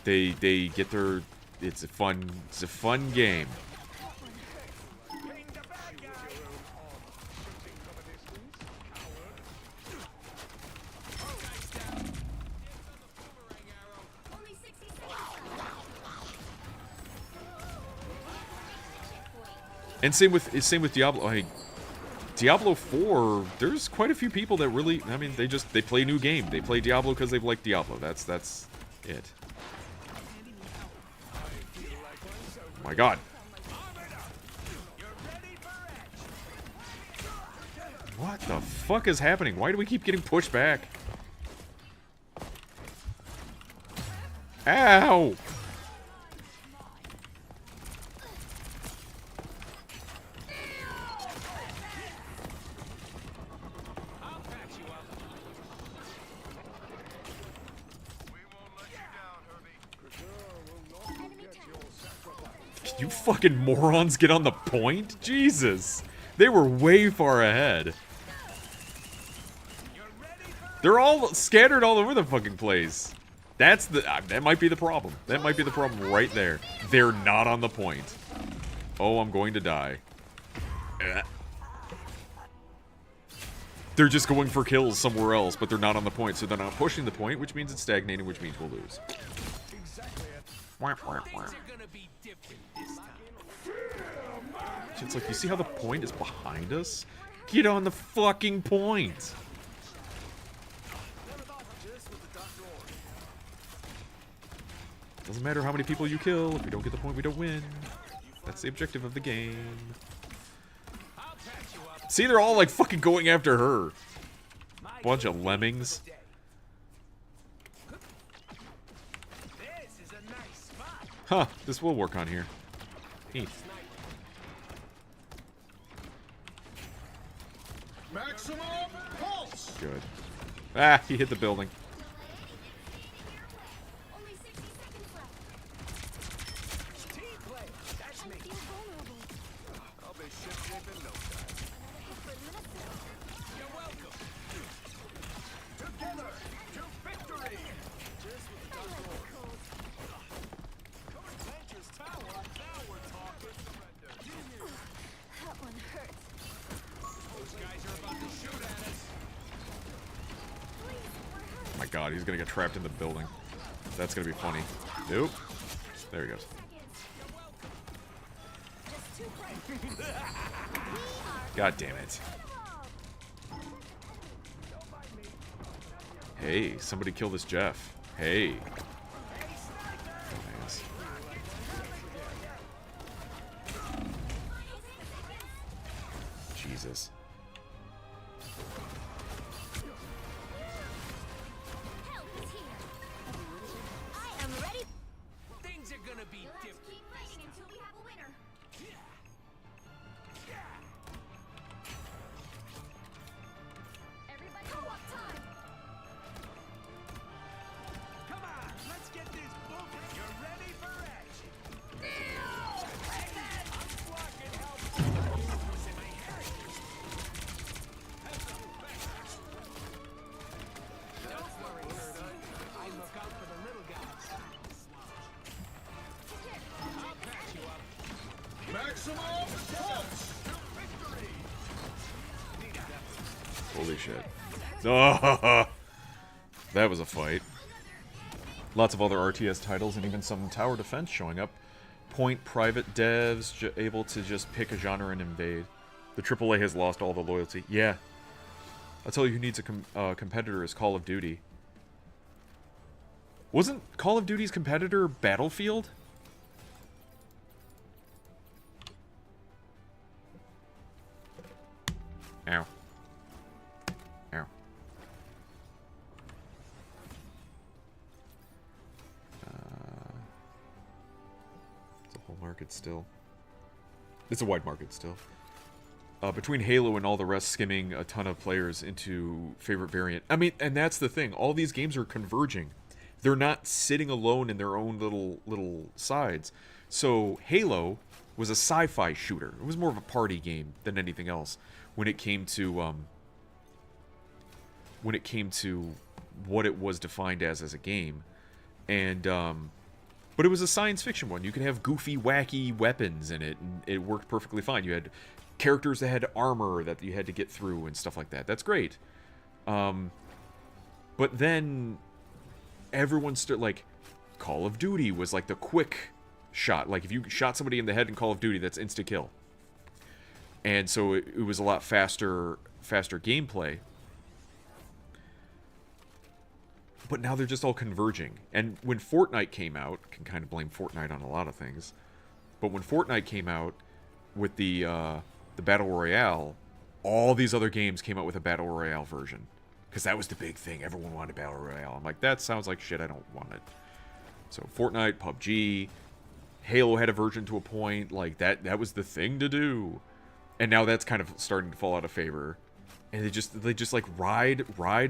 They get their... It's a fun game. And same with Diablo. Like, Diablo 4, there's quite a few people that really, I mean, they play new game. They play Diablo because they like Diablo. That's it. My God. What the fuck is happening? Why do we keep getting pushed back? Ow! You fucking morons get on the point? Jesus. They were way far ahead. They're all scattered all over the fucking place. That's the... that might be the problem. That might be the problem right there. They're not on the point. Oh, I'm going to die. They're just going for kills somewhere else, but they're not on the point, so they're not pushing the point, which means it's stagnating, which means we'll lose. It's like, you see how the point is behind us? Get on the fucking point! Doesn't matter how many people you kill, if we don't get the point, we don't win. That's the objective of the game. See, they're all like fucking going after her. Bunch of lemmings. Huh, this will work on here. Neat. Maximum pulse. Good. Ah, he hit the building. Only 60 seconds left. Team play. That's me. I feel vulnerable. I'll be ship-shape in no time. You're welcome. Together to victory. Just with the dark lord. Lancer's tower. Now we're talking. Surrender. That one hurts. Those guys are about to shoot at us. My God, he's gonna get trapped in the building. That's gonna be funny. Nope. There he goes. God damn it. Hey, somebody kill this Jeff. Hey. Nice. Jesus. Help is here. I am ready. Things are gonna be Let's different. keep fighting until we have a winner. Everybody go up time. Come on, let's get this book. You're ready for action. I'm blocking help. Don't worry, Erda. I look out for the little guys. I'll patch you up. Maximum pulse. Holy shit. Oh, that was a fight. Lots of other RTS titles and even some tower defense showing up. Point private devs able to just pick a genre and invade. The AAA has lost all the loyalty. Yeah. I'll tell you who needs a competitor is Call of Duty. Wasn't Call of Duty's competitor Battlefield? Ow. Ow. It's a whole market still. It's a wide market still. Between Halo and all the rest skimming a ton of players into favorite variant. I mean, and that's the thing. All these games are converging. They're not sitting alone in their own little sides. So Halo was a sci-fi shooter. It was more of a party game than anything else when it came to when it came to what it was defined as a game. And but it was a science fiction one. You could have goofy, wacky weapons in it, and it worked perfectly fine. You had characters that had armor that you had to get through and stuff like that. That's great. But then everyone started, like, Call of Duty was like the quick shot. Like, if you shot somebody in the head in Call of Duty, that's insta-kill. And so it was a lot faster gameplay. But now they're just all converging. And when Fortnite came out, can kind of blame Fortnite on a lot of things. But when Fortnite came out with the Battle Royale, all these other games came out with a Battle Royale version. Because that was the big thing. Everyone wanted Battle Royale. I'm like, that sounds like shit. I don't want it. So Fortnite, PUBG, Halo had a version to a point. Like, that was the thing to do. And now that's kind of starting to fall out of favor. And they just like ride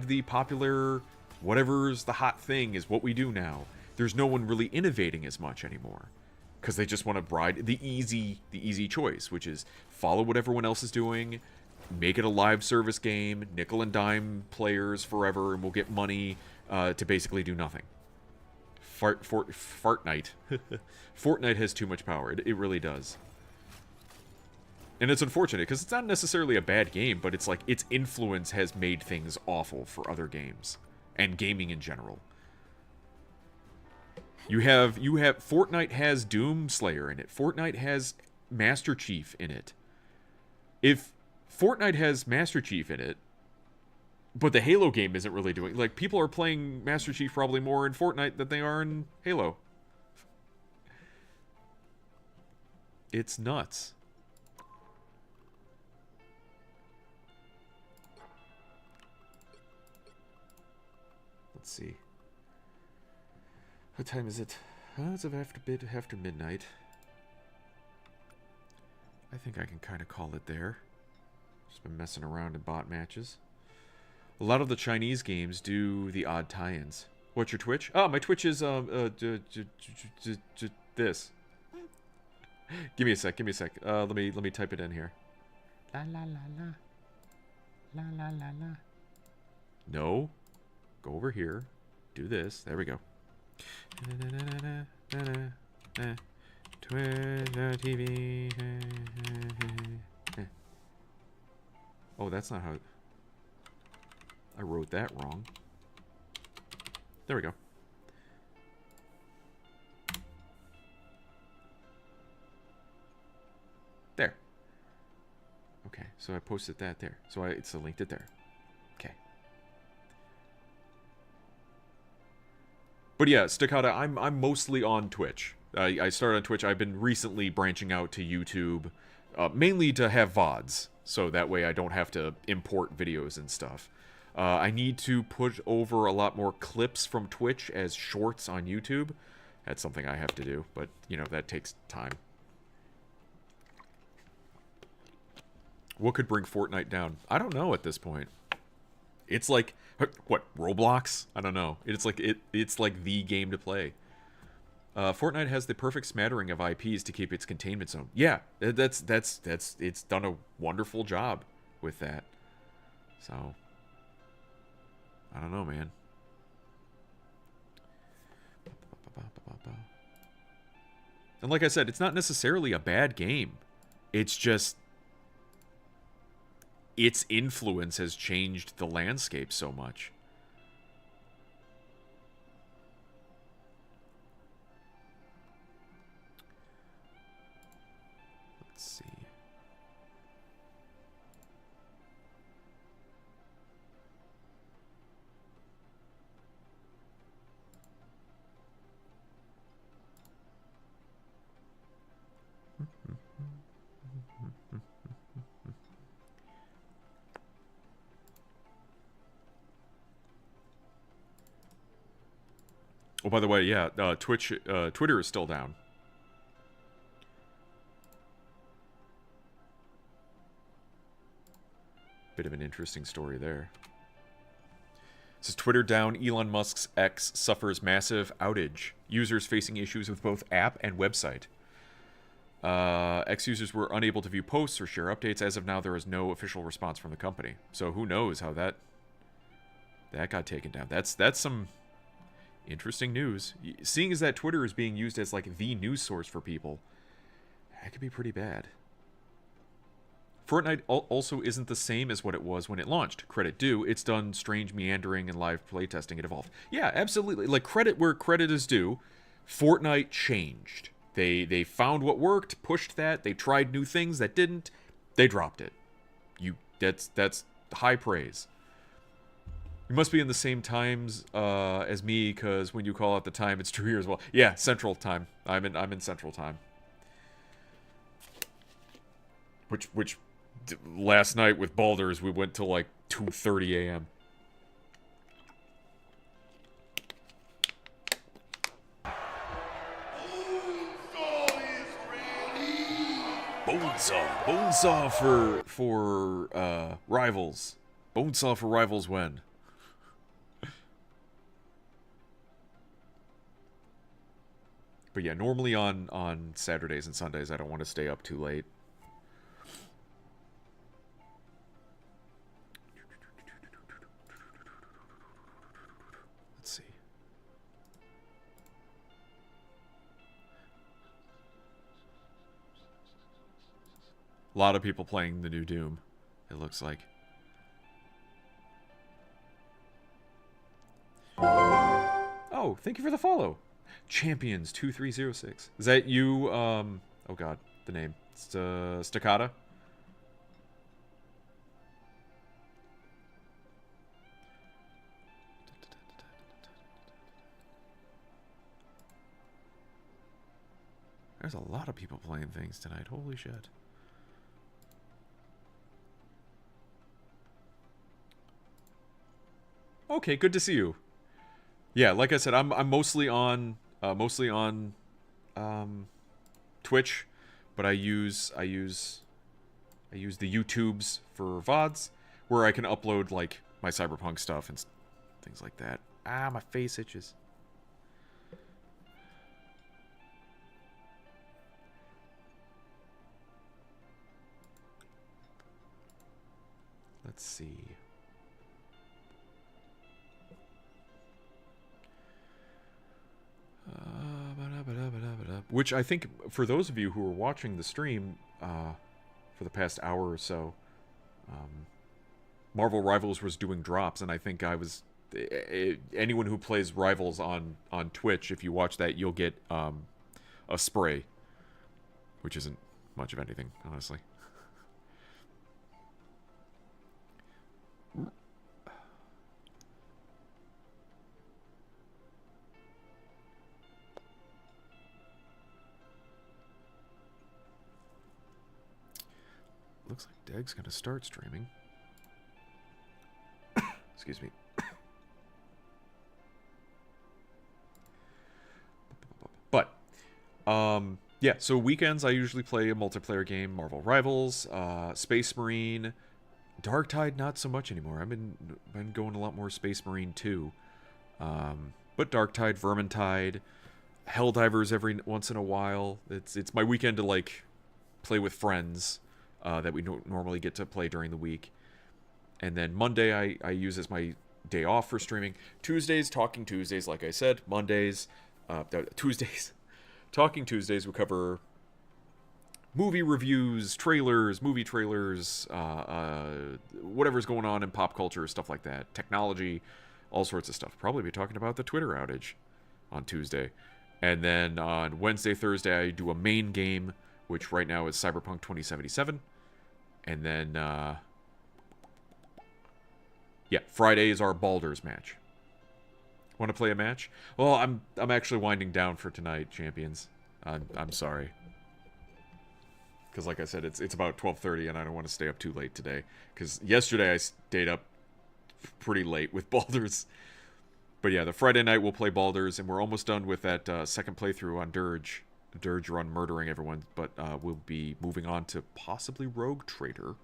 the popular, whatever's the hot thing is what we do now. There's no one really innovating as much anymore. Because they just want to ride the easy choice, which is follow what everyone else is doing, make it a live service game, nickel and dime players forever, and we'll get money to basically do nothing. Fortnite. Fortnite has too much power. It really does. And it's unfortunate, because it's not necessarily a bad game, but it's like its influence has made things awful for other games. And gaming in general. You have Fortnite has Doomslayer in it. Fortnite has Master Chief in it. If Fortnite has Master Chief in it, but the Halo game isn't really doing... Like, people are playing Master Chief probably more in Fortnite than they are in Halo. It's nuts. Let's see. What time is it? It's after midnight. I think I can kind of call it there. Just been messing around in bot matches. A lot of the Chinese games do the odd tie-ins. What's your Twitch? Oh, my Twitch is this. Give me a sec. Let me type it in here. La la la la. La la la la. No. Go over here. Do this. There we go. Twitch TV. Oh, that's not how... I wrote that wrong. There we go. There. Okay, so I posted that there. So I linked it there. Okay. But yeah, Staccato, I'm mostly on Twitch. I started on Twitch. I've been recently branching out to YouTube, mainly to have VODs, so that way I don't have to import videos and stuff. I need to put over a lot more clips from Twitch as shorts on YouTube. That's something I have to do, but, you know, that takes time. What could bring Fortnite down? I don't know at this point. It's like, what, Roblox? I don't know. It's like the game to play. Fortnite has the perfect smattering of IPs to keep its containment zone. Yeah, it's done a wonderful job with that. So, I don't know, man. And like I said, it's not necessarily a bad game. It's just its influence has changed the landscape so much. Let's see. Oh, by the way, yeah, Twitter is still down. Bit of an interesting story there. It says Twitter down, Elon Musk's X suffers massive outage. Users facing issues with both app and website. X users were unable to view posts or share updates. As of now, there is no official response from the company. So who knows how that That got taken down. That's some interesting news. Seeing as that Twitter is being used as like the news source for people, that could be pretty bad. Fortnite also isn't the same as what it was when it launched. Credit due, it's done strange meandering and live playtesting. It evolved. Yeah, absolutely. Like, credit where credit is due. Fortnite changed. They found what worked, pushed that. They tried new things that didn't. They dropped it. That's high praise. You must be in the same times as me, because when you call out the time, it's true here as well. Yeah, Central Time. I'm in Central Time. Which last night with Baldur's, we went till like 2:30 a.m. Bonesaw for Rivals. Bonesaw for Rivals when? But yeah, normally on Saturdays and Sundays, I don't want to stay up too late. Let's see. A lot of people playing the new Doom, it looks like. Oh, thank you for the follow. Champions 2306. Is that you? Oh god, the name. Staccata? There's a lot of people playing things tonight. Holy shit. Okay, good to see you. Yeah, like I said, I'm mostly on Twitch, but I use the YouTubes for VODs, where I can upload like my Cyberpunk stuff and things like that. Ah, my face itches. Let's see. Which I think, for those of you who are watching the stream for the past hour or so, Marvel Rivals was doing drops, and I think I was... anyone who plays Rivals on Twitch, if you watch that, you'll get a spray. Which isn't much of anything, honestly. Looks like Deg's gonna start streaming. Excuse me. But, yeah, so weekends I usually play a multiplayer game, Marvel Rivals, Space Marine, Darktide not so much anymore. I've been going a lot more Space Marine 2. But Darktide, Vermintide, Helldivers every once in a while. It's my weekend to like play with friends that we normally get to play during the week. And then Monday I use as my day off for streaming. Tuesdays, Talking Tuesdays, like I said. Mondays, Tuesdays, Talking Tuesdays, we cover movie reviews, movie trailers, whatever's going on in pop culture, stuff like that. Technology, all sorts of stuff. Probably be talking about the Twitter outage on Tuesday. And then on Wednesday, Thursday, I do a main game, which right now is Cyberpunk 2077. And then, yeah, Friday is our Baldur's match. Want to play a match? Well, I'm actually winding down for tonight, champions. I'm sorry. Because like I said, it's about 12:30, and I don't want to stay up too late today. Because yesterday I stayed up pretty late with Baldur's. But yeah, the Friday night we'll play Baldur's, and we're almost done with that second playthrough on Dirge. Dirge run murdering everyone, but we'll be moving on to possibly Rogue Trader.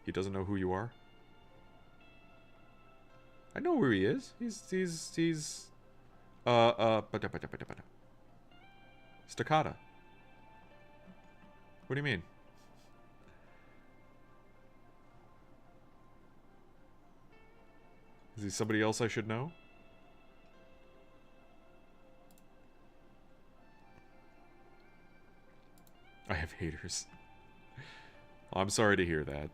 He doesn't know who you are? I know who he is. He's Staccata. What do you mean? Is he somebody else I should know? I have haters. I'm sorry to hear that.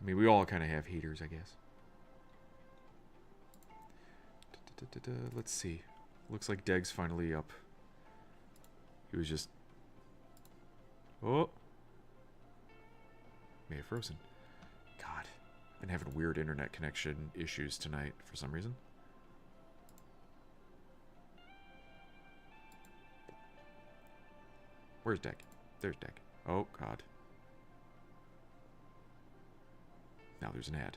I mean, we all kind of have haters, I guess. Let's see. Looks like Deg's finally up. He was just... Oh! May have frozen. God. Been having weird internet connection issues tonight for some reason. Where's Deg? There's Deg. Oh, God. Now there's an ad.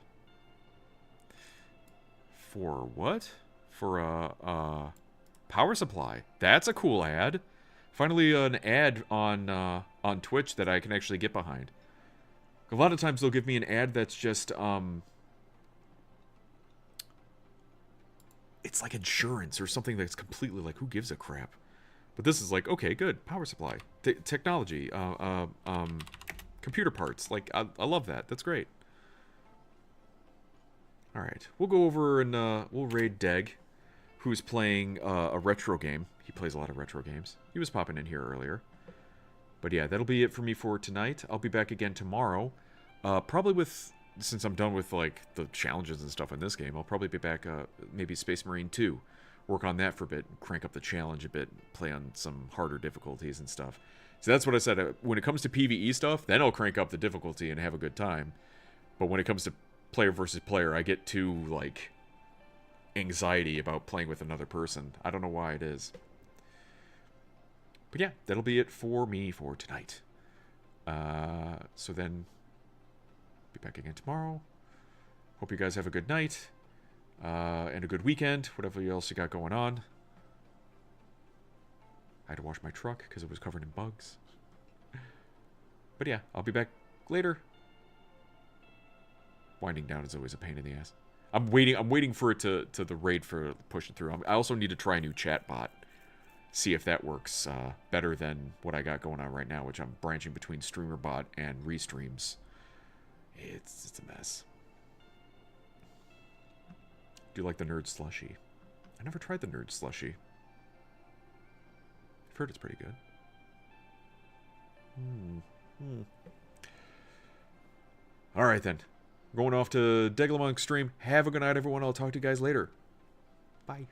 For what? For a power supply. That's a cool ad. Finally, an ad on Twitch that I can actually get behind. A lot of times they'll give me an ad that's just it's like insurance or something that's completely like, who gives a crap? But this is like, okay, good, power supply, technology, computer parts. Like, I love that. That's great. All right, we'll go over and we'll raid Deg, who's playing a retro game. He plays a lot of retro games. He was popping in here earlier. But yeah, that'll be it for me for tonight. I'll be back again tomorrow. Probably with, since I'm done with like the challenges and stuff in this game, I'll probably be back maybe Space Marine 2. Work on that for a bit, crank up the challenge a bit, play on some harder difficulties and stuff. So that's what I said. When it comes to PvE stuff, then I'll crank up the difficulty and have a good time. But when it comes to player versus player, I get too, like, anxiety about playing with another person. I don't know why it is. But yeah, that'll be it for me for tonight. So then, be back again tomorrow. Hope you guys have a good night. And a good weekend, whatever else you got going on. I had to wash my truck because it was covered in bugs. But yeah, I'll be back later. Winding down is always a pain in the ass. I'm waiting for it to the raid for pushing through. I also need to try a new chat bot. See if that works better than what I got going on right now, which I'm branching between StreamerBot and Restreams. It's a mess. Do you like the Nerd Slushie? I never tried the Nerd Slushie. I've heard it's pretty good. Alright then. Going off to Deglamon Extreme. Have a good night, everyone. I'll talk to you guys later. Bye.